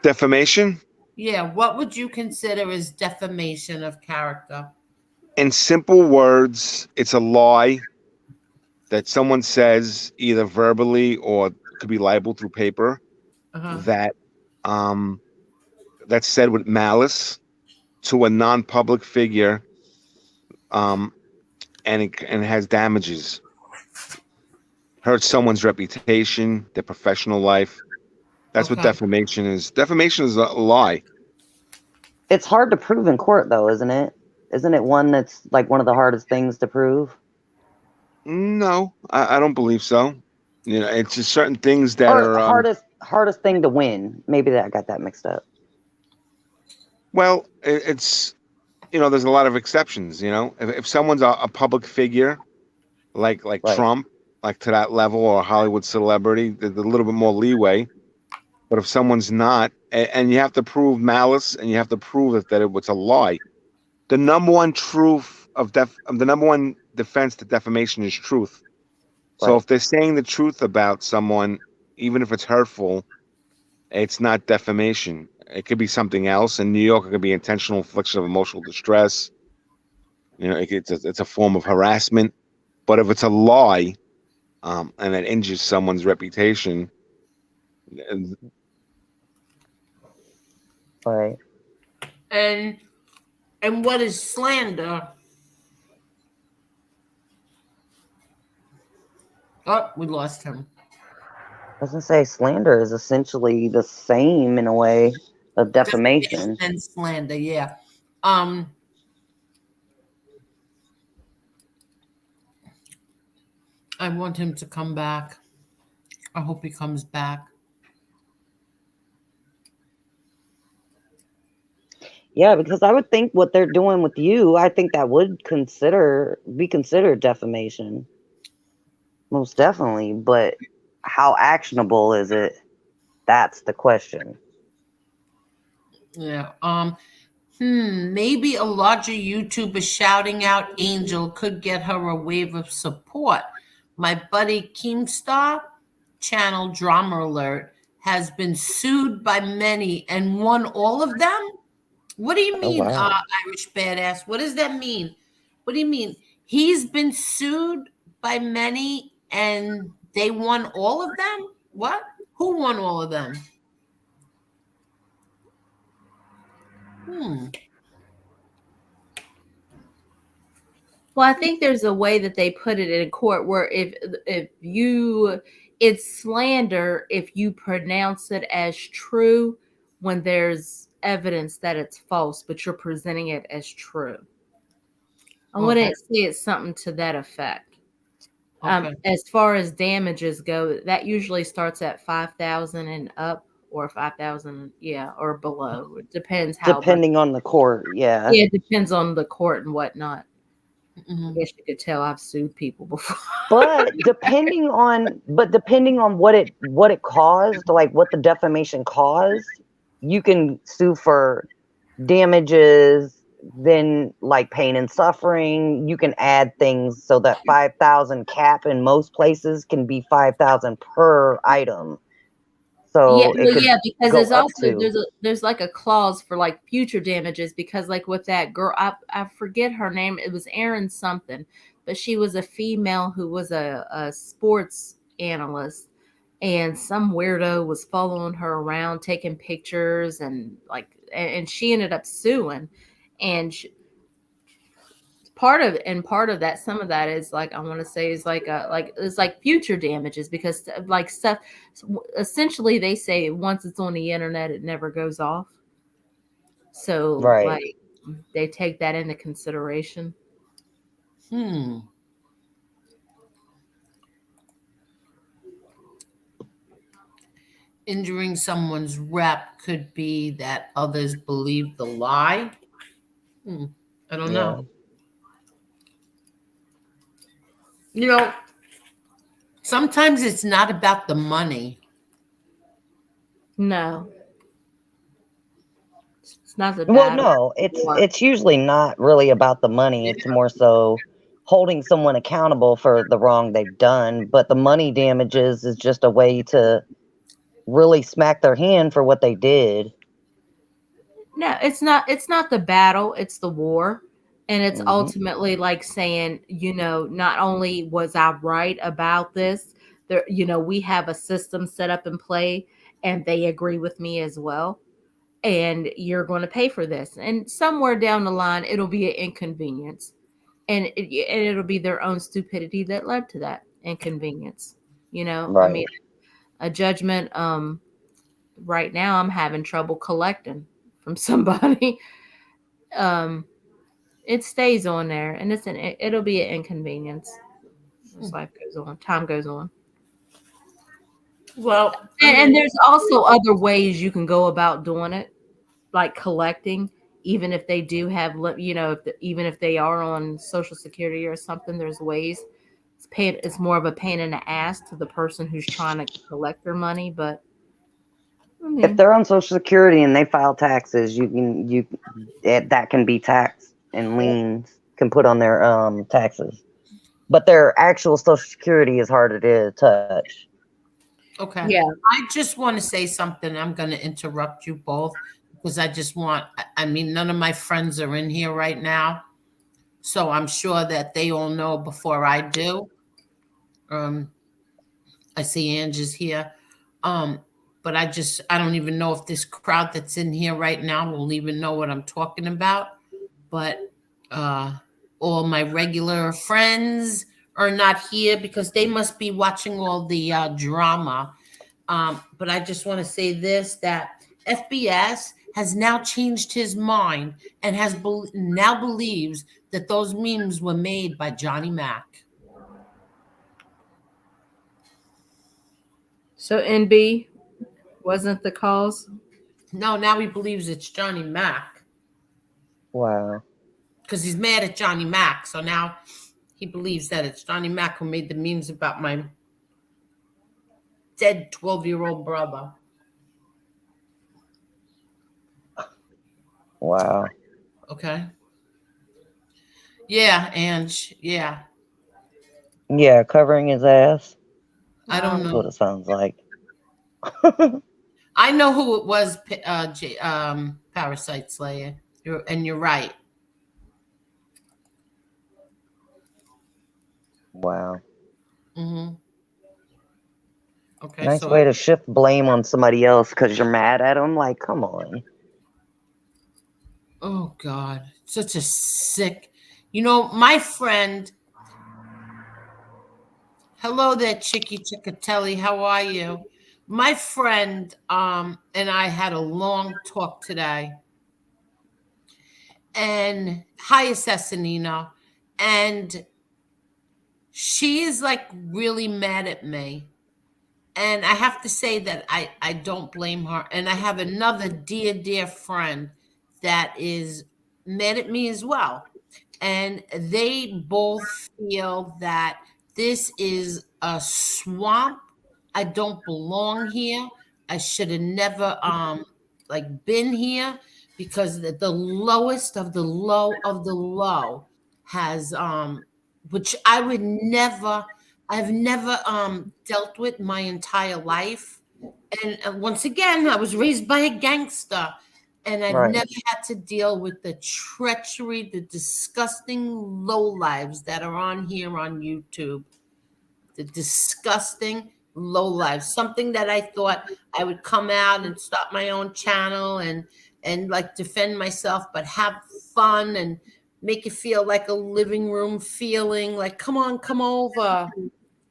C: Defamation?
A: Yeah, what would you consider as defamation of character?
C: In simple words, it's a lie that someone says either verbally or could be libeled through paper that's said with malice to a non-public figure, and it has damages, hurts someone's reputation, their professional life. That's what defamation is. Defamation is a lie.
D: It's hard to prove in court, though, isn't it? Isn't it one that's like one of the hardest things to prove?
C: No, I don't believe so. It's just certain things that are
D: hardest thing to win. Maybe I got that mixed up.
C: Well, it's there's a lot of exceptions. If someone's a public figure, like right. Trump, like to that level, or a Hollywood celebrity, there's a little bit more leeway. But if someone's not, and you have to prove malice, and you have to prove that it was a lie, the number one defense to defamation is truth. So if they're saying the truth about someone, even if it's hurtful, it's not defamation. It could be something else. In New York, it could be intentional infliction of emotional distress. It's a form of harassment. But if it's a lie, and it injures someone's reputation,
D: right.
A: And what is slander? Oh, we lost him.
D: I was gonna say slander is essentially the same in a way of defamation
A: and slander. Yeah. I want him to come back. I hope he comes back.
D: Yeah, because I would think what they're doing with you, I think that would be considered defamation. Most definitely, but how actionable is it? That's the question.
A: Yeah. Maybe a larger YouTuber shouting out Angel could get her a wave of support. My buddy Keemstar, channel Drama Alert, has been sued by many and won all of them. What do you mean, Irish Badass? What does that mean? What do you mean? He's been sued by many and they won all of them? What? Who won all of them? Hmm.
B: Well, I think there's a way that they put it in court where if you it's slander if you pronounce it as true when there's evidence that it's false, but you're presenting it as true. I
A: Okay.
B: wouldn't say it's something to that effect.
A: Okay.
B: As far as damages go, that usually starts at 5,000 and up, or 5,000, yeah, or below. It depends how much.
D: Depending on the court, yeah.
B: Yeah, it depends on the court and whatnot. I
A: Mhm.
B: guess you could tell I've sued people before.
D: But depending on what it caused, like what the defamation caused, you can sue for damages, then like pain and suffering. You can add things so that 5,000 cap in most places can be 5,000 per item.
B: Yeah,
D: So it
B: well,
D: could
B: yeah, because
D: go
B: there's
D: up
B: also
D: to
B: there's like a clause for like future damages, because like with that girl, I forget her name. It was Erin something, but she was a female who was a sports analyst, and some weirdo was following her around, taking pictures, and like, and she ended up suing, and part of that, some of that is like, I want to say is like it's like future damages, because like stuff, essentially they say once it's on the internet it never goes off, so
D: right.
B: like they take that into consideration.
A: Hmm. Injuring someone's rep could be that others believe the lie. I don't
D: Yeah.
A: know. You know, sometimes it's not about the money.
B: No, it's not the
D: Well,
B: battle.
D: no, it's usually not really about the money. It's more so holding someone accountable for the wrong they've done. But the money damages is just a way to really smack their hand for what they did.
B: No, it's not the battle, it's the war. And it's
D: Hmm.
B: ultimately like saying, not only was I right about this, there, we have a system set up in play, and they agree with me as well. And you're going to pay for this. And somewhere down the line, it'll be an inconvenience. And it'll be their own stupidity that led to that inconvenience. I mean,
D: Right.
B: a judgment, right now I'm having trouble collecting from somebody. um it stays on there, and it'll be an inconvenience as life goes on, time goes on.
A: Well, I
B: And
A: mean,
B: there's also other ways you can go about doing it, like collecting, even if they do have even if they are on social security or something, there's ways. It's more of a pain in the ass to the person who's trying to collect their money, but I
D: If
B: mean,
D: they're on Social Security and they file taxes, that can be taxed, and liens can put on their taxes. But their actual Social Security is harder to touch.
A: okay.
B: yeah.
A: I just want to say something. I'm going to interrupt you both because I just want, I mean, none of my friends are in here right now. So I'm sure that they all know before I do. Um, I see Angie's here. Um, but I don't even know if this crowd that's in here right now will even know what I'm talking about. But uh, all my regular friends are not here because they must be watching all the drama. But I just want to say this, that FBS has now changed his mind and now believes that those memes were made by Johnny Mac.
B: So NB wasn't the cause.
A: No, now he believes it's Johnny Mac
D: Wow.
A: because he's mad at Johnny Mac. So now he believes that it's Johnny Mac who made the memes about my dead 12-year-old brother.
D: Wow.
A: Okay. Yeah, and yeah,
D: Yeah, covering his ass.
A: I don't
D: That's
A: know.
D: what it sounds like.
A: I know who it was, Parasite Slayer. You're right.
D: Wow.
A: Hmm. Okay,
D: Nice
A: so
D: way to shift blame on somebody else because you're mad at them. Like, come on.
A: oh God, such a sick. You know, my friend. Hello there, Chicky Chickatelli. How are you? My friend and I had a long talk today. And hi, Assassinino. And she is like really mad at me. And I have to say that I don't blame her. And I have another dear friend that is mad at me as well. And they both feel that this is a swamp. I don't belong here. I should have never like been here because the lowest of the low of the low has which I would never I've never dealt with my entire life. And once again, I was raised by a gangster and I've
D: Right.
A: never had to deal with the treachery, the disgusting low lives that are on here on YouTube. The disgusting low lives. Something that I thought I would come out and start my own channel and like defend myself, but have fun and make it feel like a living room feeling. Like, come on, come over.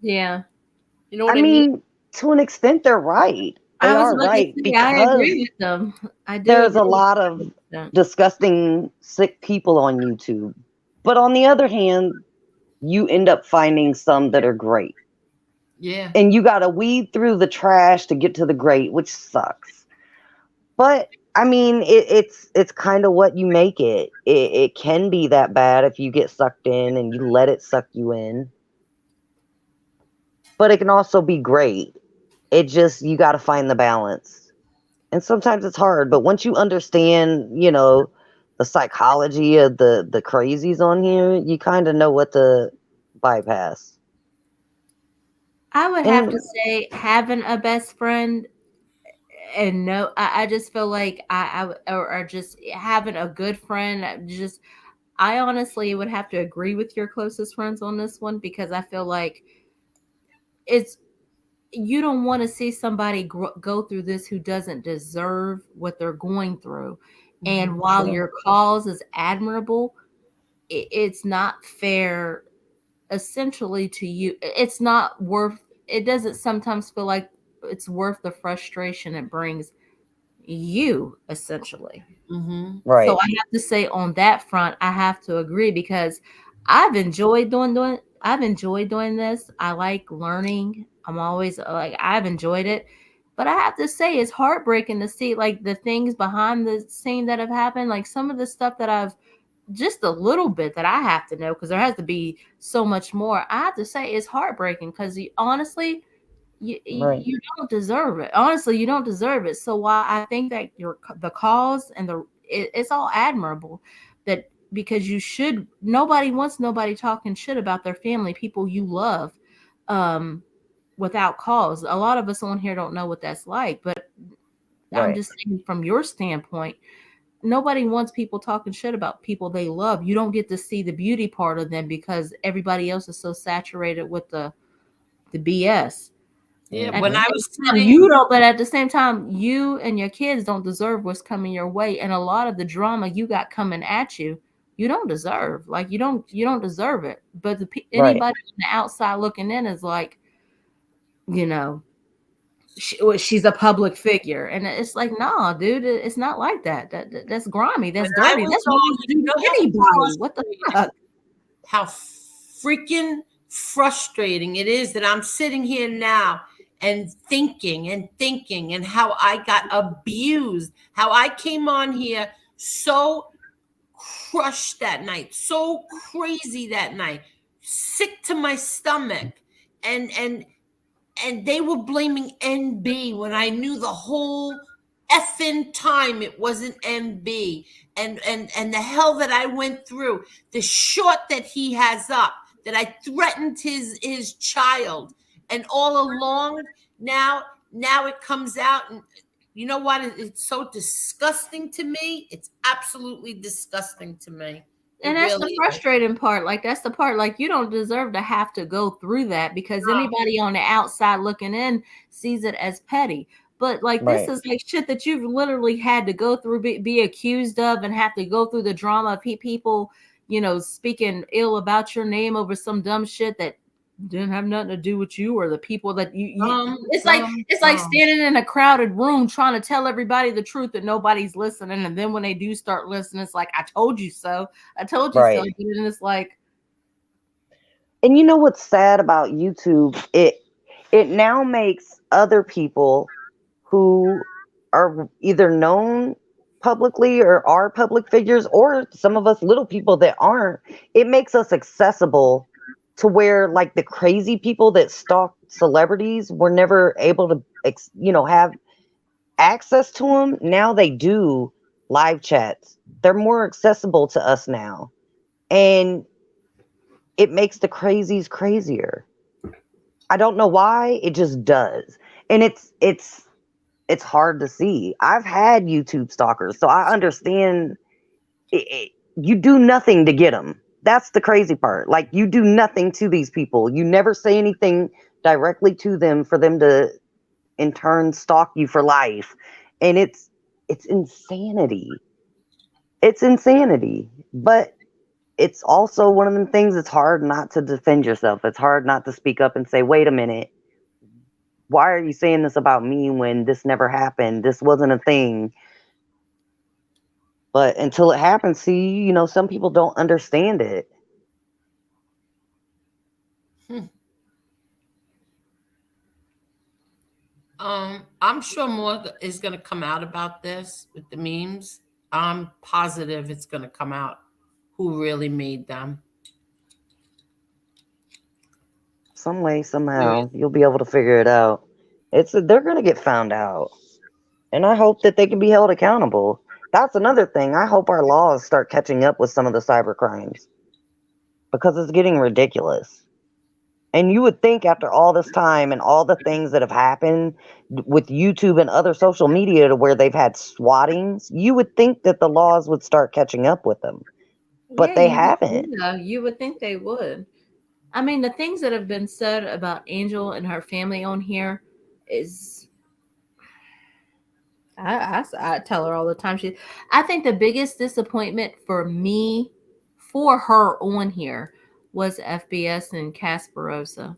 B: Yeah.
A: You know
D: I
A: what I mean?
D: mean, to an extent, they're right. They
B: I was
D: are
B: about to
D: right
B: say I
D: because
B: agree with them. I do
D: there's a
B: agree
D: lot
B: with
D: of
B: them.
D: disgusting, sick people on YouTube. But on the other hand, you end up finding some that are great.
A: Yeah.
D: And you got to weed through the trash to get to the great, which sucks. But I mean, it's kind of what you make it. It can be that bad if you get sucked in and you let it suck you in. But it can also be great. It just, you got to find the balance. And sometimes it's hard, but once you understand, the psychology of the crazies on here, you kind of know what to bypass.
B: I would have to
D: And
B: say having a best friend and no, I just feel like or just having a good friend. Just I honestly would have to agree with your closest friends on this one because I feel like it's you don't want to see somebody go through this who doesn't deserve what they're going through. And while
D: true.
B: your cause is admirable, it's not fair essentially to you. It's not worth it doesn't sometimes feel like it's worth the frustration it brings you essentially.
A: Mm-hmm.
B: So
D: Right.
B: I have to say on that front, I have to agree because I've enjoyed doing this. I like learning. I'm always like I've enjoyed it. But I have to say it's heartbreaking to see like the things behind the scene that have happened, like some of the stuff that I've just a little bit that I have to know because there has to be so much more. I have to say it's heartbreaking because honestly,
D: Right.
B: you don't deserve it. Honestly, you don't deserve it. So while I think that the cause and it's all admirable that because you should nobody wants nobody talking shit about their family, people you love, um, without cause. A lot of us on here don't know what that's like, but I'm
D: Right.
B: just saying from your standpoint, nobody wants people talking shit about people they love. You don't get to see the beauty part of them because everybody else is so saturated with the BS.
A: Yeah.
B: At the
A: When
D: Hmm.
A: I
B: same
A: was
B: time,
A: sitting,
B: but at the same time, you and your kids don't deserve what's coming your way, and a lot of the drama you got coming at you, you don't deserve. Like you don't deserve it. But
D: Right.
B: anybody on the outside looking in is like, you know, she's a public figure, and it's like, nah, dude, it's not like that. That's grimy.
A: when
B: That's
A: I
B: dirty.
A: was
B: That's nothing
A: on,
B: to do
A: you know
B: with
A: how
B: anybody. What the
A: frustrating
B: fuck?
A: how freaking frustrating it is that I'm sitting here now and thinking and how I got abused, how I came on here so crushed that night, so crazy that night, sick to my stomach. And they were blaming NB when I knew the whole effing time it wasn't MB and the hell that I went through, the short that he has up, that I threatened his child, and all along now it comes out, and you know what? It's so disgusting to me. It's absolutely disgusting to me.
B: And that's the frustrating part. Like, that's the part, like, you don't deserve to have to go through that, because anybody on the outside looking in sees it as petty. But like, this is like shit that you've literally had to go through, be accused of, and have to go through the drama of people, you know, speaking ill about your name over some dumb shit that didn't have nothing to do with you or the people that you it's like standing in a crowded room trying to tell everybody the truth and nobody's listening, and then when they do start listening, it's like, I told you so, so, and it's like,
D: and you know what's sad about YouTube, it now makes other people who are either known publicly or are public figures, or some of us little people that aren't, it makes us accessible to where, like, the crazy people that stalk celebrities were never able to, you know, have access to them. Now they do live chats. They're more accessible to us now. And it makes the crazies crazier. I don't know why, it just does. And it's hard to see. I've had YouTube stalkers, so I understand you do nothing to get them. That's the crazy part. Like, you do nothing to these people. You never say anything directly to them for them to, in turn, stalk you for life. And it's insanity. It's insanity. But it's also one of the things that's hard not to defend yourself. It's hard not to speak up and say, wait a minute, why are you saying this about me when this never happened? This wasn't a thing. But until it happens, see, you know, some people don't understand it.
A: I'm sure more is going to come out about this with the memes. I'm positive it's going to come out who really made them.
D: Some way, somehow, you'll be able to figure it out. They're going to get found out. And I hope that they can be held accountable. That's another thing. I hope our laws start catching up with some of the cyber crimes, because it's getting ridiculous. And you would think after all this time and all the things that have happened with YouTube and other social media to where they've had swattings, you would think that the laws would start catching up with them. But they haven't.
B: Yeah, you would think they would. I mean, the things that have been said about Angel and her family on here is, I tell her all the time. I think the biggest disappointment for me, for her on here, was FBS and Casperosa.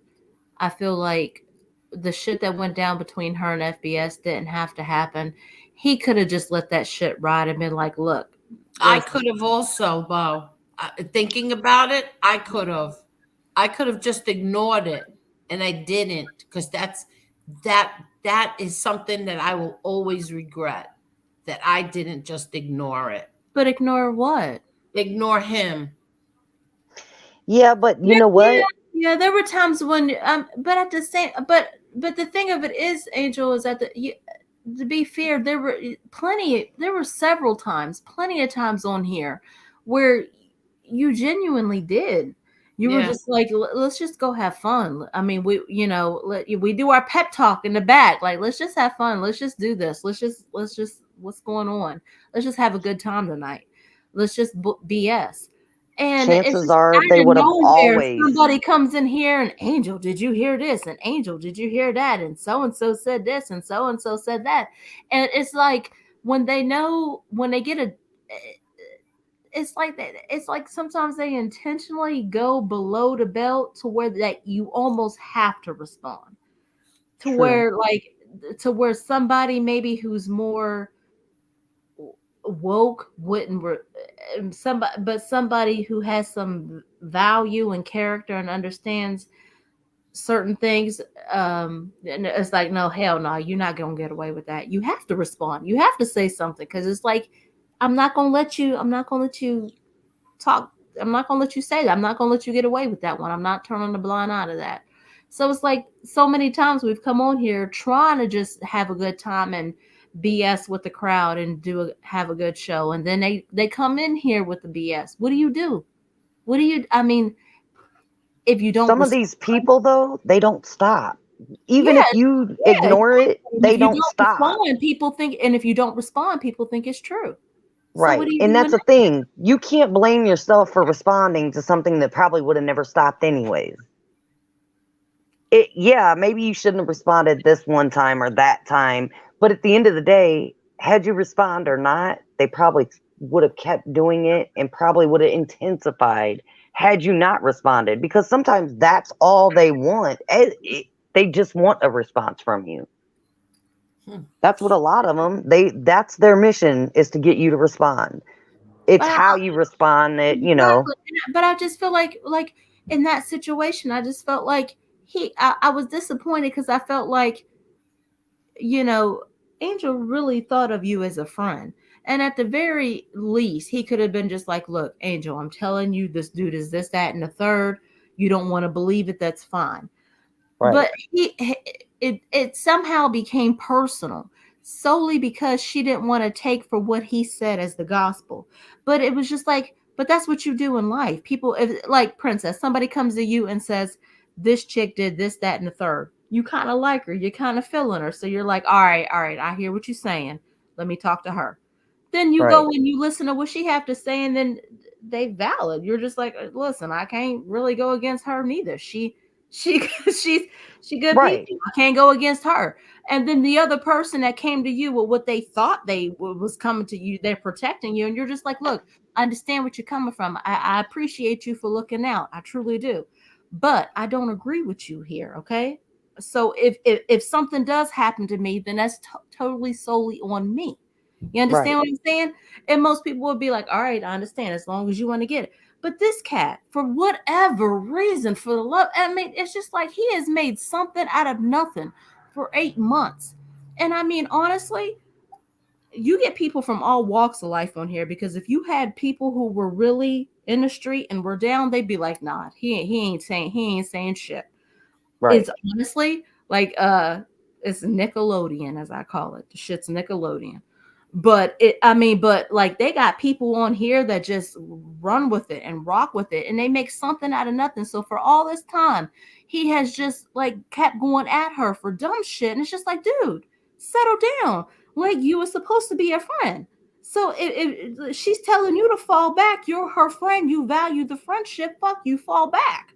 B: I feel like the shit that went down between her and FBS didn't have to happen. He could have just let that shit ride and been like, look.
A: I could have also, Bo. Thinking about it, I could have just ignored it, and I didn't, because that is something that I will always regret, that I didn't just ignore it.
B: But ignore what?
A: Ignore him.
D: Yeah, but you know what?
B: Yeah, there were times when, but at the same, but the thing of it is, Angel, is that to be fair, there were several times, plenty of times on here where you genuinely did. You were just like, let's just go have fun. I mean, we do our pep talk in the back. Like, let's just have fun. Let's just do this. Let's just, what's going on? Let's just have a good time tonight. Let's just BS. And
D: chances are they would have always.
B: Somebody comes in here and, Angel, did you hear this? And Angel, did you hear that? And so said this, and so said that. And it's like, when they get it's like sometimes they intentionally go below the belt to where that you almost have to respond to. True. where somebody maybe who's more woke wouldn't, somebody who has some value and character and understands certain things, and it's like, no, hell no, you're not gonna get away with that. You have to respond. You have to say something, because it's like, I'm not gonna let you talk. I'm not gonna let you say that. I'm not gonna let you get away with that one. I'm not turning the blind eye to that. So it's like, so many times we've come on here trying to just have a good time and BS with the crowd and have a good show, and then they come in here with the BS. What do you do? I mean, if you don't,
D: some of these people though, they don't stop. Even if you ignore it, they don't stop.
B: Respond, people think, and if you don't respond, people think it's true.
D: Right.
B: what are you
D: And
B: doing?
D: that's the thing. You can't blame yourself for responding to something that probably would have never stopped anyways. Yeah, maybe you shouldn't have responded this one time or that time, but at the end of the day, had you respond or not, they probably would have kept doing it and probably would have intensified had you not responded, because sometimes that's all they want. They just want a response from you. That's what a lot of them, that's their mission, is to get you to respond. It's
B: But
D: how you respond that,
B: exactly. But I just feel like in that situation, I just felt like I was disappointed because I felt like, Angel really thought of you as a friend. And at the very least, he could have been just like, look, Angel, I'm telling you, this dude is this, that, and the third. You don't want to believe it. That's fine.
D: right.
B: But it somehow became personal solely because she didn't want to take for what he said as the gospel. But it was just like, but that's what you do in life. People, if, like Princess, somebody comes to you and says, this chick did this, that, and the third. You kind of like her. You're kind of feeling her. So you're like, all right, I hear what you're saying. Let me talk to her. Then you go and you listen to what she have to say, and then they valid. You're just like, listen, I can't really go against her neither. She's good
D: Right.
B: people. I can't go against her. And then the other person that came to you with what they thought they was coming to you, they're protecting you, and you're just like, look, I understand what you're coming from. I appreciate you for looking out. I truly do, but I don't agree with you here. Okay, so if something does happen to me, then that's totally solely on me. You understand what I'm saying? And most people would be like, all right, I understand, as long as you want to get it. But this cat, for whatever reason, for the love, I mean, it's just like he has made something out of nothing for 8 months. And I mean, honestly, you get people from all walks of life on here, because if you had people who were really in the street and were down, they'd be like, nah, he ain't saying shit.
D: Right.
B: It's honestly like it's Nickelodeon, as I call it. The shit's Nickelodeon. But like they got people on here that just run with it and rock with it, and they make something out of nothing. So for all this time, he has just like kept going at her for dumb shit, and it's just like, dude, settle down. Like, you were supposed to be a friend. So if she's telling you to fall back, you're her friend, you value the friendship, fuck you, fall back.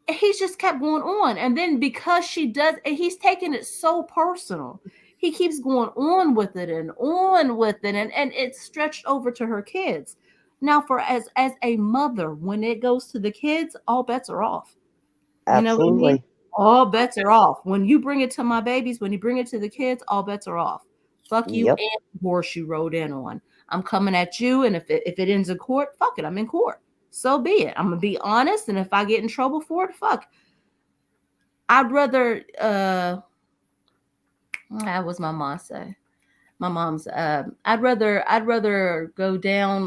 B: And he's just kept going on, and then because she does, and he's taking it so personal, he keeps going on with it and on with it, and it's stretched over to her kids. Now, for as a mother, when it goes to the kids, all bets are off. You know what I mean?
D: Absolutely.
B: All bets are off. When you bring it to my babies, when you bring it to the kids, all bets are off. Fuck you
D: Yep.
B: and the horse you rode in on. I'm coming at you, and if it ends in court, fuck it, I'm in court. So be it. I'm gonna be honest, and if I get in trouble for it, fuck. I'd rather what was my mom say? My mom's I'd rather go down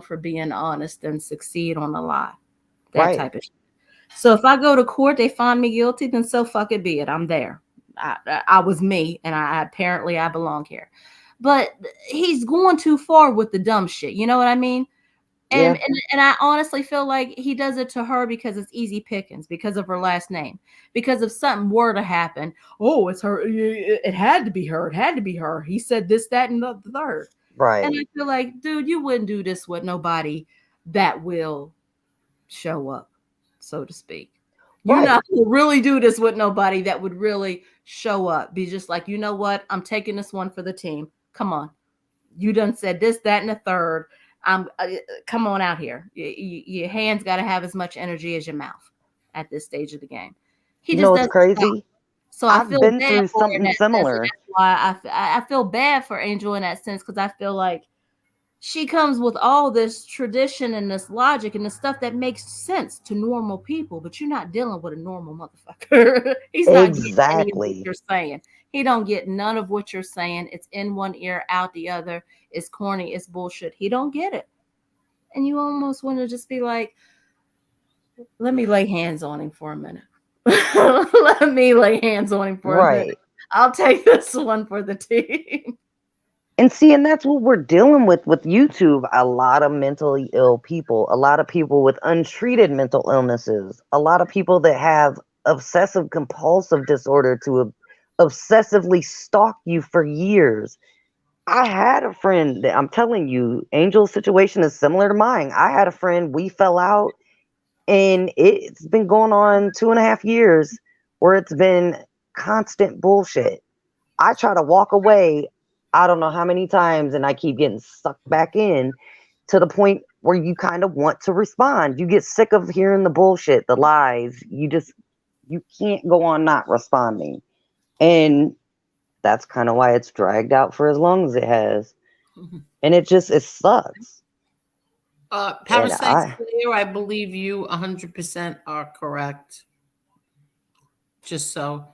B: for being honest than succeed on a lie. That type of shit. So if I go to court, they find me guilty, then so fuck it be it. I'm there. I was me, and I apparently I belong here. But he's going too far with the dumb shit. You know what I mean? And,
D: Yeah.
B: and I honestly feel like he does it to her because it's easy pickings, because of her last name. Because if something were to happen, oh, it's her. It had to be her. It had to be her. He said this, that, and the third.
D: Right.
B: And I feel like, dude, you wouldn't do this with nobody that will show up, so to speak. You're not going to really do this with nobody that would really show up. Be just like, you know what? I'm taking this one for the team. Come on. You done said this, that, and the third. Come on out here. Your hands got to have as much energy as your mouth at this stage of the game. He just does.
D: It's crazy.
B: So
D: I've
B: I feel
D: been
B: bad
D: through
B: for her in
D: something
B: that
D: similar.
B: sense. That's why I feel bad for Angel in that sense, because I feel like she comes with all this tradition and this logic and the stuff that makes sense to normal people, but you're not dealing with a normal motherfucker. He's not getting any of what you're saying. He don't get none of what you're saying. It's in one ear, out the other. It's corny. It's bullshit. He don't get it. And you almost want to just be like, let me lay hands on him for a minute. Let me lay hands on him for a minute. I'll take this one for the team.
D: And see, and that's what we're dealing with YouTube. A lot of mentally ill people, a lot of people with untreated mental illnesses, a lot of people that have obsessive compulsive disorder to obsessively stalk you for years. I had a friend that I'm telling you, Angel's situation is similar to mine. I had a friend, we fell out, and it's been going on 2.5 years where it's been constant bullshit. I try to walk away, I don't know how many times, and I keep getting sucked back in to the point where you kind of want to respond. You get sick of hearing the bullshit, the lies. You can't go on not responding. And that's kind of why it's dragged out for as long as it has. And it sucks. And
A: Parasites Clear, I believe you 100% are correct. Just so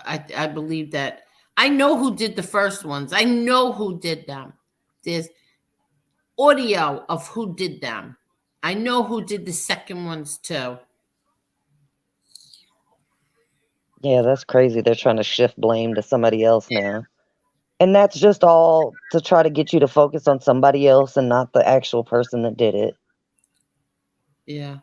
A: I believe that. I know who did the first ones. I know who did them. There's audio of who did them. I know who did the second ones too.
D: yeah, that's crazy. They're trying to shift blame to somebody else now. And that's just all to try to get you to focus on somebody else and not the actual person that did it.
A: Yeah,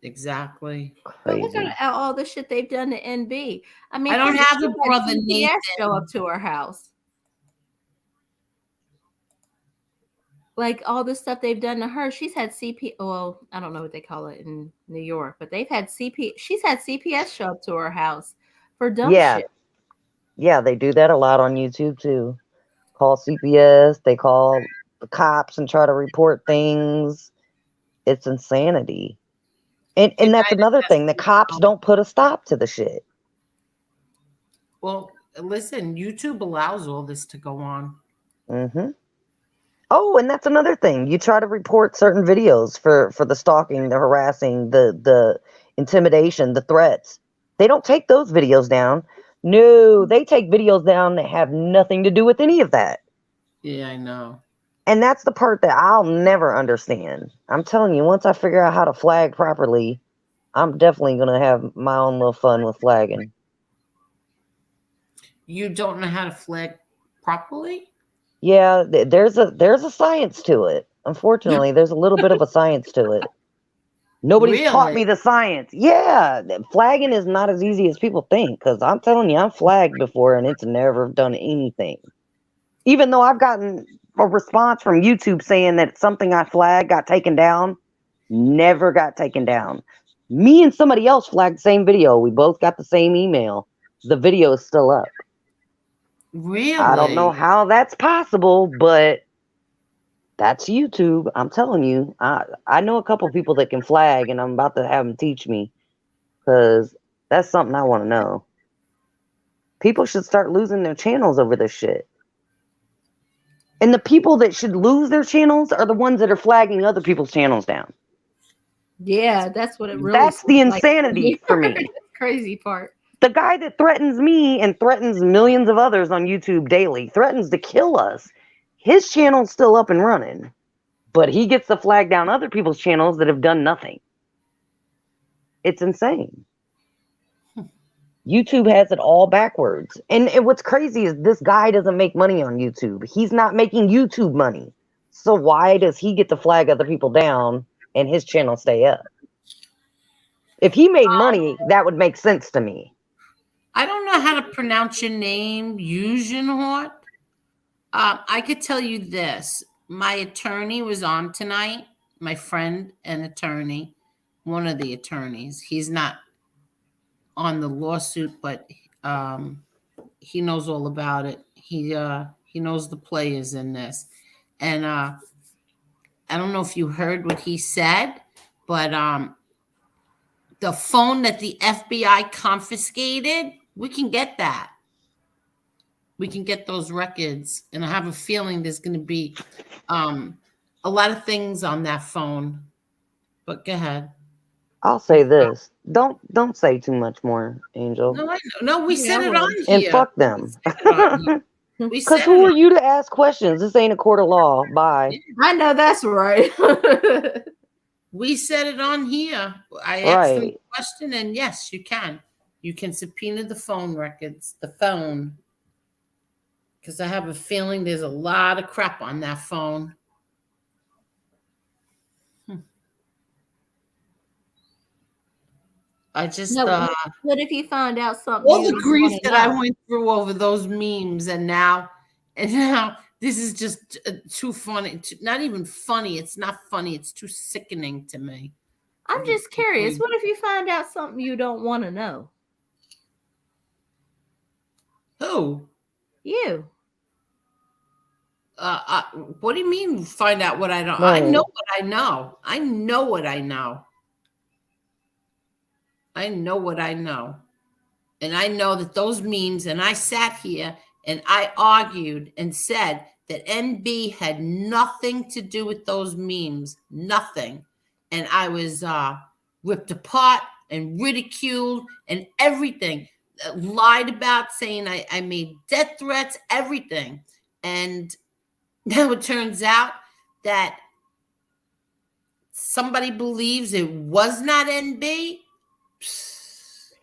A: exactly.
B: But look
D: Crazy.
B: at all the shit they've done to NB. I mean,
A: I don't
B: fucking
A: have
B: she
A: a
B: had
A: brother,
B: CPS
A: Nathan.
B: show up to her house. Like all the stuff they've done to her, she's had CP. Well, I don't know what they call it in New York, but they've had CP. She's had CPS show up to her house for dumb
D: Yeah.
B: shit.
D: Yeah, they do that a lot on YouTube too. Call CPS, they call the cops and try to report things. It's insanity. And that's another thing. The cops don't put a stop to the shit.
A: Well, listen, YouTube allows all this to go on.
D: Mm-hmm. Oh, and that's another thing. You try to report certain videos for the stalking, the harassing, the intimidation, the threats. They don't take those videos down. No, they take videos down that have nothing to do with any of that.
A: Yeah, I know.
D: And that's the part that I'll never understand. I'm telling you, once I figure out how to flag properly, I'm definitely going to have my own little fun with flagging.
A: You don't know how to flag properly?
D: Yeah, there's a science to it. Unfortunately, there's a little bit of a science to it. Nobody's taught me the science. Yeah, flagging is not as easy as people think, because I'm telling you, I'm flagged before and it's never done anything. Even though I've gotten a response from YouTube saying that something I flagged got taken down, never got taken down. Me and somebody else flagged the same video. We both got the same email. The video is still up.
A: Really?
D: I don't know how that's possible, but that's YouTube. I'm telling you. I know a couple people that can flag, and I'm about to have them teach me, because that's something I want to know. People should start losing their channels over this shit. And the people that should lose their channels are the ones that are flagging other people's channels down.
B: Yeah, that's what it really.
D: That's the insanity for me.
B: Crazy part.
D: The guy that threatens me and threatens millions of others on YouTube daily, threatens to kill us, his channel's still up and running, but he gets to flag down other people's channels that have done nothing. It's insane. YouTube has it all backwards. And what's crazy is this guy doesn't make money on YouTube. He's not making YouTube money. So why does he get to flag other people down and his channel stay up? If he made money, that would make sense to me.
A: I don't know how to pronounce your name, Eugenhort. I could tell you this. My attorney was on tonight. My friend and attorney, one of the attorneys. He's not on the lawsuit, but he knows all about it. He knows the players in this. And I don't know if you heard what he said, but the phone that the FBI confiscated, we can get that. We can get those records. And I have a feeling there's going to be a lot of things on that phone. But go ahead.
D: I'll say this. Don't say too much more, Angel.
A: No, I know. No, we said it on here.
D: And fuck them.
A: Because
D: who are you to ask questions? This ain't a court of law. Bye.
B: I know that's right.
A: We said it on here. I asked them a question, and yes, you can. You can subpoena the phone records, the phone. Because I have a feeling there's a lot of crap on that phone. I just
B: what if you find out something?
A: All the grief that I went through over those memes, and now And now this is just too funny. Not even funny. It's not funny. It's too sickening to me.
B: I'm just curious. What if you find out something you don't want to know?
A: Who?
B: You.
A: What do you mean find out what I don't?
D: Right.
A: I know what I know. I know what I know. I know what I know. And I know that those memes, and I sat here and I argued and said that NB had nothing to do with those memes. Nothing. And I was ripped apart and ridiculed and everything. Lied about, saying I made death threats, everything. And now it turns out that somebody believes it was not NB.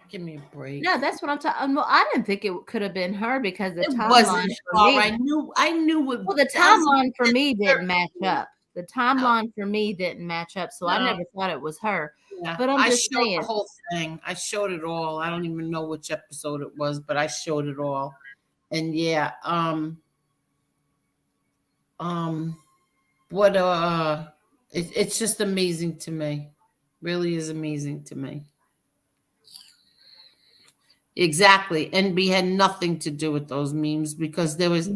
A: Give me a break.
B: No, that's what I'm talking. Well, I didn't think it could have been her because the
A: It
B: timeline
A: wasn't
B: for me.
A: I knew it.
B: Well, the timeline for me didn't match up. The timeline for me didn't match up, so I
A: No.
B: never thought it was her.
A: Yeah,
B: But I'm
A: I
B: just
A: showed
B: saying.
A: the whole thing. I showed it all. I don't even know which episode it was, but I showed it all. And yeah, what it's just amazing to me. Really is amazing to me. Exactly. NB had nothing to do with those memes because there was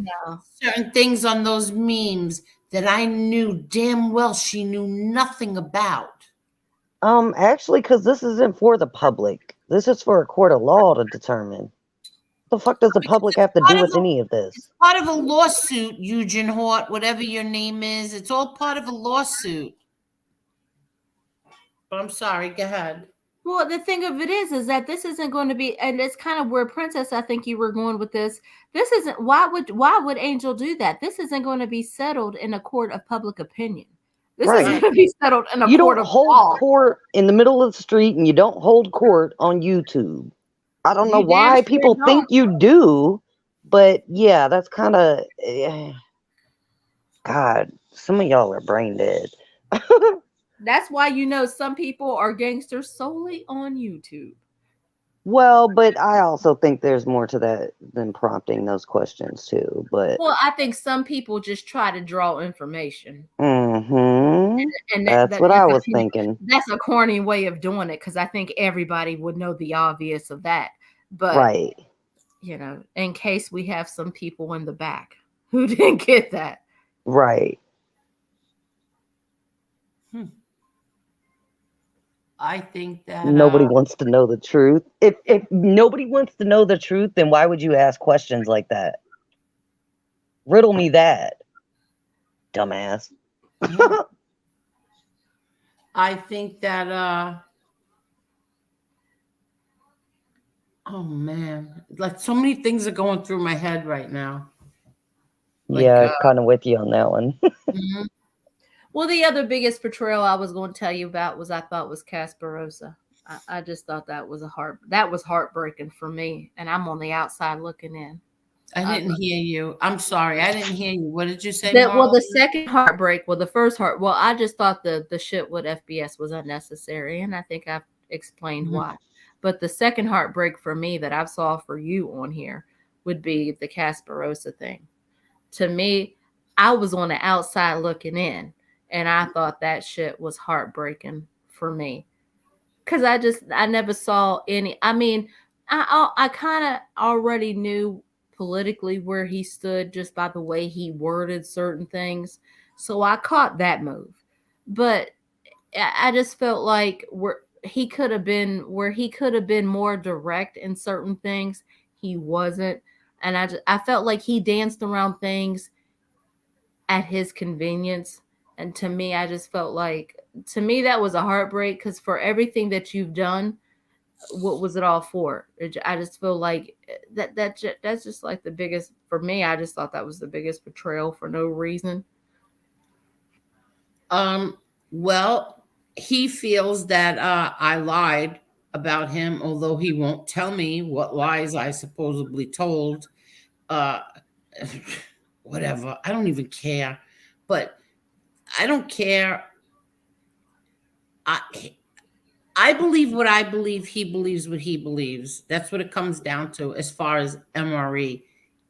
A: certain things on those memes that I knew damn well she knew nothing about.
D: Actually, because this isn't for the public. This is for a court of law to determine. What the fuck does the public have to do with any of this?
A: It's part of a lawsuit, Eugene Hort, whatever your name is. It's all part of a lawsuit. But I'm sorry, go ahead.
B: Well, the thing of it is that this isn't going to be, and it's kind of where Princess, I think you were going with this. This isn't, why would Angel do that? This isn't going to be settled in a court of public opinion. This is going to be settled in a court of law.
D: You don't hold court in the middle of the street, and you don't hold court on YouTube. I don't know why people think you do, but yeah, that's kind of, God, some of y'all are brain dead.
B: That's why some people are gangsters solely on YouTube.
D: Well, but I also think there's more to that than prompting those questions too. But
B: I think some people just try to draw information.
D: Mm-hmm. And that's what I was thinking.
B: That's a corny way of doing it because I think everybody would know the obvious of that. But
D: right,
B: in case we have some people in the back who didn't get that.
D: Right.
A: I think that
D: nobody wants to know the truth. If nobody wants to know the truth, then why would you ask questions like that? Riddle me that, dumbass.
A: I think that oh man, like so many things are going through my head right now.
D: Yeah, kind of with you on that one.
B: Mm-hmm. Well, the other biggest portrayal I was going to tell you about was Casparosa. I just thought that was heartbreaking for me, and I'm on the outside looking in.
A: I didn't hear you. I'm sorry, I didn't hear you. What did you say?
B: The second heartbreak. Well, the first I just thought the shit with FBS was unnecessary, and I think I've explained why. But the second heartbreak for me that I've saw for you on here would be the Casparosa thing. To me, I was on the outside looking in. And I thought that shit was heartbreaking for me. Because I never saw any. I mean, I kind of already knew politically where he stood just by the way he worded certain things. So I caught that move. But I just felt like where he could have been more direct in certain things. He wasn't. And I felt like he danced around things at his convenience. And to me, I just felt like, that was a heartbreak because for everything that you've done, what was it all for? I just feel like that's just like the biggest, for me, I just thought that was the biggest betrayal for no reason.
A: Well, he feels that I lied about him, although he won't tell me what lies I supposedly told. Whatever. I don't even care. But I don't care. I believe what I believe. He believes what he believes. That's what it comes down to as far as MRE.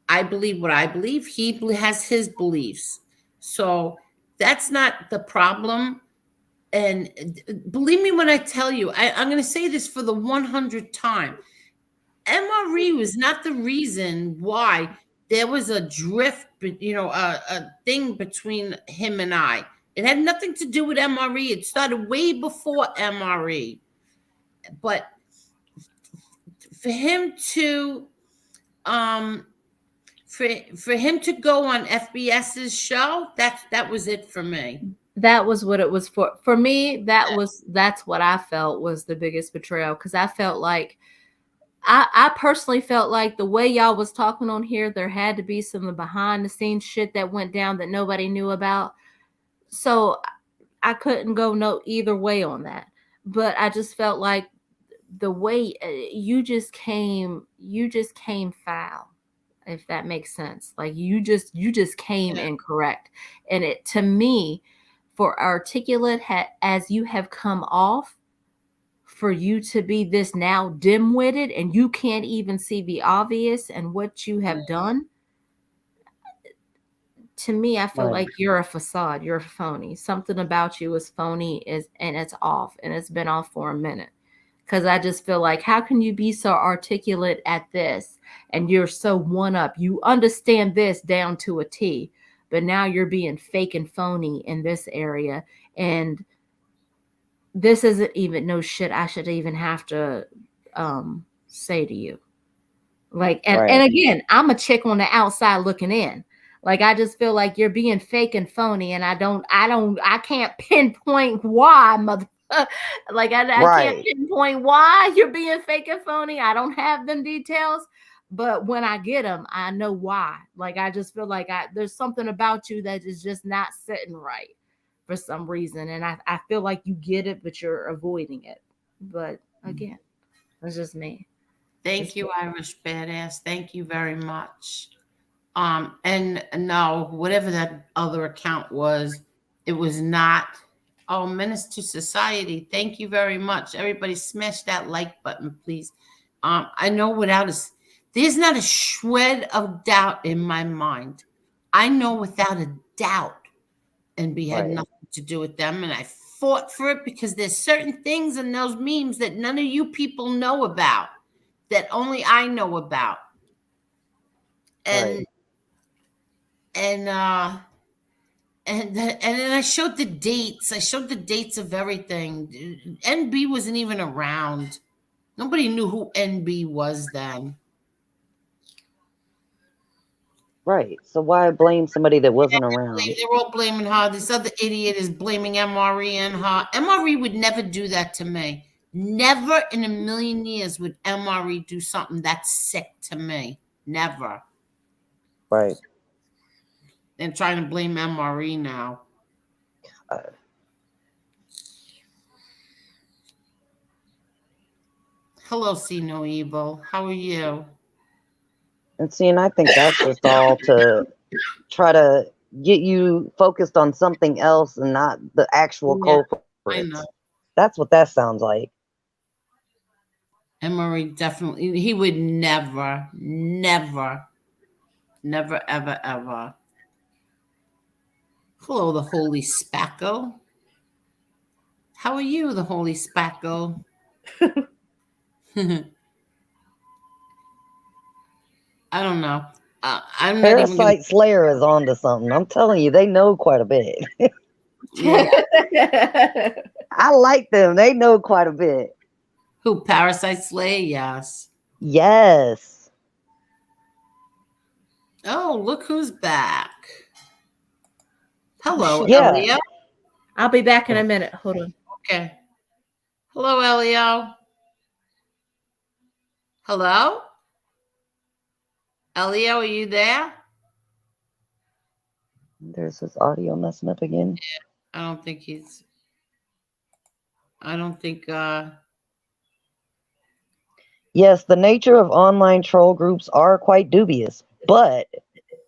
A: I believe what I believe. He has his beliefs. So that's not the problem. And believe me when I tell you, I'm going to say this for the 100th time. MRE was not the reason why there was a drift, a thing between him and I. It had nothing to do with MRE. It started way before MRE. But for him to for him to go on FBS's show, that was it for me.
B: That was what it was for. For me, that's what I felt was the biggest betrayal, because I felt like I personally felt like the way y'all was talking on here, there had to be some behind the scenes shit that went down that nobody knew about. So I couldn't go no either way on that. But I just felt like the way you just came foul, if that makes sense. Like you just came incorrect. And it, to me, for articulate as you have come off, for you to be this now dim-witted and you can't even see the obvious and what you have done, to me, I feel like you're a facade. You're a phony. Something about you is phony, and it's off, and it's been off for a minute. Because I just feel like, how can you be so articulate at this and you're so one-up? You understand this down to a T, but now you're being fake and phony in this area. And this isn't even no shit I should even have to say to you. Like, and again, I'm a chick on the outside looking in. Like, I just feel like you're being fake and phony, and I can't pinpoint why, like I can't pinpoint why you're being fake and phony. I don't have them details, but when I get them, I know why. Like, I just feel like there's something about you that is just not sitting right for some reason. And I feel like you get it, but you're avoiding it. But again, that's just me.
A: Thank you, Irish Badass. Thank you very much. And no, whatever that other account was, it was not. Oh, Menace to Society. Thank you very much. Everybody smash that like button, please. I know there's not a shred of doubt in my mind. I know without a doubt NB had nothing to do with them, and I fought for it because there's certain things in those memes that none of you people know about, that only I know about. And and then I showed the dates. I showed the dates of everything. NB wasn't even around. Nobody knew who NB was then.
D: Right. So why blame somebody that wasn't around?
A: They're all blaming her. This other idiot is blaming MRE and her. MRE would never do that to me. Never in a million years would MRE do something that sick to me. Never.
D: Right.
A: And trying to blame MRE now. Hello, See No Evil. How are you?
D: And see, and I think that's just all to try to get you focused on something else and not the actual culprit.
A: I know.
D: That's what that sounds like.
A: Emery definitely, he would never, ever. Hello, the Holy Spackle. How are you, the Holy Spackle? I don't know. I'm
D: Parasite
A: not even
D: Slayer is onto something. I'm telling you, they know quite a bit. I like them. They know quite a bit.
A: Who, Parasite Slayer? Yes.
D: Yes.
A: Oh, look who's back. Hello,
D: Yeah.
A: Elio.
B: I'll be back in a minute. Hold on.
A: Okay. Hello, Elio. Hello? Elio, are you there?
D: There's his audio messing up again.
A: I don't think
D: Yes, the nature of online troll groups are quite dubious, but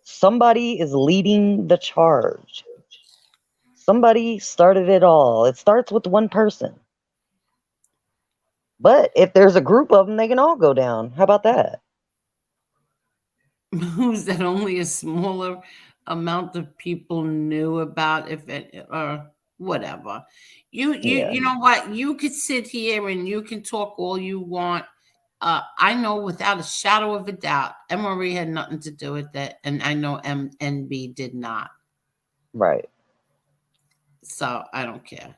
D: somebody is leading the charge. Somebody started it all. It starts with one person. But if there's a group of them, they can all go down. How about that?
A: moves that only a smaller amount of people knew about, if it or whatever.
D: Yeah.
A: You know what? You could sit here and you can talk all you want. I know without a shadow of a doubt, Marie had nothing to do with that, and I know MNB did not.
D: Right.
A: So I don't care.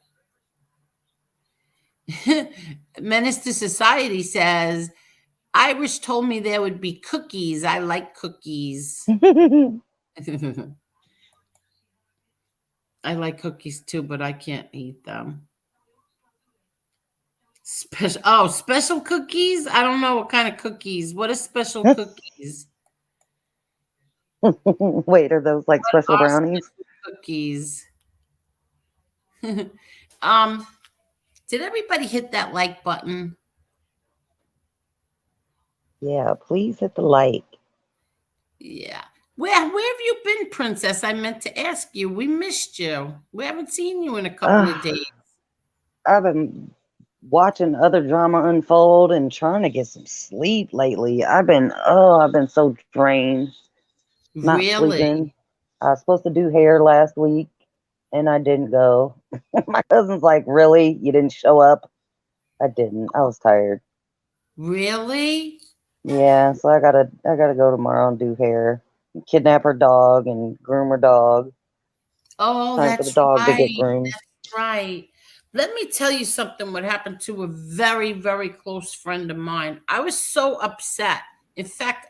A: Menace to Society says, Irish told me there would be cookies. I like cookies. I like cookies too, but I can't eat them. Special cookies? I don't know what kind of cookies. What are special cookies?
D: Wait, are those like special brownies?
A: Special cookies. Did everybody hit that like button?
D: Yeah, please hit the like.
A: Yeah. Where have you been, Princess? I meant to ask you. We missed you. We haven't seen you in a couple of days.
D: I've been watching other drama unfold and trying to get some sleep lately. I've been so drained. Not
A: Really?
D: sleeping. I was supposed to do hair last week and I didn't go. My cousin's like, "Really? You didn't show up?" I didn't. I was tired.
A: Really?
D: Yeah, so I gotta go tomorrow and do hair. Kidnap her dog and groom her dog.
A: Oh,
D: Time for the
A: that's
D: dog to get
A: right.
D: groomed.
A: That's right. Let me tell you something what happened to a very, very close friend of mine. I was so upset. In fact,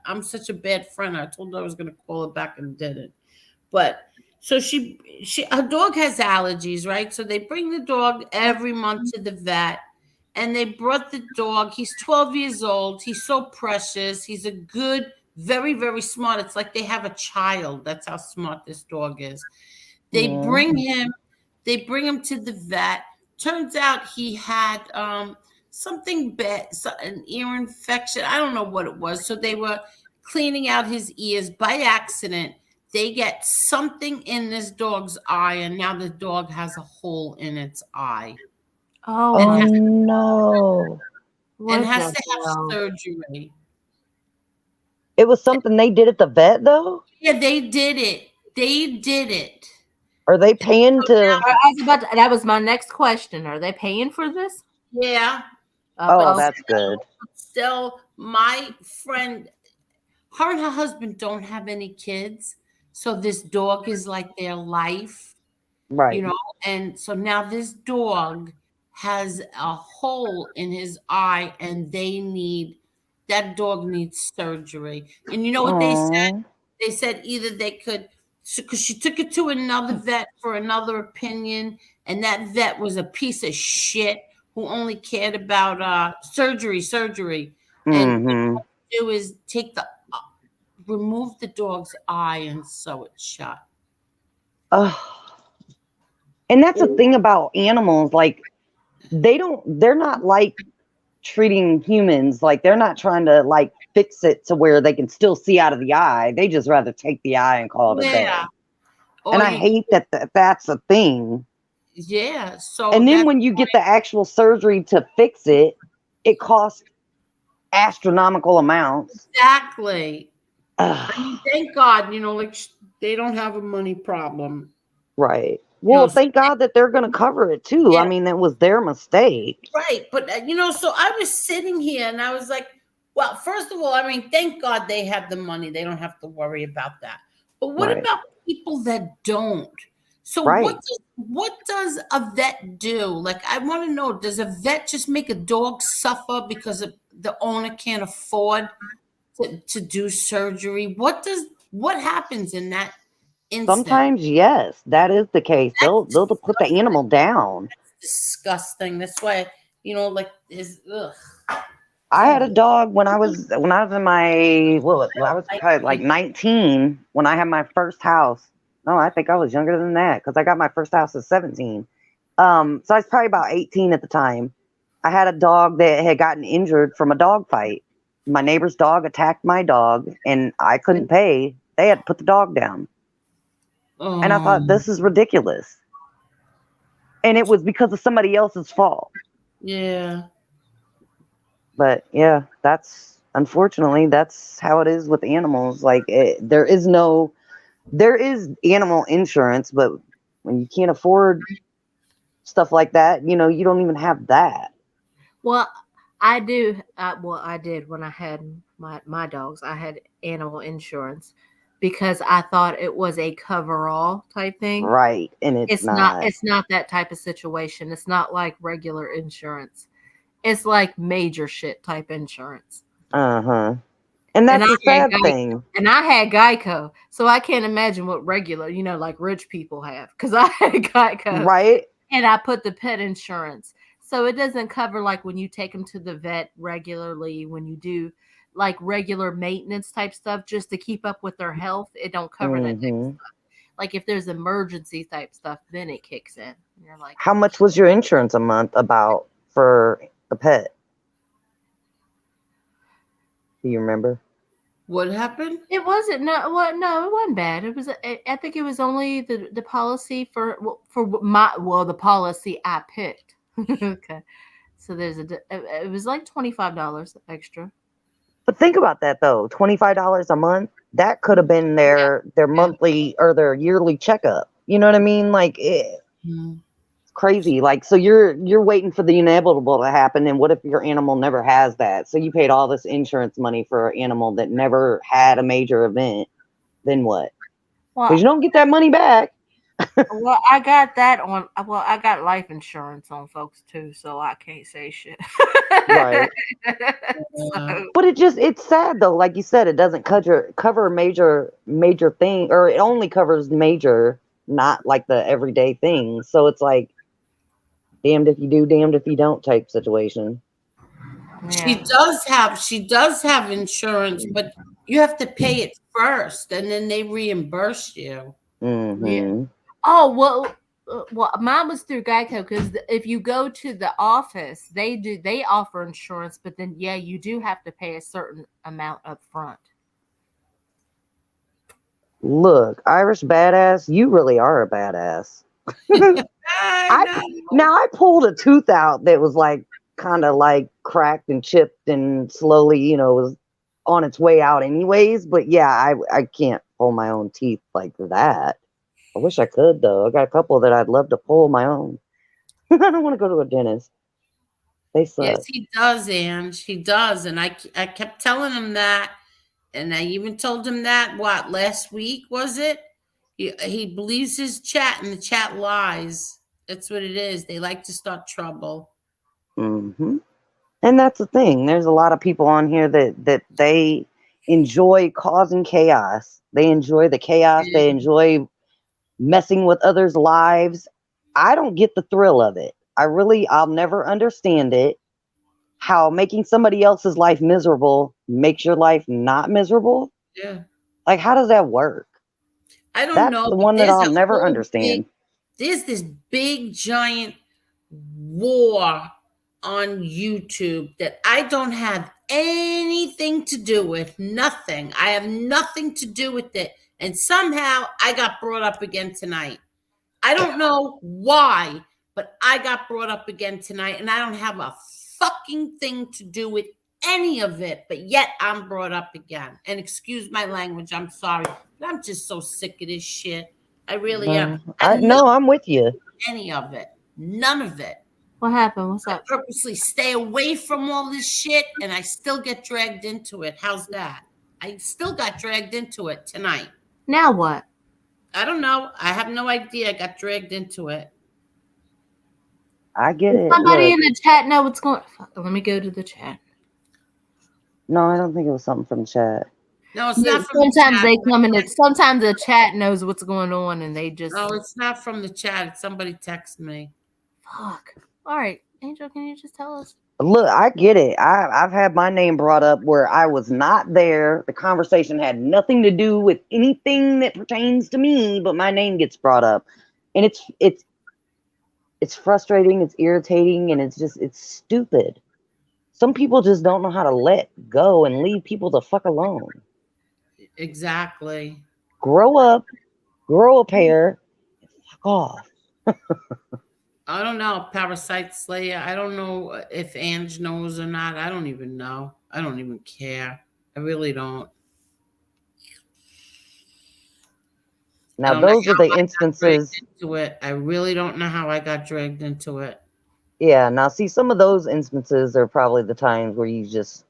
A: I'm such a bad friend. I told her I was going to call her back and didn't. But so her dog has allergies, right? So they bring the dog every month to the vet. And they brought the dog. He's 12 years old. He's so precious. He's a good, very, very smart. It's like they have a child. That's how smart this dog is. They
D: Yeah.
A: bring him to the vet. Turns out he had something bad, an ear infection. I don't know what it was. So they were cleaning out his ears by accident. They get something in this dog's eye, and now the dog has a hole in its eye.
B: Oh,
D: Oh no.
A: And has to have surgery.
D: It was something they did at the vet though?
A: Yeah, they did it.
D: Are they paying to
B: that was my next question. Are they paying for this?
A: Yeah.
D: Oh, that's good.
A: Still, my friend, her and her husband don't have any kids. So this dog is like their life.
D: Right.
A: You know, and so now this dog has a hole in his eye and that dog needs surgery. And you know what they said? They said either they could, because she took it to another vet for another opinion, and that vet was a piece of shit who only cared about surgery. And what they do is remove the dog's eye and sew it shut.
D: And that's the thing about animals, like they're not like treating humans, like they're not trying to like fix it to where they can still see out of the eye. They just rather take the eye and call it a day. And I hate that that's a thing.
A: Yeah. So
D: and then when you get the actual surgery to fix it, it costs astronomical amounts.
A: Exactly. I mean, thank God, like they don't have a money problem.
D: Right. Well, thank God that they're going to cover it too. Yeah. I mean, that was their mistake.
A: Right. But, so I was sitting here and I was like, well, first of all, I mean, thank God they have the money. They don't have to worry about that. But what about people that don't? So what does a vet do? Like, I want to know, does a vet just make a dog suffer because the owner can't afford to do surgery? What happens in that instant?
D: Sometimes, yes, that is the case. They'll put the animal down.
A: That's disgusting. That's why, ugh.
D: I had a dog when I was in my I was probably like 19 when I had my first house. No, I think I was younger than that because I got my first house at 17. So I was probably about 18 at the time. I had a dog that had gotten injured from a dog fight. My neighbor's dog attacked my dog and I couldn't pay. They had to put the dog down. And I thought, this is ridiculous. And it was because of somebody else's fault.
A: Yeah.
D: But yeah, that's Unfortunately, that's how it is with animals. Like there is animal insurance, but when you can't afford stuff like that, you don't even have that.
B: Well, I do. I did when I had my dogs. I had animal insurance because I thought it was a cover-all type thing.
D: Right, and it's not.
B: It's not that type of situation. It's not like regular insurance. It's like major shit type insurance.
D: Uh-huh. And that's the sad thing.
B: And I had Geico, so I can't imagine what regular, like rich people have. Because I had Geico,
D: right?
B: And I put the pet insurance, so it doesn't cover like when you take them to the vet regularly, when you do like regular maintenance type stuff just to keep up with their health. It don't cover that type of stuff. Like if there's emergency type stuff, then it kicks in. And you're like,
D: how much was your insurance a month about for the pet? Do you remember?
A: What happened?
B: It wasn't it wasn't bad. It was I think it was only the policy for the policy I picked. Okay. So it was like $25 extra.
D: But think about that though, $25 a month. That could have been their monthly or their yearly checkup. You know what I mean? Like it's crazy. Like, so you're waiting for the inevitable to happen, and what if your animal never has that? So you paid all this insurance money for an animal that never had a major event. Then what? Because you don't get that money back.
B: Well, I got that on. Well, I got life insurance on folks too, so I can't say shit.
D: Right. But it's sad though. Like you said, it doesn't cover major thing, or it only covers major, not like the everyday things. So it's like damned if you do, damned if you don't type situation.
A: Yeah. She does have insurance, but you have to pay it first, and then they reimburse you.
D: Mm-hmm.
B: Yeah. Oh well, mine was through Geico, because if you go to the office, they offer insurance, but then you do have to pay a certain amount up front.
D: Look, Irish badass, you really are a badass. I pulled a tooth out that was like kind of like cracked and chipped and slowly, was on its way out anyways. But yeah, I can't pull my own teeth like that. I wish I could though. I got a couple that I'd love to pull my own. I don't want to go to a dentist. They suck.
A: Yes, he does, Ange. He does. And I kept telling him that. And I even told him that, last week was it? He believes his chat, and the chat lies. That's what it is. They like to start trouble.
D: Mm-hmm. And that's the thing. There's a lot of people on here that they enjoy causing chaos. They enjoy the chaos. They enjoy messing with others' lives. I don't get the thrill of it. I'll never understand it. How making somebody else's life miserable makes your life not miserable.
A: Yeah.
D: Like, how does that work?
A: I don't
D: That's
A: know.
D: the one that I'll never understand.
A: There's this big, giant war on YouTube that I don't have anything to do with. Nothing. I have nothing to do with it. And somehow I got brought up again tonight. I don't know why, but I got brought up again tonight, and I don't have a fucking thing to do with any of it, but yet I'm brought up again. And excuse my language, I'm sorry, but I'm just so sick of this shit. I really am.
D: I'm with you.
A: Any of it. None of it.
B: What happened? What's up?
A: I purposely stay away from all this shit, and I still get dragged into it. How's that? I still got dragged into it tonight.
B: Now what?
A: I don't know. I have no idea. I got dragged into it.
D: I get it.
B: Somebody in the chat know what's going on. Let me go to the chat.
D: No, I don't think it was something from the chat.
A: No, it's not from
B: sometimes
A: the chat.
B: they come in. Sometimes the chat knows what's going on, and they just.
A: No, it's not from the chat. Somebody texted me.
B: Fuck. All right, Angel, can you just tell us?
D: Look, I get it. I've had my name brought up where I was not there. The conversation had nothing to do with anything that pertains to me, but my name gets brought up, and it's frustrating. It's irritating, and it's stupid. Some people just don't know how to let go and leave people the fuck alone.
A: Exactly.
D: Grow up, grow a pair, and fuck off.
A: I don't know, Parasite Slayer. I don't know if Ange knows or not. I don't even know. I don't even care. I really don't. I
D: Now,
A: don't know
D: those are
A: how
D: the
A: I got dragged
D: instances.
A: into it. I really don't know how I got dragged into it.
D: Yeah. Now, see, some of those instances are probably the times where you just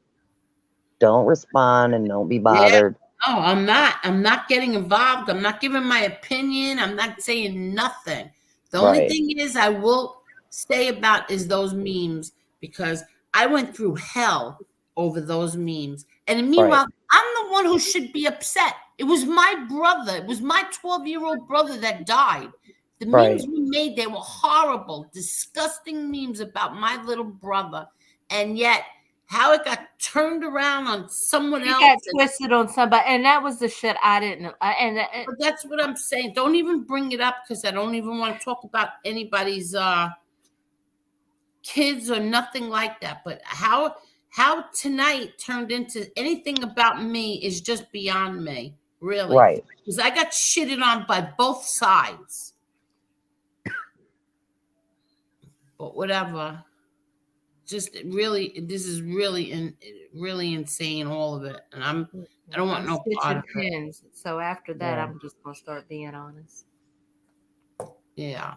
D: don't respond and don't be
A: Yeah.
D: bothered.
A: No, I'm not. I'm not getting involved. I'm not giving my opinion. I'm not saying nothing. The only
D: Right.
A: thing is I will say about is those memes because I went through hell over those memes. And
D: Right.
A: meanwhile, I'm the one who should be upset. It was my brother. It was my 12-year-old brother that died. The memes
D: Right.
A: we made, they were horrible, disgusting memes about my little brother. And yet how it got turned around on someone
B: It
A: else.
B: got twisted on somebody, and that was the shit I didn't.
A: But that's what I'm saying. Don't even bring it up because I don't even want to talk about anybody's kids or nothing like that. But how tonight turned into anything about me is just beyond me, really.
D: Right.
A: Because I got shitted on by both sides. But whatever. Just really, this is really insane, all of it. And I don't want
B: I'm
A: no part
B: stitching
A: of it.
B: pins. So after that,
D: Yeah.
B: I'm just gonna start being honest.
A: Yeah.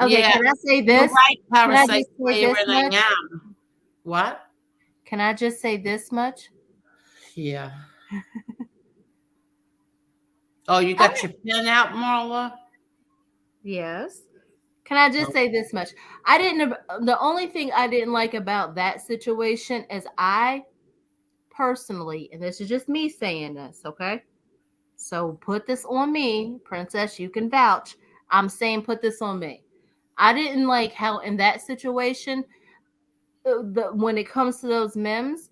B: Okay,
A: Yeah,
B: can I say
A: you're
B: this?
A: right,
B: Can I
A: Parasite
B: just say
A: Slayer,
B: this
A: and
B: much?
A: I am. What?
B: Can I just say this much?
A: Yeah. Oh, you got your pen out, Marla?
B: Yes. Can I just say this much? I didn't. The only thing I didn't like about that situation is I personally, and this is just me saying this, okay? So put this on me, Princess. You can vouch. I'm saying put this on me. I didn't like how in that situation, when it comes to those memes,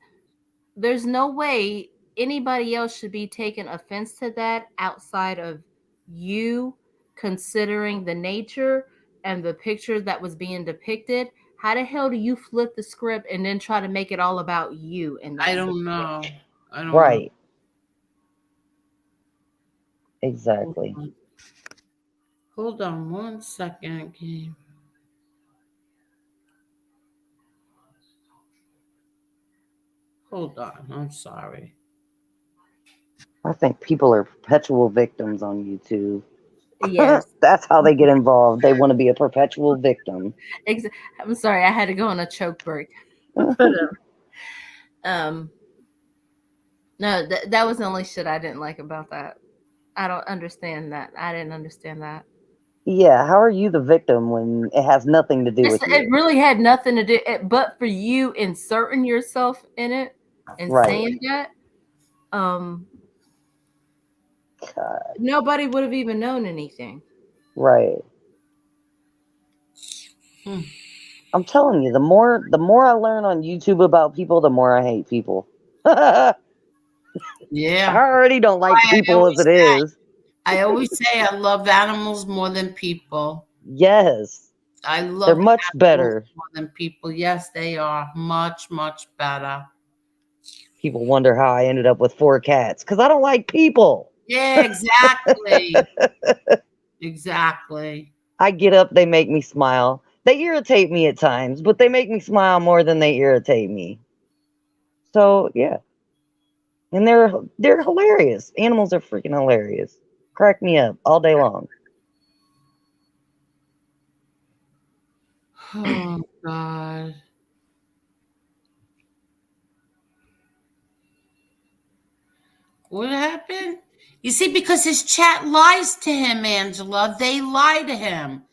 B: there's no way anybody else should be taking offense to that outside of you considering the nature and the picture that was being depicted. How the hell do you flip the script and then try to make it all about you in that
A: I don't
B: situation?
A: know. I don't
D: Right.
A: know.
D: Exactly.
A: Hold on 1 second. Okay. Hold on. I'm sorry.
D: I think people are perpetual victims on YouTube.
B: Yes.
D: That's how they get involved. They want to be a perpetual victim.
B: I'm sorry, I had to go on a choke break. But, no, that was the only shit I didn't like about that. I don't understand that. I didn't understand that.
D: Yeah, how are you the victim when it has nothing to do with
B: It
D: you?
B: really had nothing to do, but for you inserting yourself in it and
D: Right.
B: saying that,
D: God.
B: nobody would have even known anything.
D: Right.
A: Hmm.
D: I'm telling you, the more I learn on YouTube about people, the more I hate people. I
A: Yeah.
D: already don't like
A: I
D: people as it is.
A: always say I love animals more than people.
D: Yes.
A: I
D: They're
A: love
D: much
A: animals
D: better.
A: more than people. Yes, they are much, much better.
D: People wonder how I ended up with 4 cats because I don't like people.
A: Yeah, exactly. Exactly.
D: I get up, they make me smile. They irritate me at times, but they make me smile more than they irritate me. So, yeah. And they're hilarious. Animals are freaking hilarious. Crack me up all day long.
A: Oh, God. What happened? You see, because his chat lies to him, Angela. They lie to him.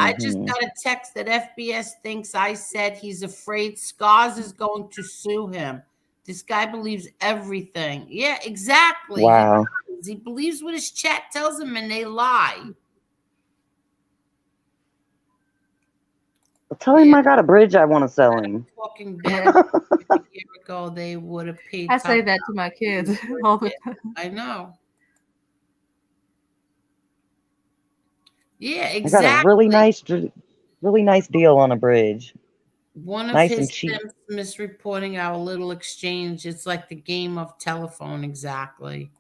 A: I just
D: Mhm.
A: got a text that FBS thinks I said he's afraid Scars is going to sue him. This guy believes everything. Yeah, exactly.
D: Wow.
A: He believes what his chat tells him, and they lie.
D: Tell him I got a bridge I want to sell him.
A: Talking Dead a year ago, they would have paid.
B: I say that to my kids all the time.
A: I know. Yeah,
D: I got a
A: exactly.
D: really nice deal on a bridge.
A: One of
D: Nice and
A: his
D: cheap.
A: simps misreporting our little exchange. It's like the game of telephone, exactly.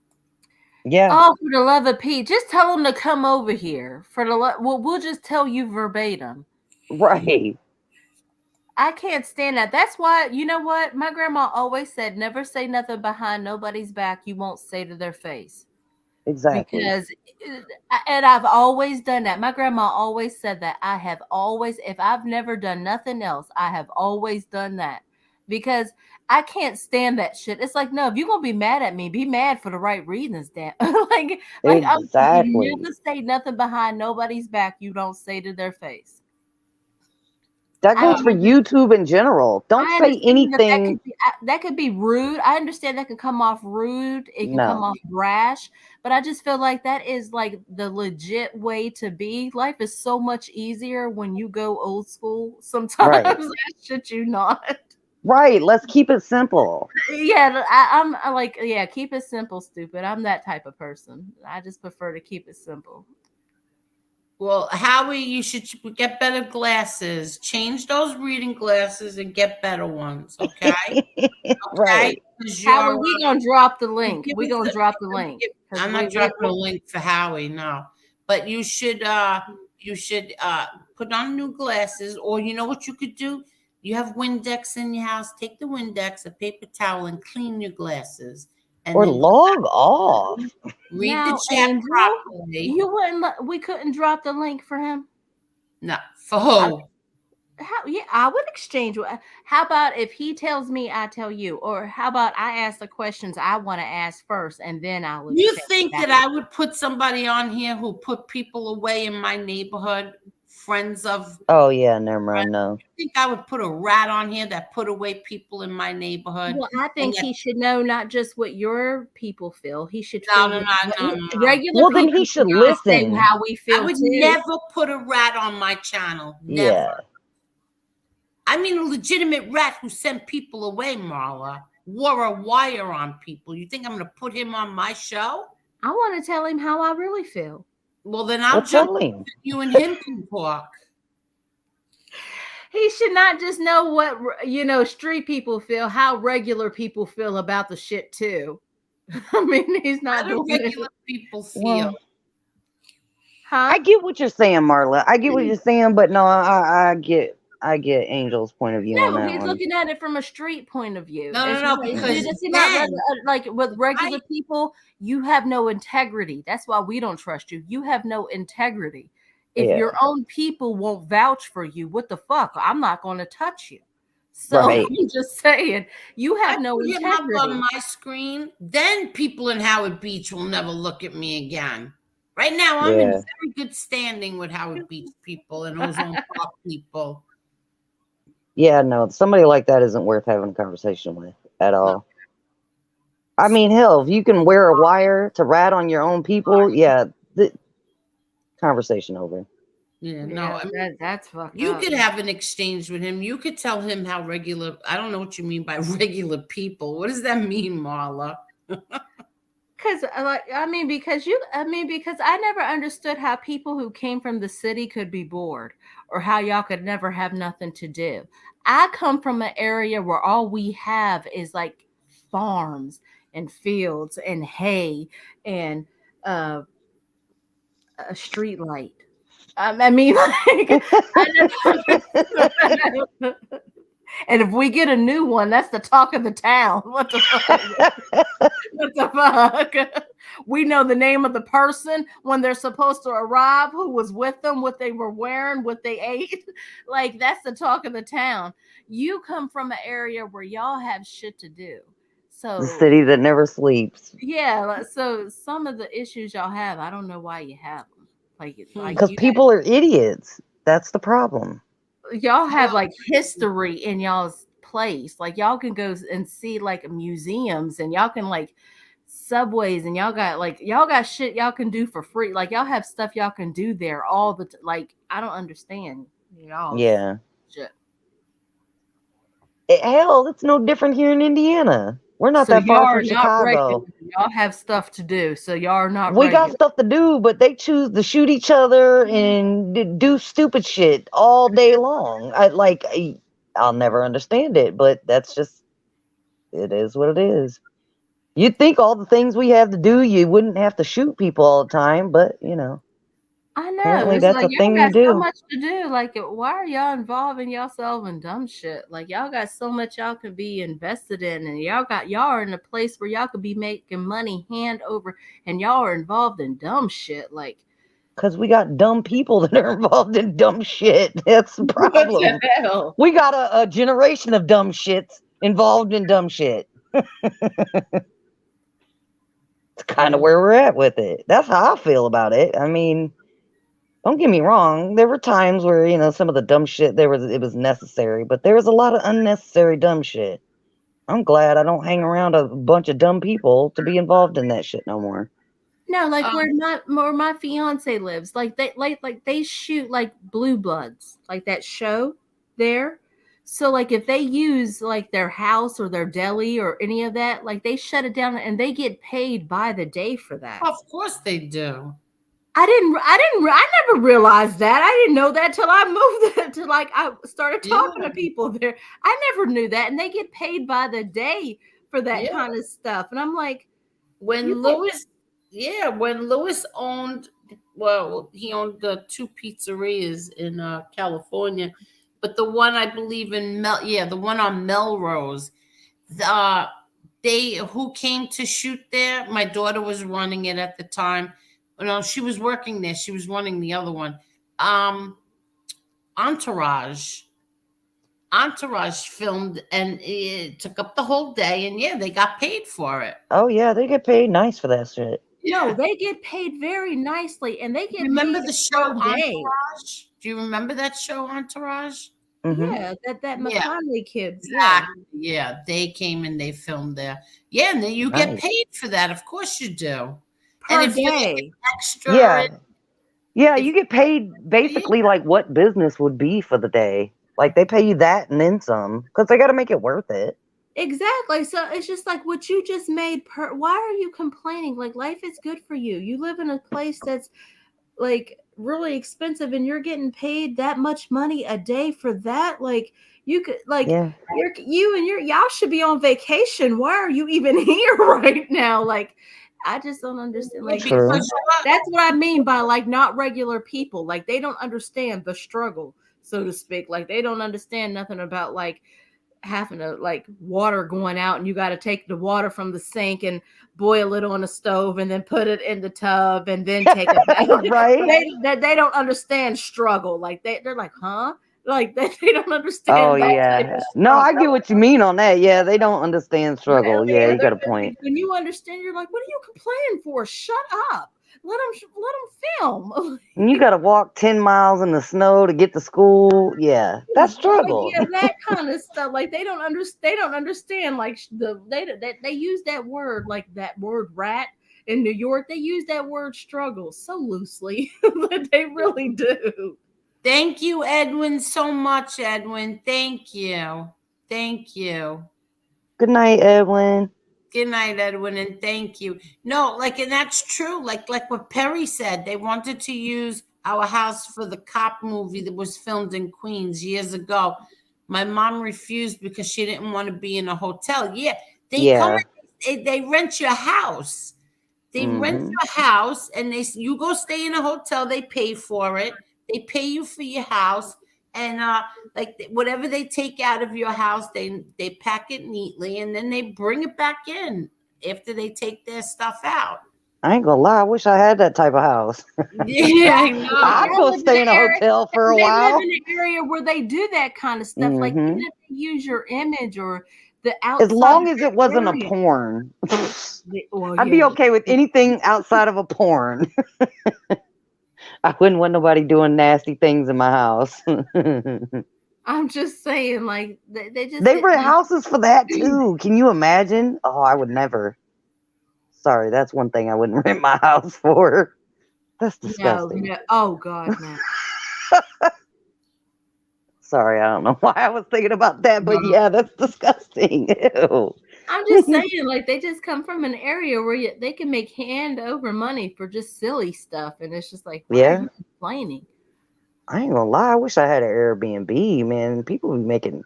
D: Yeah.
B: Oh, for the love of Pete, just tell him to come over here. We'll just tell you verbatim.
D: Right.
B: I can't stand that. That's why, you know what? My grandma always said, never say nothing behind nobody's back you won't say to their face.
D: Exactly.
B: Because, and I've always done that. My grandma always said that. I have always, if I've never done nothing else, I have always done that. Because I can't stand that shit. It's like, no, if you're gonna be mad at me, be mad for the right reasons, damn.
D: Exactly.
B: You never say nothing behind nobody's back you don't say to their face.
D: That
B: I
D: goes for YouTube in general. Don't
B: I
D: say
B: understand
D: anything.
B: that could be rude. I understand that could come off rude. It can come
D: No.
B: off brash, but I just feel like that is like the legit way to be. Life is so much easier when you go old school. Sometimes
D: Right.
B: I shit you not.
D: Right. Let's keep it simple.
B: Yeah, I'm like, yeah, keep it simple, stupid. I'm that type of person. I just prefer to keep it simple.
A: Well, Howie, you should get better glasses. Change those reading glasses and get better ones, okay? Okay?
D: Right.
A: 'Cause
B: Howie,
A: you're,
B: we gonna drop the link.
A: give
B: We
A: us
B: gonna drop the link.
A: I'm not dropping a link for Howie, no. But you should put on new glasses, or you know what you could do? You have Windex in your house. Take the Windex, a paper towel, and clean your glasses. And
D: Or
A: then
D: log off.
A: read
B: Now,
A: the chat
B: Angel,
A: properly.
B: you wouldn't. We couldn't drop the link for him.
A: No, for who?
B: Yeah, I would exchange. How about if he tells me, I tell you, or how about I ask the questions I want to ask first, and then I'll.
A: You think that I would put somebody on here who put people away in my neighborhood, friends of?
D: Oh yeah, never mind. No.
A: You think I would put a rat on here that put away people in my neighborhood?
B: Well, I think he should know not just what your people feel. He should
A: No,
B: feel
A: no.
B: regular.
D: Well, then
B: people
D: he should
B: say
D: listen.
B: how we feel.
A: I would never put a rat on my channel. Never.
D: Yeah.
A: I mean, a legitimate rat who sent people away, Marla, wore a wire on people. You think I'm going to put him on my show?
B: I want to tell him how I really feel.
A: Well, then I'll jump in. You and him can talk.
B: He should not just know what, street people feel, how regular people feel about the shit too. I mean, he's not
A: doing regular people feel. Well,
B: huh?
D: I get what you're saying, Marla. I get what you're saying, but no, I get Angel's point of view on that
B: he's
D: one.
B: looking at it from a street point of view.
A: No, because
B: like with regular people, you have no integrity. That's why we don't trust you. You have no integrity. If your own people won't vouch for you, what the fuck? I'm not going to touch you. So I'm just saying, you have no integrity.
A: On my screen, then people in Howard Beach will never look at me again. Right now, I'm in very good standing with Howard Beach people and Ozone Park people.
D: Yeah, no, somebody like that isn't worth having a conversation with at all. No. I mean, hell, if you can wear a wire to rat on your own people, the conversation over.
A: Yeah, no, I mean,
B: that's fucked
A: you
B: up.
A: could have an exchange with him. You could tell him how regular. I don't know what you mean by regular people. What does that mean, Marla?
B: Because I never understood how people who came from the city could be bored, or how y'all could never have nothing to do. I come from an area where all we have is like farms and fields and hay and a street light. I mean, like, and if we get a new one, that's the talk of the town. What the fuck? What the fuck? We know the name of the person when they're supposed to arrive, who was with them, what they were wearing, what they ate. Like, that's the talk of the town. You come from an area where y'all have shit to do. So
D: the city that never sleeps.
B: Yeah. So some of the issues y'all have, I don't know why you have them.
D: Because people are idiots. That's the problem.
B: Y'all have like history in y'all's place. Like y'all can go and see like museums, and y'all can like subways, and y'all got shit y'all can do for free. Like y'all have stuff y'all can do there all the like. I don't understand y'all.
D: Yeah.
B: Shit.
D: Hell, it's no different here in Indiana. We're not that far from Chicago.
B: Y'all have stuff to do, so y'all are not.
D: We got stuff to do, but they choose to shoot each other and do stupid shit all day long. I'll never understand it, but that's just, it is what it is. You'd think all the things we have to do, you wouldn't have to shoot people all the time, but
B: I know.
D: apparently
B: It's
D: that's
B: like
D: a
B: y'all
D: thing
B: got
D: to
B: so
D: do.
B: much to do. Like, why are y'all involving yourself in dumb shit? Like, y'all got so much y'all could be invested in, and y'all are in a place where y'all could be making money hand over, and y'all are involved in dumb shit. Like,
D: Because we got dumb people that are involved in dumb shit. That's the
B: what
D: problem.
B: the hell?
D: We got a generation of dumb shits involved in dumb shit. It's kind of where we're at with it. That's how I feel about it. I mean, don't get me wrong. There were times where, some of the dumb shit, it was necessary, but there was a lot of unnecessary dumb shit. I'm glad I don't hang around a bunch of dumb people to be involved in that shit no more.
B: No, like where my fiance lives, like they shoot like Blue Bloods, like that show there. So like if they use like their house or their deli or any of that, like they shut it down and they get paid by the day for that.
A: Of course they do.
B: I never realized that. I didn't know that till I moved there, till like I started talking to people there. I never knew that, and they get paid by the day for that kind of stuff. And I'm like,
A: when Lewis owned, well, he owned the 2 pizzerias in California, but the one I believe in the one on Melrose, they who came to shoot there, my daughter was running it at the time. No, she was working there. She was running the other one. Entourage filmed, and it took up the whole day, and they got paid for it.
D: Oh yeah, they get paid nice for that shit.
B: No, they get paid very nicely, and they get
A: Remember
B: paid
A: the show
B: day.
A: Entourage? Do you remember that show Entourage?
D: Mm-hmm.
B: Yeah, that McConaughey kids.
A: Exactly. Yeah, they came and they filmed there. Yeah, and then you get paid for that. Of course you do.
B: Per
A: and if
B: day.
A: you extra,
D: Yeah, you get paid basically like what business would be for the day. Like they pay you that and then some because they got to make it worth it.
B: Exactly. So it's just like what you just made. Why are you complaining? Like life is good for you. You live in a place that's like really expensive, and you're getting paid that much money a day for that. Like you could, like, y'all should be on vacation. Why are you even here right now? Like, I just don't understand. Like, because that's what I mean by like not regular people. Like they don't understand the struggle, so to speak. Like they don't understand nothing about like having to like water going out, and you got to take the water from the sink and boil it on the stove and then put it in the tub and then take it back.
D: Right?
B: They don't understand struggle. Like they're like, huh? Like they don't understand.
D: Oh yeah. No, I get what you mean on that. Yeah, they don't understand struggle. Yeah, you got a point.
B: When you understand, you're like, what are you complaining for? Shut up. Let them film.
D: And you got to walk 10 miles in the snow to get to school. Yeah, that's struggle.
B: Yeah, that kind of stuff. Like they don't understand. Like they use that word, like that word rat in New York. They use that word struggle so loosely, but they really do.
A: Thank you, Edwin, so much, Edwin. Thank you. Thank you.
D: Good night, Edwin.
A: Good night, Edwin, and thank you. No, like, and that's true. Like what Perry said, they wanted to use our house for the cop movie that was filmed in Queens years ago. My mom refused because she didn't want to be in a hotel. Yeah, they rent your house. They rent your house, and you go stay in a hotel. They pay for it. They pay you for your house, and like whatever they take out of your house, they pack it neatly, and then they bring it back in after they take their stuff out.
D: I ain't gonna lie, I wish I had that type of house.
A: Yeah, I know.
D: I'd go stay in a hotel for a while.
B: They live in an area where they do that kind of stuff. Like even if they use your image or the outside,
D: as long as it wasn't a porn, I'd be okay with anything outside of a porn. I wouldn't want nobody doing nasty things in my house.
B: I'm just saying, like
D: they rent houses for that too. Can you imagine? Oh, I would never. Sorry, that's one thing I wouldn't rent my house for. That's disgusting.
B: No. Oh God, no.
D: Sorry, I don't know why I was thinking about that, but yeah, that's disgusting. Ew.
B: I'm just saying, like they just come from an area where they can make hand over money for just silly stuff, and it's just like, why are you complaining?
D: I ain't gonna lie, I wish I had an Airbnb, man. People be making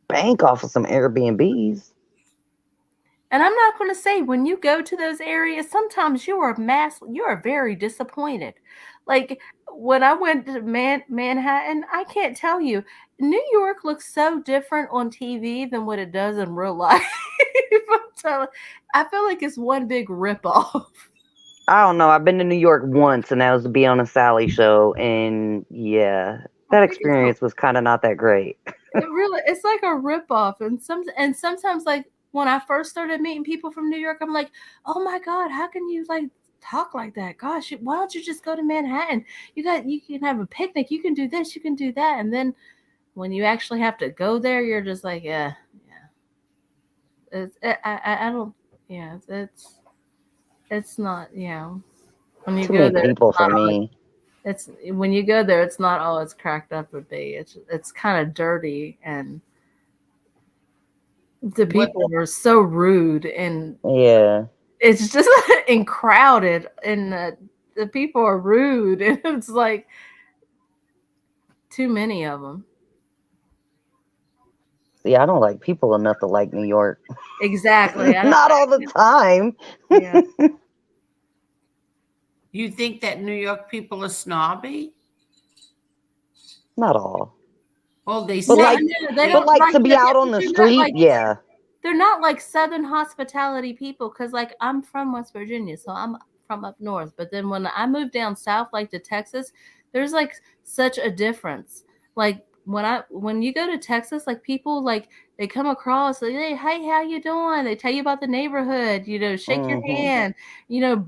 D: bank off of some Airbnbs.
B: And I'm not going to say when you go to those areas, sometimes you are very disappointed. Like when I went to Manhattan, I can't tell you, New York looks so different on TV than what it does in real life. I feel like it's one big ripoff.
D: I don't know. I've been to New York once, and that was to be on a Sally show, and yeah,
B: I
D: that
B: think
D: experience was kind of not that great.
B: it's like a ripoff, and sometimes like when I first started meeting people from New York, I'm like, oh my god, how can you like talk like that? Gosh, why don't you just go to Manhattan? You can have a picnic, you can do this, you can do that, and then when you actually have to go there, you're just like, yeah. I don't, yeah, it's not, when you
D: Too
B: go
D: many
B: there,
D: people for me.
B: it's when you go there, it's not all it's cracked up to be. It's kind of dirty, and the people are so rude, and
D: Yeah.
B: it's just and crowded, and the people are rude, and it's like too many of them.
D: See, I don't like people enough to like New York.
B: Exactly.
D: Not all the time.
B: Yeah.
A: You think that New York people are snobby?
D: Not all.
A: Well, they
D: But
A: say
D: like,
B: they
D: but
B: don't
D: like to be
B: they're
D: out on the
B: not
D: street,
B: like
D: yeah.
B: they're not like Southern hospitality people, because like I'm from West Virginia, so I'm from up north. But then when I moved down south, like to Texas, there's like such a difference. Like when you go to Texas, like people like they come across like, hey, how you doing? They tell you about the neighborhood, shake your hand,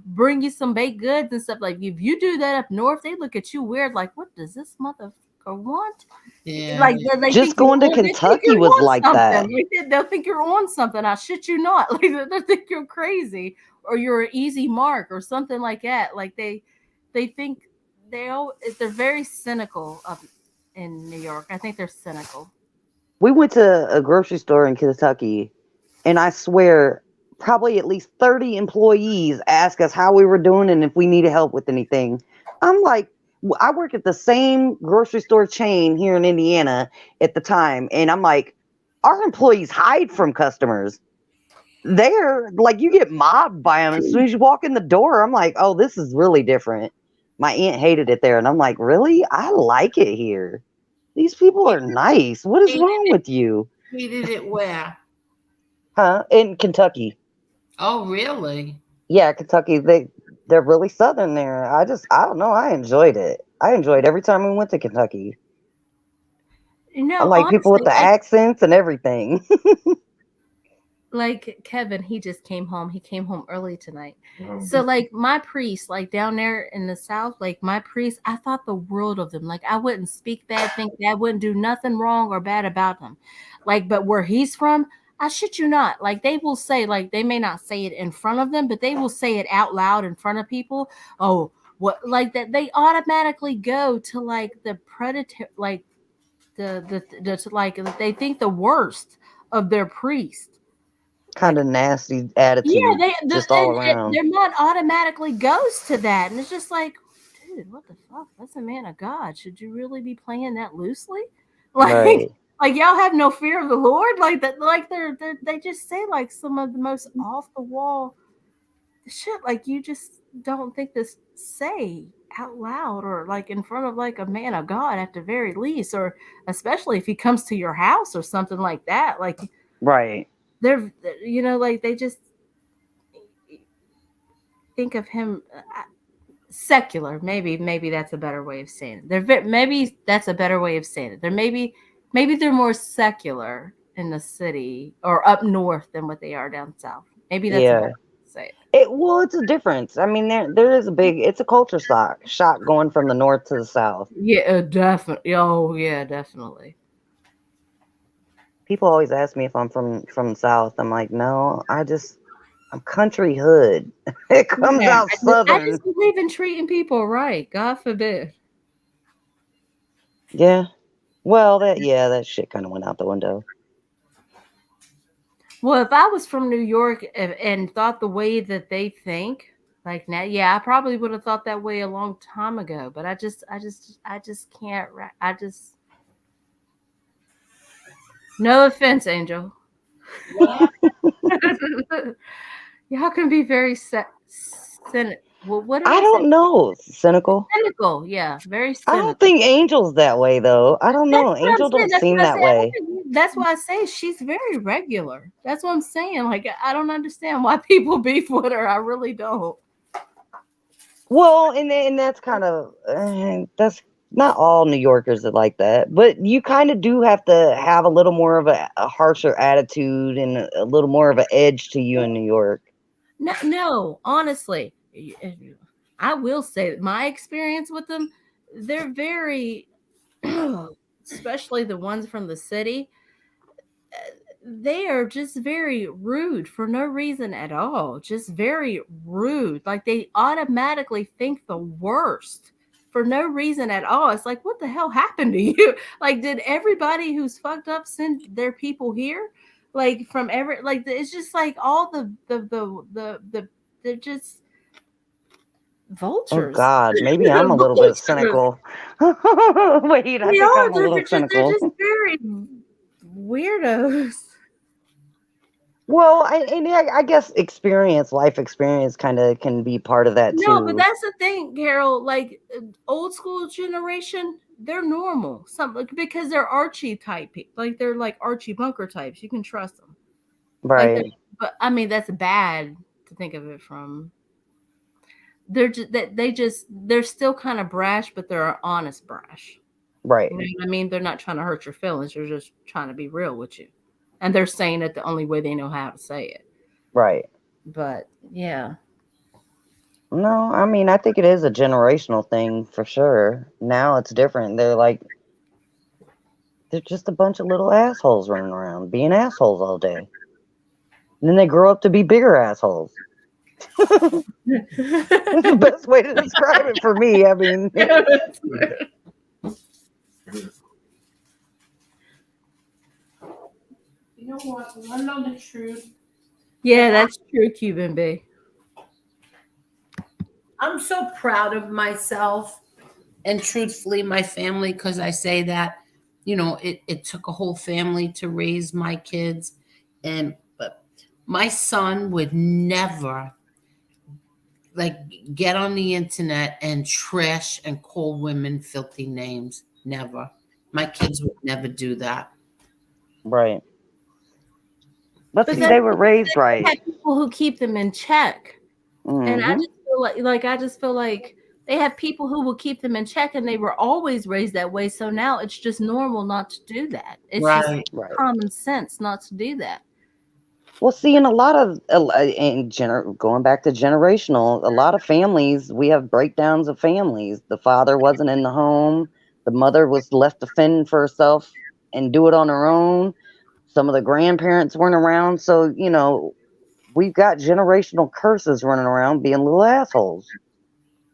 B: bring you some baked goods and stuff. Like if you do that up north, they look at you weird, like what does this motherfucker want?
A: Yeah.
B: Like they
D: Just
B: think you're
D: going to
B: on, they think
D: Kentucky
B: you're
D: was
B: on
D: like that.
B: something. They'll think you're on something. I shit you not. Like they think you're crazy or you're an easy mark or something like that. Like they think they're very cynical in New York. I think they're cynical.
D: We went to a grocery store in Kentucky, and I swear, probably at least 30 employees asked us how we were doing and if we needed help with anything. I'm like, I work at the same grocery store chain here in Indiana at the time, and I'm like, our employees hide from customers. They're like, you get mobbed by them as soon as you walk in the door. I'm like, oh, this is really different. My aunt hated it there, and I'm like, really? I like it here. These people are nice. What is wrong with you?
A: Hated it where?
D: Huh? In Kentucky.
A: Oh, really?
D: Yeah, Kentucky, they're really southern there. I don't know. I enjoyed it. I enjoyed every time we went to Kentucky. I like people with
B: Honestly,
D: the accents and everything.
B: like Kevin, he just came home. He came home early tonight. So like my priest, like down there in the South, like my priest, I thought the world of them. Like I wouldn't speak bad, think I wouldn't do nothing wrong or bad about them. Like, but where he's from, I shit you not. Like they will say, like they may not say it in front of them, but they will say it out loud in front of people. Oh, what like that they automatically go to like the predator, like the like they think the worst of their priest.
D: Kind of nasty
B: Yeah,
D: attitude just all around.
B: their mind automatically goes to that, and it's just like, dude, what the fuck? That's a man of God. Should you really be playing that loosely? Like,
D: Right.
B: like y'all have no fear of the Lord? Like that? Like they just say like some of the most off the wall shit. Like you just don't think this say out loud or like in front of like a man of God at the very least, or especially if he comes to your house or something like that. Like
D: Right.
B: they're like they just think of him secular. Maybe that's a better way of saying it. Maybe that's a better way of saying it. Maybe they're more secular in the city or up north than what they are down south. Maybe that's a better way to say it.
D: Well, it's a difference. I mean, there is it's a culture shock going from the north to the south.
B: Yeah, definitely. Oh, yeah, definitely.
D: People always ask me if I'm from the south. I'm like, no, I'm country hood. It comes out southern.
B: I just believe in treating people right. God forbid.
D: Yeah. Well, that shit kind of went out the window.
B: Well, if I was from New York and thought the way that they think, like now, yeah, I probably would have thought that way a long time ago. But I just can't. No offense, Angel. Y'all can be very what did
D: I
B: I say?
D: don't know. Cynical.
B: Cynical. Yeah, very
D: I don't
B: cynical.
D: think Angel's that way though. I don't
B: That's
D: know.
B: what I'm
D: Angel
B: saying.
D: don't seem that way.
B: That's why I say she's very regular. That's what I'm saying. Like I don't understand why people beef with her. I really don't.
D: Well, and that's kind of that's not all New Yorkers are like that, but you kind of do have to have a little more of a harsher attitude and a little more of an edge to you in New York.
B: No, honestly, I will say that my experience with them, they're very, especially the ones from the city, they are just very rude for no reason at all. Just very rude. Like they automatically think the worst for no reason at all. It's like, what the hell happened to you? Like, did everybody who's fucked up send their people here? Like from every like it's just like all they're just
D: Oh
B: vultures.
D: God, maybe I'm a little bit
B: Vultures.
D: cynical. Wait, I
B: They
D: think
B: are.
D: I'm a little
B: They're
D: cynical.
B: just very weirdos.
D: Well, I guess life experience kind of can be part of that
B: No, but
D: too.
B: that's the thing, Carol. Like old school generation, they're normal. Some like, because they're Archie type people. Like they're like Archie Bunker types. You can trust them. Like,
D: Right,
B: but I mean that's bad to think of it from. They're just they're still kind of brash, but they're honest brash.
D: right,
B: You know what I mean? They're not trying to hurt your feelings. They're just trying to be real with you, and they're saying it the only way they know how to say it.
D: right.
B: But yeah.
D: No, I mean, I think it is a generational thing for sure. Now it's different. They're just a bunch of little assholes running around being assholes all day. And then they grow up to be bigger assholes. That's the best way to describe it for me. I mean,
A: You know what? You want to know the truth?
B: Yeah, that's true, Cuban B.
A: I'm so proud of myself and truthfully my family because I say that, it took a whole family to raise my kids. And but my son would never like get on the internet and trash and call women filthy names. Never. My kids would never do that.
D: right. But
B: But
D: see,
B: that's
D: they were
B: because
D: raised
B: they
D: right.
B: have people who keep them in check. And I
D: Hmm.
B: just feel like they have people who will keep them in check and they were always raised that way. So now it's just normal not to do that. It's just
A: Right.
D: Right.
B: common sense not to do that.
D: Well, see, in a lot of going back to generational, a lot of families we have breakdowns of families. The father wasn't in the home. The mother was left to fend for herself and do it on her own. Some of the grandparents weren't around, so we've got generational curses running around being little assholes.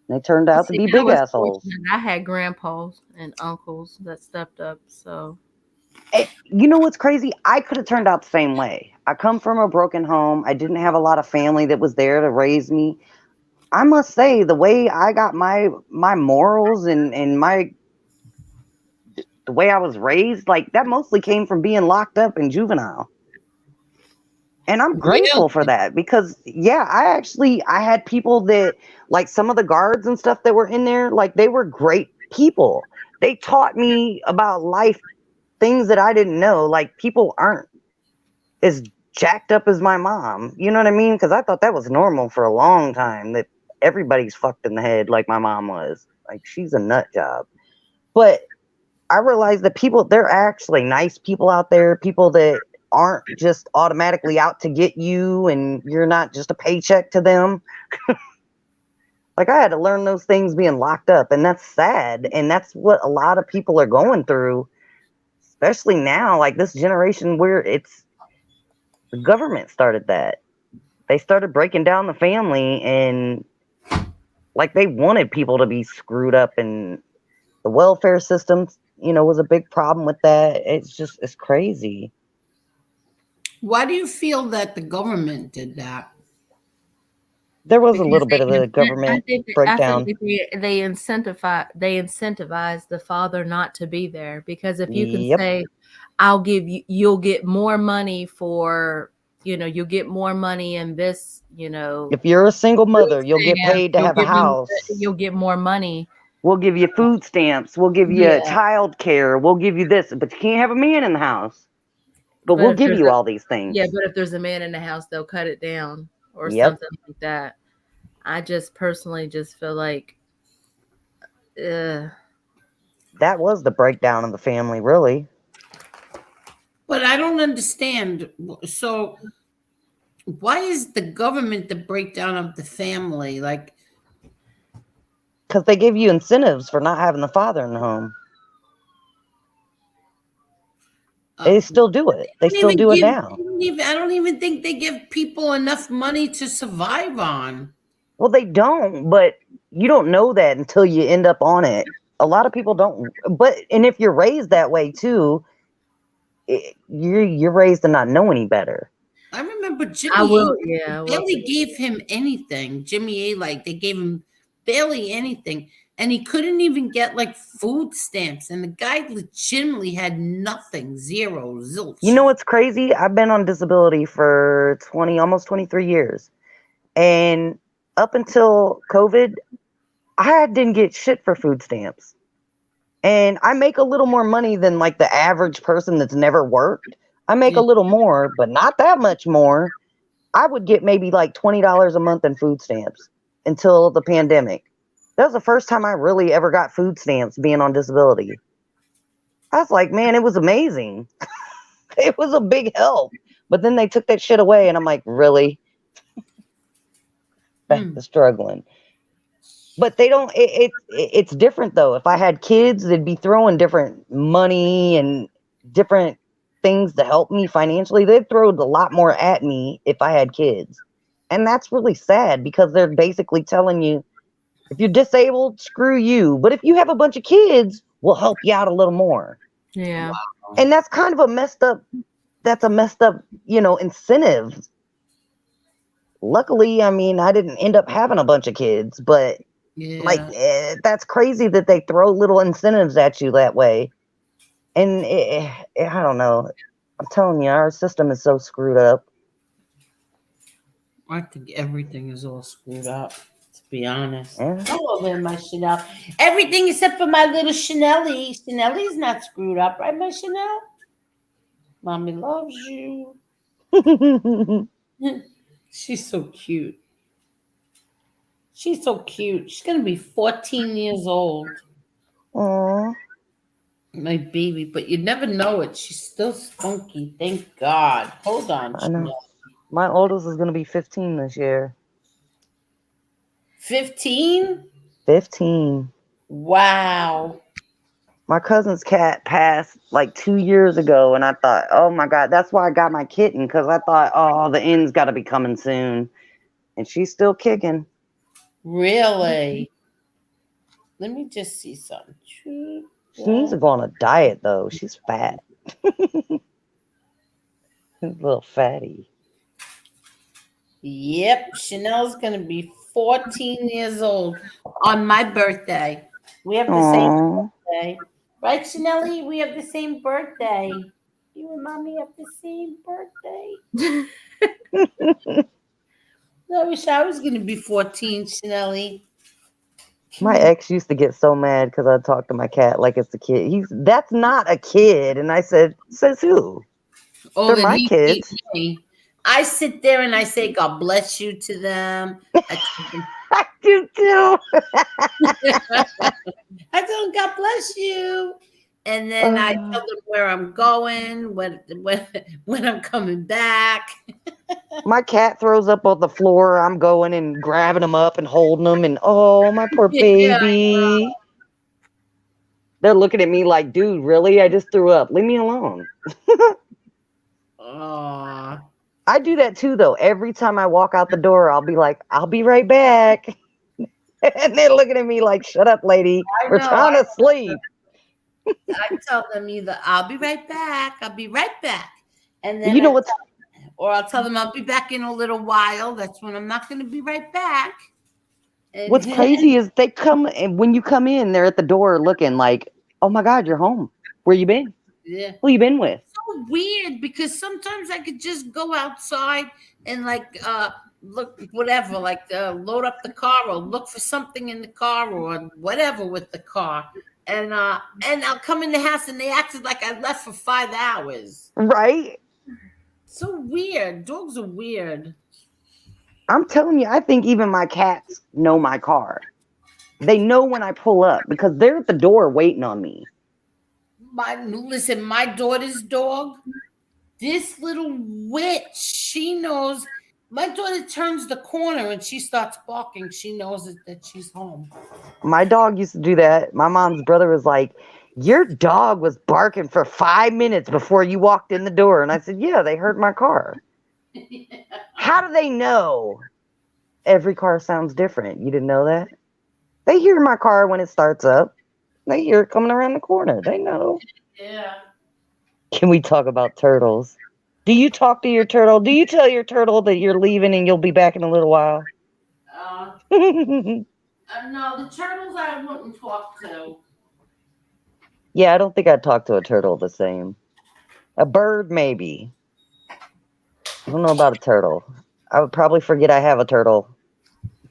D: They turned out to
B: See,
D: be
B: I
D: big
B: was
D: assholes.
B: fortunate. I had grandpas and uncles that stepped up. So
D: You know what's crazy? I could have turned out the same way. I come from a broken home. I didn't have a lot of family that was there to raise me. I must say, the way I got my morals and the way I was raised, like that mostly came from being locked up in juvenile. And I'm grateful for
A: Really?
D: that because yeah, I had people that, like, some of the guards and stuff that were in there, like, they were great people. They taught me about life, things that I didn't know. Like, people aren't as jacked up as my mom. You know what I mean? Because I thought that was normal for a long time, that everybody's fucked in the head like my mom was. Like, she's a nut job. But I realized that they're actually nice people out there, people that aren't just automatically out to get you and you're not just a paycheck to them. Like, I had to learn those things being locked up, and that's sad. And that's what a lot of people are going through, especially now, like this generation where the government started that. They started breaking down the family, and like they wanted people to be screwed up, and the welfare system, was a big problem with that. It's crazy.
A: Why do you feel that the government did that?
D: There was a
B: because
D: little bit of the government
B: I feel
D: breakdown.
B: like they incentivize the father not to be there because if you can
D: Yep.
B: say you'll get more money for, you'll get more money in this,
D: If you're a single mother, you'll get paid to
B: you'll
D: have a
B: give me-
D: house.
B: you'll get more money.
D: We'll give you food stamps. We'll give you child care. We'll give you this, but you can't have a man in the house. But we'll
B: if
D: give
B: there's
D: you all these things.
B: Yeah, but if there's a man in the house, they'll cut it down or
D: Yep.
B: something like that. I just personally just feel like,
D: That was the breakdown of the family, really.
A: But I don't understand. So why is the government the breakdown of the family? Like,
D: Because they give you incentives for not having the father in the home. They still do it. They still do it now.
A: I don't even think they give people enough money to survive on.
D: Well, they don't, but you don't know that until you end up on it. A lot of people don't. And if you're raised that way too, you're raised to not know any better.
A: I remember Jimmy barely gave him anything. Jimmy A, like, they gave him barely anything. And he couldn't even get like food stamps. And the guy legitimately had nothing, zero, zilch.
D: You know what's crazy? I've been on disability for almost 23 years. And up until COVID, I didn't get shit for food stamps. And I make a little more money than like the average person that's never worked. I make a little more, but not that much more. I would get maybe like $20 a month in food stamps until the pandemic. That was the first time I really ever got food stamps being on disability. I was like, man, it was amazing. It was a big help. But then they took that shit away, and I'm like, really? Back to struggling. But they don't, it's different though. If I had kids, they'd be throwing different money and different things to help me financially. They'd throw a lot more at me if I had kids. And that's really sad because they're basically telling you, if you're disabled, screw you. But if you have a bunch of kids, we'll help you out a little more.
B: Yeah.
A: Wow.
D: And that's kind of a messed up, incentive. Luckily, I mean, I didn't end up having a bunch of kids, but that's crazy that they throw little incentives at you that way. And I don't know. I'm telling you, our system is so screwed up.
A: I think everything is all screwed up, to be honest.
D: Yeah.
A: Hello there, my Chanel. Everything except for my little Chanel-y. Chanel-y's not screwed up, right, my Chanel? Mommy loves you. She's so cute. She's so cute. She's going to be 14 years old.
D: Aww.
A: My baby, but you never know it. She's still spunky. Thank God. Hold on,
D: I know.
A: Chanel.
D: My oldest is going to be 15 this year.
A: 15?
D: 15.
A: Wow.
D: My cousin's cat passed like 2 years ago, and I thought, oh my God, that's why I got my kitten, because I thought, oh, the end's got to be coming soon. And she's still kicking.
A: Really? Let me just see something.
D: She needs to go on a diet, though. She's fat. She's a little fatty.
A: Yep, Chanel's going to be 14 years old on my birthday. We have the same birthday. Right, Chanel? We have the same birthday. You and Mommy have the same birthday. I wish I was going to be 14, Chanel.
D: My ex used to get so mad because I talked to my cat like it's a kid. That's not a kid. And I said, says who?
A: Oh,
D: they're my kids.
A: I sit there and I say, God bless you to them.
D: I do too.
A: I tell them, God bless you. And then I tell them where I'm going, when I'm coming back.
D: My cat throws up on the floor. I'm going and grabbing him up and holding him. And oh, my poor baby. Yeah, they're looking at me like, dude, really? I just threw up. Leave me alone.
A: Aww.
D: I do that too, though. Every time I walk out the door, I'll be like, I'll be right back. And they're looking at me like, shut up, lady. We're trying to sleep.
A: I tell them either I'll be right back. I'll be right back. And then I'll tell them I'll be back in a little while. That's when I'm not going to be right back. And
D: what's crazy is they come, and when you come in, they're at the door looking like, oh my God, you're home. Where you been?
A: Yeah.
D: Who you been with?
A: So weird because sometimes I could just go outside and like look whatever, like load up the car or look for something in the car or whatever with the car. And I'll come in the house and they acted like I left for 5 hours.
D: Right?
A: So weird. Dogs are weird.
D: I'm telling you, I think even my cats know my car. They know when I pull up because they're at the door waiting on me.
A: Listen, my daughter's dog, this little witch, she knows. My daughter turns the corner and she starts barking. She knows that she's home.
D: My dog used to do that. My mom's brother was like, your dog was barking for 5 minutes before you walked in the door. And I said, yeah, they heard my car. How do they know? Every car sounds different. You didn't know that? They hear my car when it starts up. They hear it coming around the corner. They know.
A: Yeah.
D: Can we talk about turtles? Do you talk to your turtle? Do you tell your turtle that you're leaving and you'll be back in a little while?
A: No, the turtles I wouldn't talk to.
D: Yeah, I don't think I'd talk to a turtle the same. A bird, maybe. I don't know about a turtle. I would probably forget I have a turtle.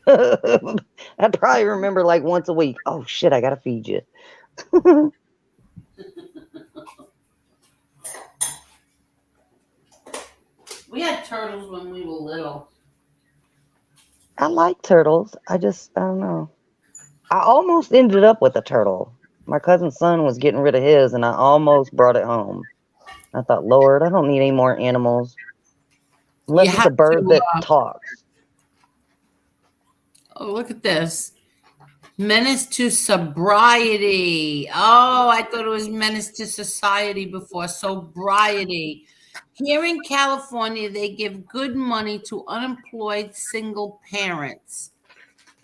D: I'd probably remember like once a week. Oh shit, I gotta feed you.
A: We had turtles when we were little.
D: I like turtles. I don't know. I almost ended up with a turtle. My cousin's son was getting rid of his, and I almost brought it home. I thought, Lord, I don't need any more animals. Unless it's a bird that talks.
A: Oh, look at this. Menace to sobriety. Oh, I thought it was menace to society before. Sobriety. Here in California, they give good money to unemployed single parents.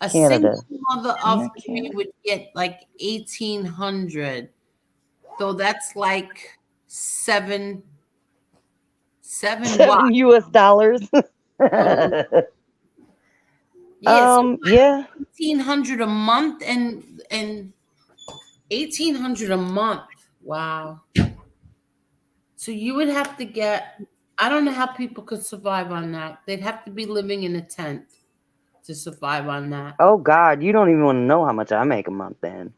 A: A
D: Canada.
A: single mother of 3 would get like $1,800. So that's like seven what?
D: US. Yeah.
A: 1,800 a month and 1,800 a month. Wow. So you would have to get, I don't know how people could survive on that. They'd have to be living in a tent to survive on that.
D: Oh God, you don't even want to know how much I make a month then.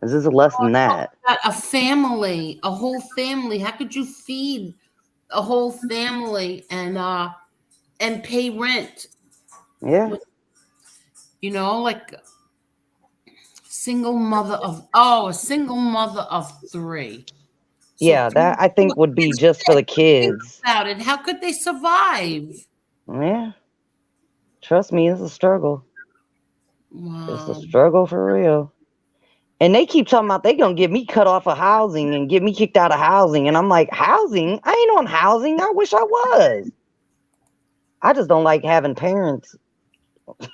D: This is less than that.
A: A family, a whole family. How could you feed a whole family and pay rent?
D: Yeah.
A: You know, like a single mother of 3. So
D: yeah, that I think would be just for the kids.
A: About it. How could they survive?
D: Yeah. Trust me, it's a struggle.
A: Wow.
D: It's a struggle for real. And they keep talking about they gonna get me cut off of housing and get me kicked out of housing. And I'm like, housing? I ain't on housing. I wish I was. I just don't like having parents.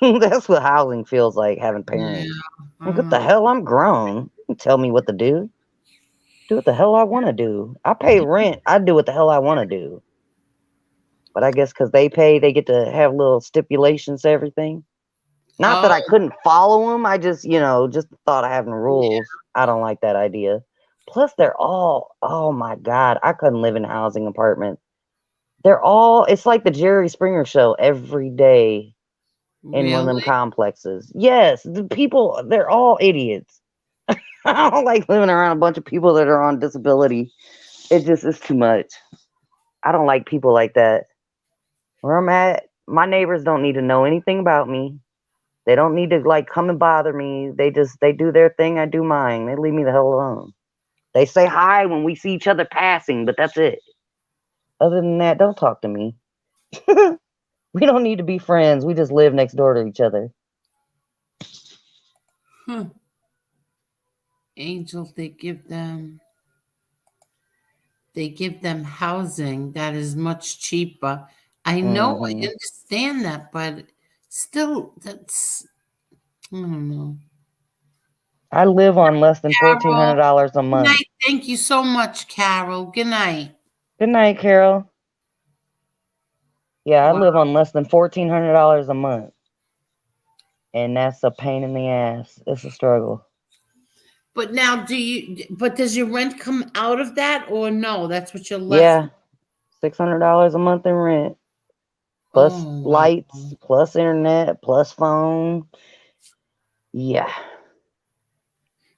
D: That's what housing feels like, having parents. Yeah. Like, what the hell? I'm grown. You tell me what to do. Do what the hell I want to do. I pay rent. I do what the hell I want to do. But I guess because they pay, they get to have little stipulations to everything. Not that I couldn't follow them. I just, just the thought of having rules. Yeah. I don't like that idea. Plus, they're all, oh my God, I couldn't live in a housing apartment. It's like the Jerry Springer show every day in one of them complexes. Yes, the people, they're all idiots. I don't like living around a bunch of people that are on disability. It just is too much. I don't like people like that. Where I'm at, my neighbors don't need to know anything about me. They don't need to come and bother me. They do their thing. I do mine. They leave me the hell alone. They say hi when we see each other passing, but that's it. Other than that, don't talk to me. We don't need to be friends. We just live next door to each other.
A: Angels, they give them housing that is much cheaper. I know, I understand that, but still, that's, I don't know.
D: I live on less than $1,400 a month.
A: Good night. Thank you so much, Carol. Good night.
D: Good night, Carol. Yeah, I live on less than $1,400 a month. And that's a pain in the ass. It's a struggle.
A: But now, does your rent come out of that or no? That's what you're left
D: Yeah, $600 a month in rent, plus
A: Oh, wow.
D: lights, plus internet, plus phone. Yeah,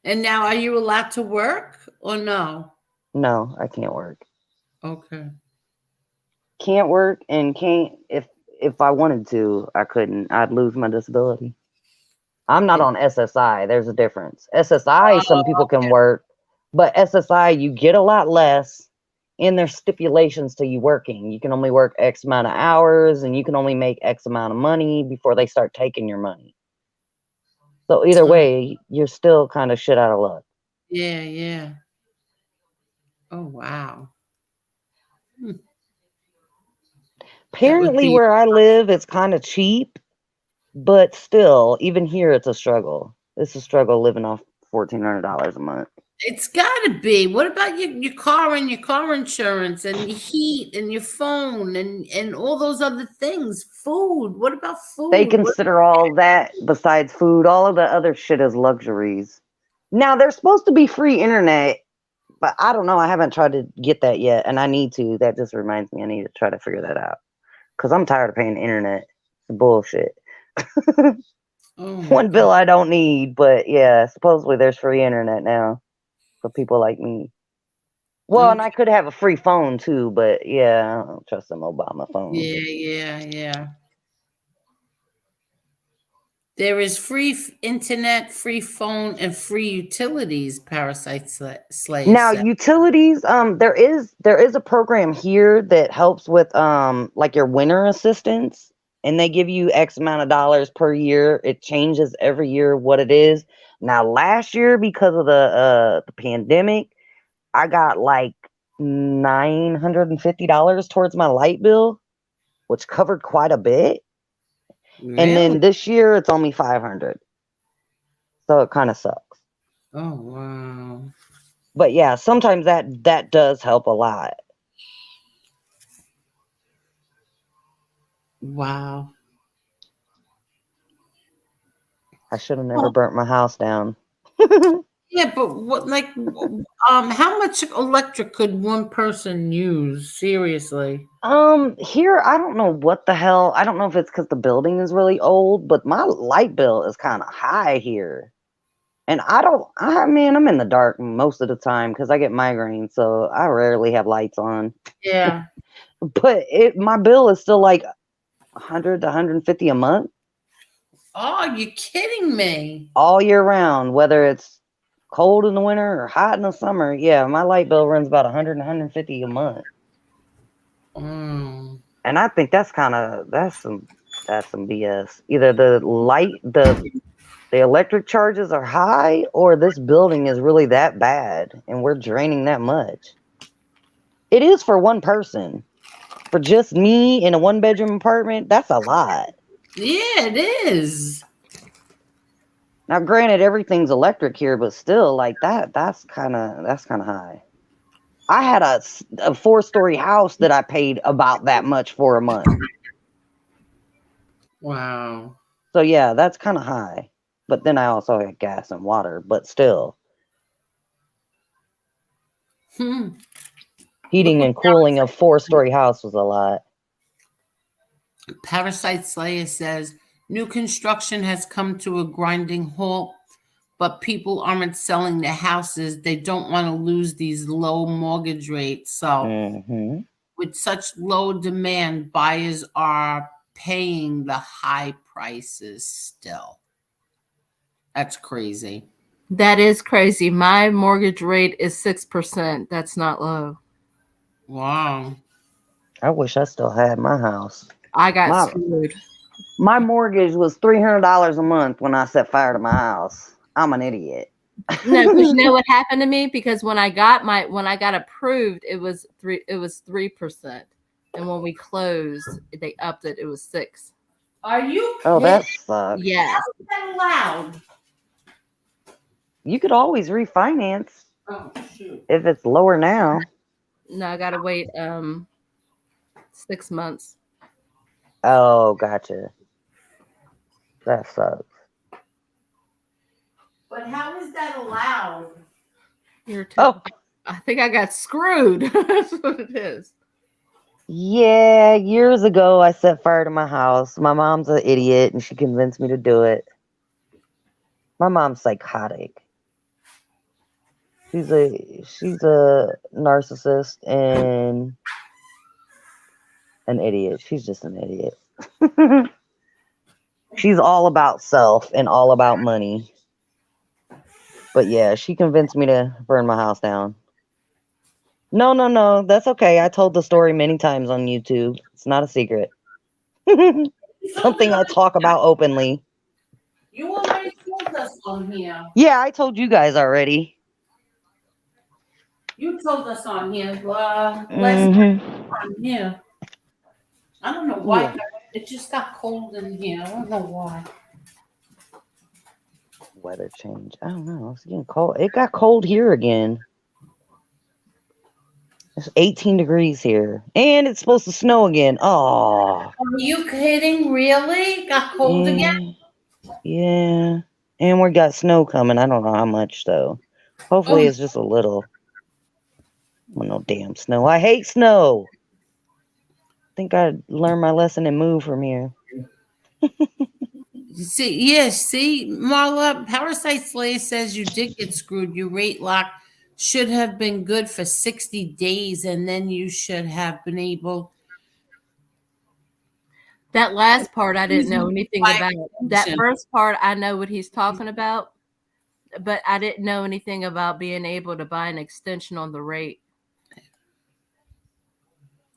A: And now, are you allowed to work or no?
D: no, I can't work.
A: Okay.
D: Can't work and can't if I wanted to, I couldn't. I'd lose my disability. I'm not on SSI. There's a difference. SSI, some people can work, but SSI, you get a lot less, and there's stipulations to you working. You can only work X amount of hours, and you can only make X amount of money before they start taking your money. So either way, you're still kind of shit out of luck.
A: Yeah, yeah. Oh, wow.
D: Apparently, where I live, it's kind of cheap, but still, even here, it's a struggle. It's a struggle living off $1,400 a month.
A: It's got to be. What about your car and your car insurance and your heat and your phone and all those other things? Food. What about food?
D: They consider all that besides food. All of the other shit is luxuries. Now, there's supposed to be free internet, but I don't know. I haven't tried to get that yet, and I need to. That just reminds me I need to try to figure that out because I'm tired of paying internet. It's bullshit. One bill I don't need, but yeah, supposedly there's free internet now for people like me. Well, and I could have a free phone too, but yeah, I don't trust them Obama phones.
A: Yeah. There is free internet, free phone, and free utilities. Parasite Slayer.
D: Now, utilities, there is a program here that helps with like your winter assistance, and they give you X amount of dollars per year. It changes every year what it is. Now, last year, because of the pandemic, I got like $950 towards my light bill, which covered quite a bit.
A: Really?
D: And then this year it's only $500. So it kind of sucks.
A: Oh, wow.
D: But yeah, sometimes that does help a lot.
A: Wow.
D: I should have never burnt my house down.
A: Yeah, but how much electric could one person use? Seriously.
D: Here, I don't know what the hell. I don't know if it's because the building is really old, but my light bill is kind of high here. And I'm in the dark most of the time because I get migraines, so I rarely have lights on.
A: Yeah.
D: But my bill is still like 100 to 150 a month.
A: Oh, you're kidding me.
D: All year round, whether it's cold in the winter or hot in the summer. Yeah, my light bill runs about 100 and 150 a month. And I think that's some BS. Either the electric charges are high, or this building is really that bad and we're draining that much. It is for one person. For just me in a 1-bedroom apartment, that's a lot.
A: Yeah, it is.
D: Now, granted, everything's electric here, but still, like that's kind of high. I had a 4-story house that I paid about that much for a month.
A: Wow.
D: So yeah, that's kind of high. But then I also had gas and water, but still. Heating and cooling a 4-story house was a lot.
A: Parasite Slayer says, new construction has come to a grinding halt, but people aren't selling their houses. They don't want to lose these low mortgage rates. So with such low demand, buyers are paying the high prices still. That's crazy.
B: That is crazy. My mortgage rate is 6%. That's not low.
A: Wow.
D: I wish I still had my house.
B: I got screwed.
D: My mortgage was $300 a month when I set fire to my house. I'm an idiot.
B: No, because you know what happened to me? Because when I got approved, it was 3%. And when we closed, they upped it. It was 6%.
A: Are you
D: kidding? Oh, that sucks.
B: Yeah.
A: How is that allowed?
D: You could always refinance.
A: Oh, shoot.
D: If it's lower now.
B: No, I gotta wait 6 months.
D: Oh, gotcha. That sucks.
A: But how is that of loud.
D: Oh,
B: I think I got screwed. That's what it is.
D: yeah. Years ago, I set fire to my house. My mom's an idiot, and she convinced me to do it. My mom's psychotic. She's a narcissist and an idiot. She's just an idiot. She's all about self and all about money. But yeah, she convinced me to burn my house down. No. That's okay. I told the story many times on YouTube. It's not a secret. Something I talk about openly.
A: You already told us on here.
D: Yeah, I told you guys already.
A: You told us on here. Last
D: Mhm.
A: on here. I don't know why.
D: Yeah.
A: It just got cold in here. I don't know why.
D: Weather change. I don't know. It's getting cold. It got cold here again. It's 18 degrees here. And it's supposed to snow again. Oh.
A: Are you kidding? Really? Got cold again?
D: Yeah. And we got snow coming. I don't know how much though. Hopefully it's just a little. Well, no damn snow. I hate snow. I think I'd learn my lesson and move from here.
A: See, Marla, Parasite Slayer says you did get screwed. Your rate lock should have been good for 60 days, and then you should have been able.
B: That last part I didn't know anything about. That
A: Extension.
B: first part I know what he's talking about, but I didn't know anything about being able to buy an extension on the rate.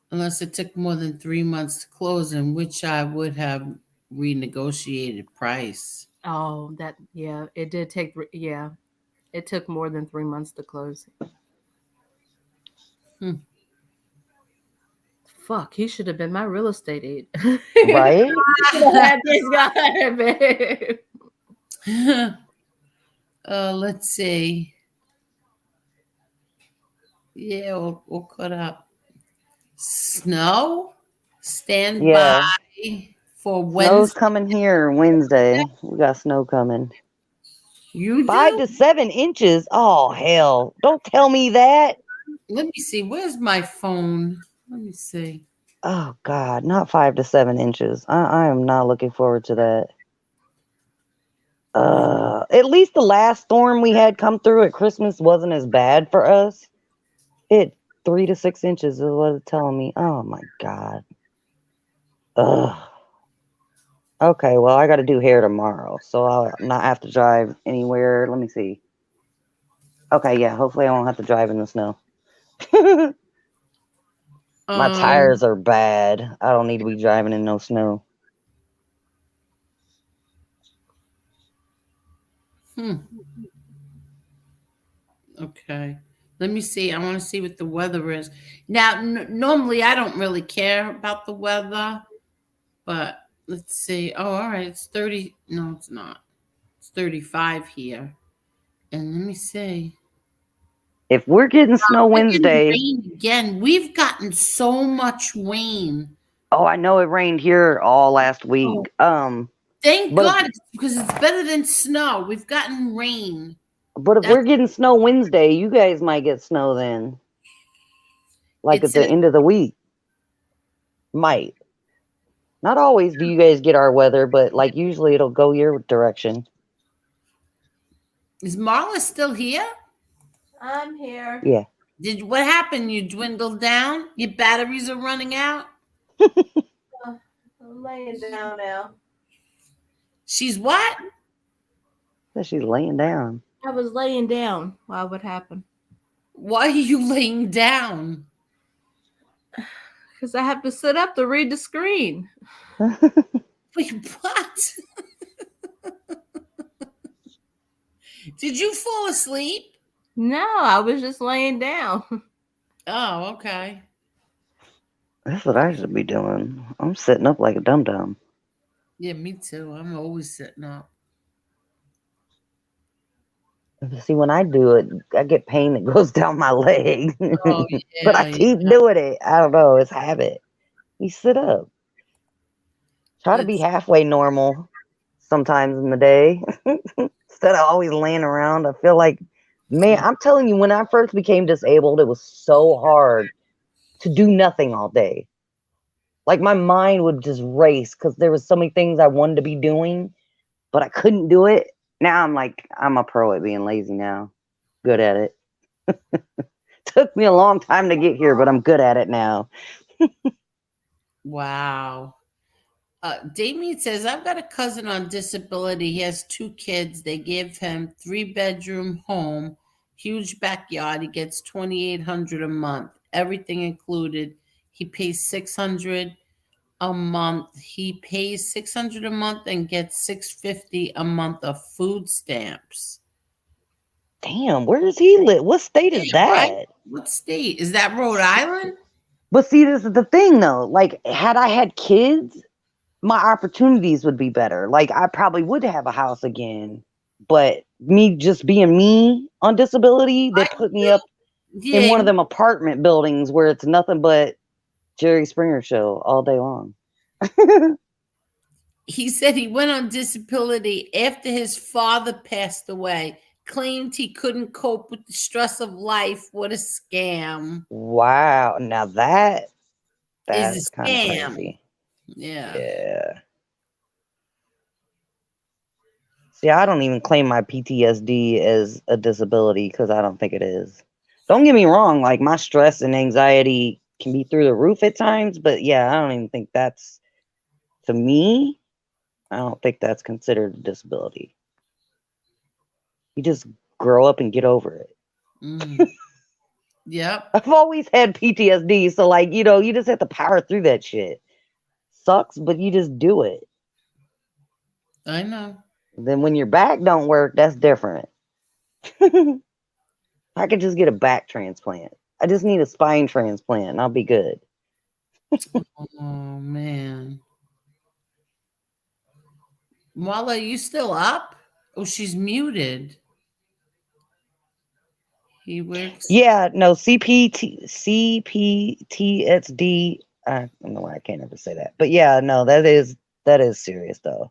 A: Unless it took more than 3 months to close, in which I would have renegotiated price.
B: Oh, it did take. Yeah, it took more than 3 months to close. Fuck, he should have been my real estate aide.
D: Right?
B: Had this guy, babe.
A: Let's see. Yeah, we'll cut up. Snow? Stand
D: Yeah.
A: by for
D: Snow's
A: Wednesday.
D: coming here Wednesday. We got snow coming.
A: You
D: 5
A: do?
D: to 7 inches. Oh hell! Don't tell me that.
A: Let me see. Where's my phone? Let me see.
D: Oh God, not 5 to 7 inches. I am not looking forward to that. At least the last storm we had come through at Christmas wasn't as bad for us. It 3 to 6 inches is what it's telling me. Oh my God. Ugh. Okay, well I got to do hair tomorrow, so I'll not have to drive anywhere. Let me see. Okay, yeah. Hopefully I won't have to drive in the snow. My tires are bad. I don't need to be driving in no snow.
A: Okay. Let me see. I want to see what the weather is. Now, normally I don't really care about the weather, but let's see. Oh, all right. It's 30. No, it's not. It's 35 here. And let me see.
D: If we're getting snow Wednesday.
A: Rain again. We've gotten so much rain.
D: Oh, I know it rained here all last week.
A: Thank God, because it's better than snow. We've gotten rain.
D: But if we're getting snow Wednesday, you guys might get snow then. Like at the end of the week. Might. Not always do you guys get our weather, but like usually it'll go your direction.
A: Is Marla still here?
B: I'm here.
D: Yeah.
A: What happened? You dwindled down? Your batteries are running out?
B: I'm laying down now.
A: She's what?
D: She's laying down.
B: I was laying down. Why would happen?
A: Why are you laying down?
B: Because I have to sit up to read the screen.
A: Wait, what? Did you fall asleep?
B: No, I was just laying down.
A: Oh, okay.
D: That's what I should be doing. I'm sitting up like a dum-dum.
A: Yeah, me too. I'm always sitting up.
D: See, when I do it, I get pain that goes down my leg.
A: Oh, yeah,
D: but I keep doing it. I don't know. It's habit. You sit up. Try to be halfway normal sometimes in the day. instead of always laying around. I feel like, man, I'm telling you, when I first became disabled, it was so hard to do nothing all day. Like my mind would just race because there was so many things I wanted to be doing, but I couldn't do it. Now I'm a pro at being lazy now. Good at it. Took me a long time to get here, but I'm good at it now.
A: Wow. Damien says, I've got a cousin on disability. He has 2 kids. They give him 3-bedroom home, huge backyard. He gets $2,800 a month, everything included. He pays $600 a month. He pays $600 a month and gets $650 a month of food stamps.
D: Damn, where does he live? What state is that?
A: Right? What state? Is that Rhode Island?
D: But see, this is the thing though. Like, had I had kids, my opportunities would be better. Like, I probably would have a house again. But me just being me on disability, they put me up in one of them apartment buildings where it's nothing but Jerry Springer show all day long.
A: He said he went on disability after his father passed away. Claimed he couldn't cope with the stress of life. What a scam.
D: Wow. Now that's
A: Is a
D: kind of
A: scam.
D: crazy.
A: Yeah.
D: Yeah. See, I don't even claim my PTSD as a disability because I don't think it is. Don't get me wrong, like my stress and anxiety can be through the roof at times, but yeah, I don't even think that's, to me, I don't think that's considered a disability. You just grow up and get over it.
A: Yep.
D: I've always had PTSD, so like, you just have to power through that shit. Sucks, but you just do it.
A: I know.
D: Then when your back don't work, that's different. I could just get a back transplant. I just need a spine transplant and I'll be good.
A: Oh, man. Marla, are you still up? Oh, she's muted. He works.
D: Yeah, no, CPTSD. I don't know why I can't ever say that. But yeah, no, that is serious though.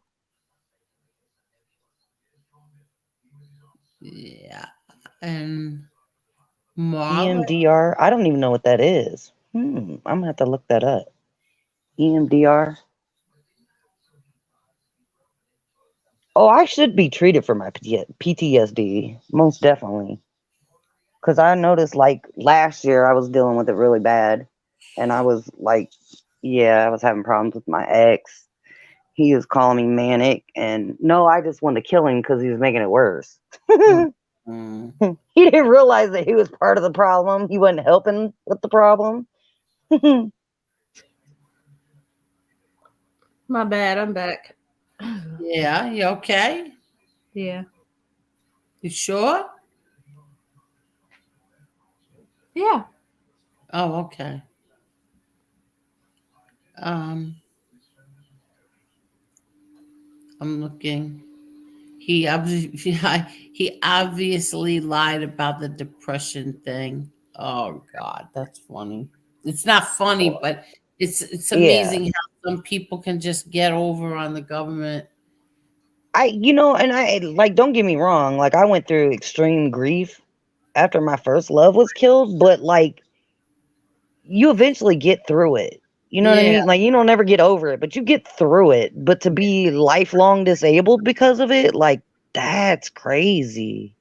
A: Yeah. And Marla.
D: EMDR. I don't even know what that is. I'm gonna have to look that up. EMDR. Oh, I should be treated for my PTSD, most definitely. Because I noticed, like, last year I was dealing with it really bad. And I was like, yeah, I was having problems with my ex. He was calling me manic. And no, I just wanted to kill him because he was making it worse. He didn't realize that he was part of the problem. He wasn't helping with the problem.
B: My bad. I'm back.
A: Yeah, you okay?
B: Yeah.
A: You sure?
B: Yeah.
A: Oh, okay. I'm looking. He obviously lied about the depression thing. Oh God, that's funny. It's not funny, but it's amazing how some people can just get over on the government.
D: And I like, don't get me wrong, like I went through extreme grief after my first love was killed, but like you eventually get through it. You know what I mean? Like you don't never get over it, but you get through it. But to be lifelong disabled because of it, like that's crazy.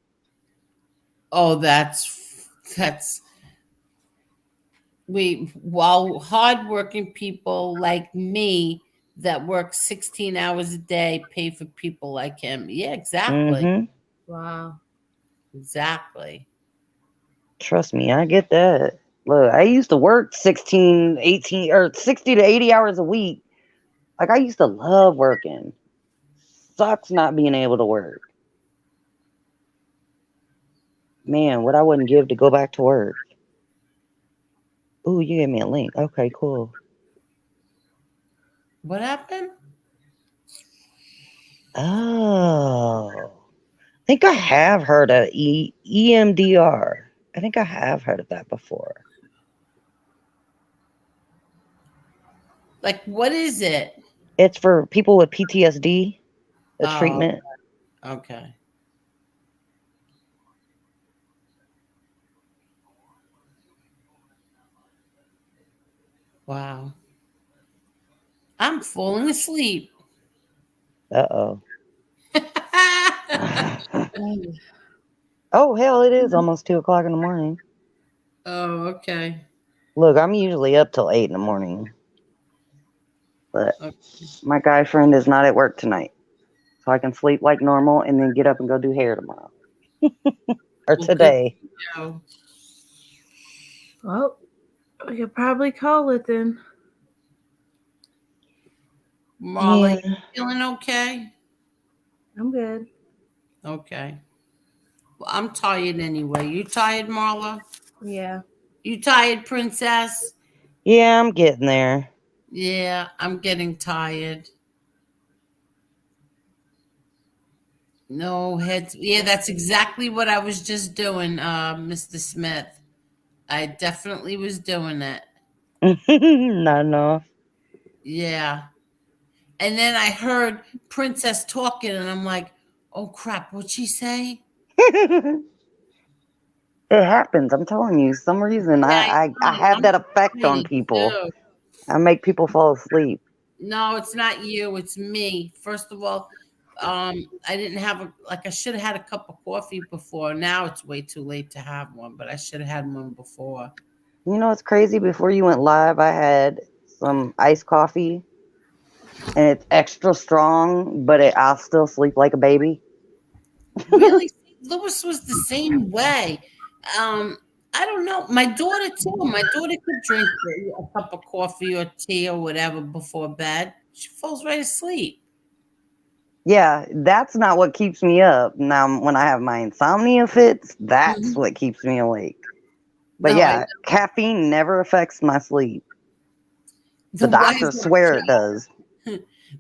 A: Oh, that's while hardworking people like me that work 16 hours a day pay for people like him. Yeah, exactly.
B: Wow.
A: Exactly.
D: Trust me, I get that. Look, I used to work 16, 18, or 60 to 80 hours a week. Like I used to love working. Sucks not being able to work. Man, what I wouldn't give to go back to work. Ooh, you gave me a link. Okay, cool.
A: What happened?
D: Oh, I think I have heard of EMDR. I think I have heard of that before.
A: Like, what is it?
D: It's for people with PTSD, the treatment.
A: Okay. Wow. I'm falling asleep.
D: Uh-oh.
B: Mm.
D: Oh, hell, it is almost 2 o'clock in the morning.
A: Oh, okay.
D: Look, I'm usually up till 8 in the morning. But
A: Okay.
D: my guy friend is not at work tonight. So I can sleep like normal and then get up and go do hair tomorrow. Or
A: Well, good
D: today.
A: for you.
B: Well, we could probably call it then.
A: Marla,
D: Yeah.
A: you feeling okay?
B: I'm good.
A: Okay. Well, I'm tired anyway. You tired, Marla?
B: Yeah.
A: You tired, Princess?
D: Yeah, I'm getting there.
A: Yeah, I'm getting tired. No heads. Yeah, that's exactly what I was just doing, Mr. Smith. I definitely was doing that.
D: Not enough.
A: Yeah. And then I heard Princess talking, and I'm like, oh crap, what'd she say?
D: It happens. I'm telling you. Some reason
A: Yeah,
D: I have that effect on
A: tired
D: people.
A: too.
D: I make people fall asleep.
A: No, it's not you, it's me. First of all, I didn't have I should have had a cup of coffee before. Now it's way too late to have one, but I should have had one before.
D: You know what's crazy? Before you went live, I had some iced coffee, and it's extra strong, but I'll still sleep like a baby.
A: Really, Lewis was the same way. Um, I don't know. My daughter too. My daughter could drink a cup of coffee or tea or whatever before bed. She falls right asleep.
D: Yeah, that's not what keeps me up. Now, when I have my insomnia fits, that's
A: Mhm.
D: what keeps me awake. But
A: No, I
D: yeah, caffeine never affects my sleep. The
A: the wise
D: doctors
A: up
D: swear it does.
A: show.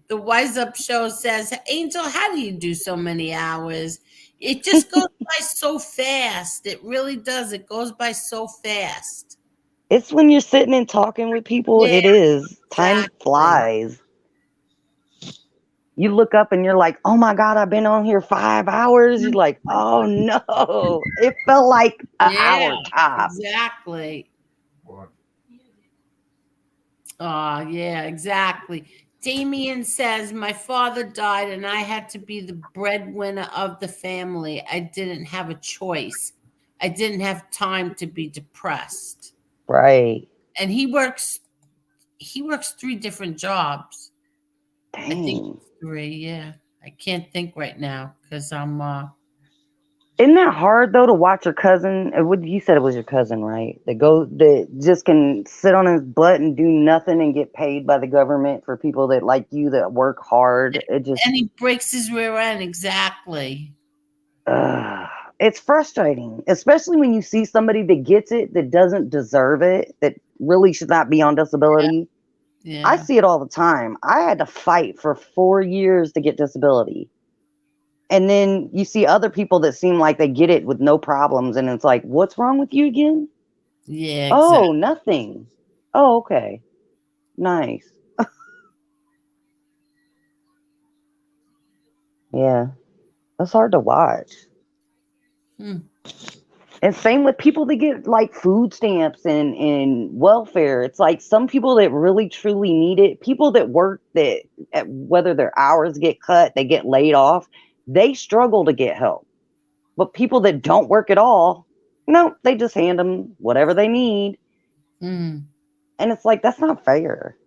A: The wise up show says, Angel, how do you do so many hours? It just goes by so fast. It really does. It goes by so fast.
D: It's when you're sitting and talking with people,
A: Yeah,
D: it is. Time
A: exactly.
D: flies. You look up and you're like, oh my God, I've been on here 5 hours. You're like, oh no. It felt like an
A: Yeah,
D: hour tops.
A: exactly. Oh, yeah, exactly. Damien says, my father died and I had to be the breadwinner of the family. I didn't have a choice. I didn't have time to be depressed.
D: Right.
A: And he works 3 different jobs. I think
D: Dang.
A: 3, yeah. I can't think right now because I'm
D: Isn't that hard though to watch your cousin? What you said it was your cousin, right? That just can sit on his butt and do nothing and get paid by the government for people that like you that work hard. It just
A: and he breaks his rear end, exactly.
D: it's frustrating, especially when you see somebody that gets it that doesn't deserve it, that really should not be on disability. I
A: Yeah.
D: see it all the time. I had to fight for 4 years to get disability. And then you see other people that seem like they get it with no problems. And it's like, what's wrong with you again?
A: Yeah,
D: Oh,
A: exactly.
D: nothing. Oh, okay. Nice. Yeah. That's hard to watch.
A: Hmm.
D: And same with people that get like food stamps and welfare. It's like some people that really truly need it, people that work that whether their hours get cut, they get laid off, they struggle to get help. But people that don't work at all, no, they just hand them whatever they need.
A: Mm.
D: And it's like, that's not fair.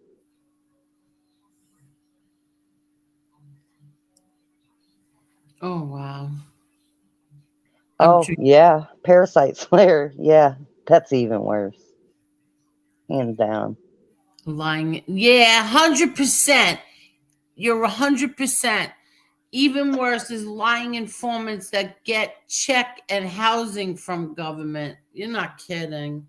A: Oh wow. I'm
D: Oh,
A: tr-
D: yeah. Parasite Slayer. Yeah. That's even worse. Hands down.
A: lying. Yeah, 100%. You're 100%. Even worse is lying informants that get check and housing from government. You're not kidding.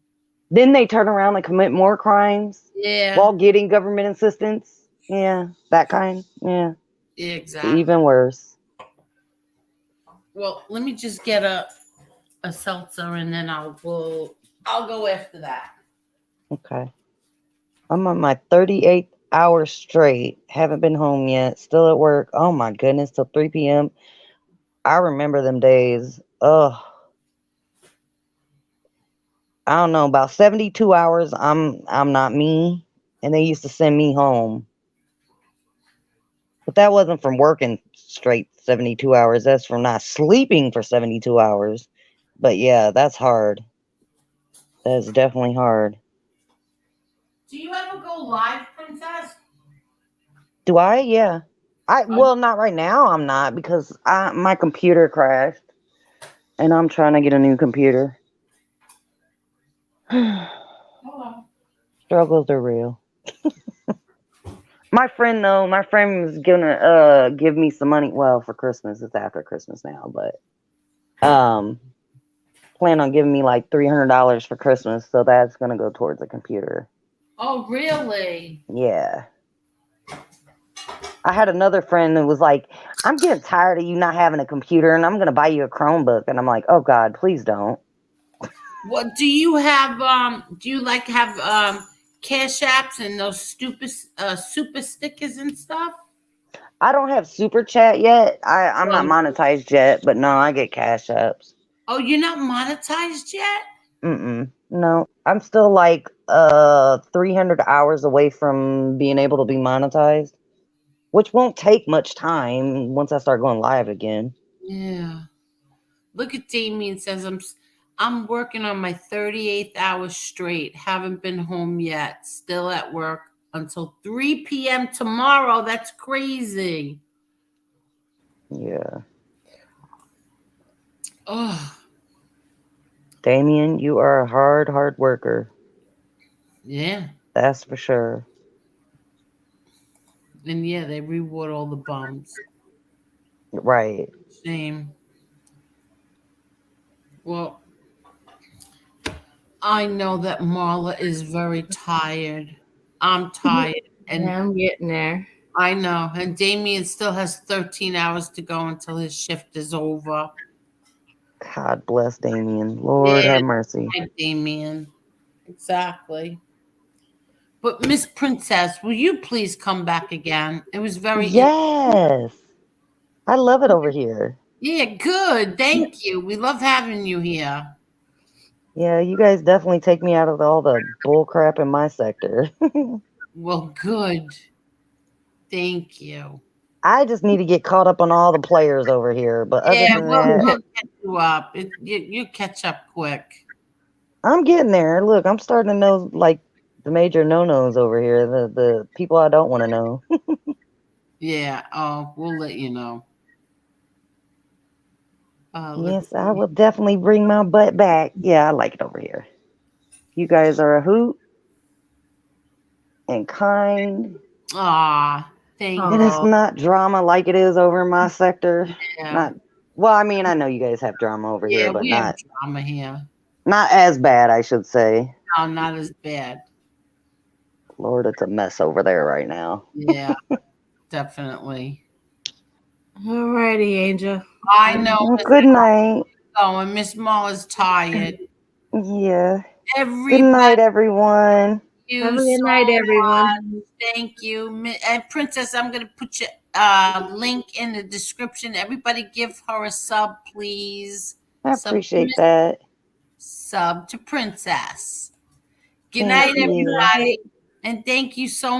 D: Then they turn around and commit more crimes
A: Yeah,
D: while getting government assistance. Yeah. That kind. Yeah.
A: exactly.
D: Even worse.
A: Well, let me just get a seltzer and then I'll go after that.
D: Okay. I'm on my 38th hour straight. Haven't been home yet. Still at work. Oh my goodness. Till 3 p.m. I remember them days. Ugh. I don't know, about 72 hours. I'm not me. and they used to send me home. But that wasn't from working straight 72 hours. That's from not sleeping for 72 hours. But yeah, that's hard. That's definitely hard.
A: Do you ever go live, Princess?
D: Do I? Yeah. Well, not right now. I'm not because my computer crashed, and I'm trying to get a new computer.
A: Hello.
D: Struggles are real. My friend was gonna give me some money. Well, for Christmas. It's after Christmas now, but plan on giving me like $300 for Christmas, so that's gonna go towards a computer.
A: Oh, really?
D: Yeah. I had another friend that was like, I'm getting tired of you not having a computer, and I'm going to buy you a Chromebook. And I'm like, oh, God, please don't.
A: What do you have? Do you like have cash apps and those stupid super stickers and stuff?
D: I don't have Super Chat yet. I'm not monetized yet, but no, I get cash apps.
A: Oh, you're not monetized yet?
D: No, I'm still like 300 hours away from being able to be monetized, which won't take much time once I start going live again.
A: Yeah. Look at Damien says I'm working on my 38th hour straight. Haven't been home yet. Still at work until 3 p.m. tomorrow. That's crazy.
D: Yeah.
A: Oh.
D: Damien, you are a hard worker.
A: Yeah.
D: That's for sure.
A: And yeah, they reward all the bums.
D: Right.
A: Shame. Well, I know that Marla is very tired. I'm tired. And
B: Yeah, I'm getting there.
A: I know. And Damien still has 13 hours to go until his shift is over.
D: God bless Damien. Lord have mercy.
A: Hi, Damien. Exactly. But Miss Princess, will you please come back again? It was very
D: Yes. I love it over here.
A: Yeah, good. Thank you. We love having you here.
D: Yeah, you guys definitely take me out of all the bull crap in my sector.
A: Well, good. Thank you.
D: I just need to get caught up on all the players over here. But other than that,
A: we'll catch you up. You catch up quick.
D: I'm getting there. Look, I'm starting to know like the major no-nos over here, the people I don't want to know.
A: Yeah. Oh, we'll let you know.
D: Yes, I will definitely bring my butt back. Yeah, I like it over here. You guys are a hoot and kind.
A: Ah, thank you.
D: And it's not drama like it is over in my sector.
A: Yeah.
D: Not well, I mean, I know you guys have drama over here, but
A: we
D: not
A: have drama here.
D: Not as bad, I should say.
A: No, not as bad.
D: Lord, it's a mess over there right now.
A: Yeah, definitely.
B: All righty, Angel.
A: I know.
D: Well, good night.
A: Oh, and Miss Mull is tired.
D: Yeah.
A: Everybody,
D: good night, everyone.
B: Have a good night, everyone.
A: Thank you. And Princess, I'm going to put your link in the description. Everybody give her a sub, please.
D: I appreciate that.
A: Sub to Princess. Good
D: Thank
A: night,
D: you.
A: everybody. And thank you so much.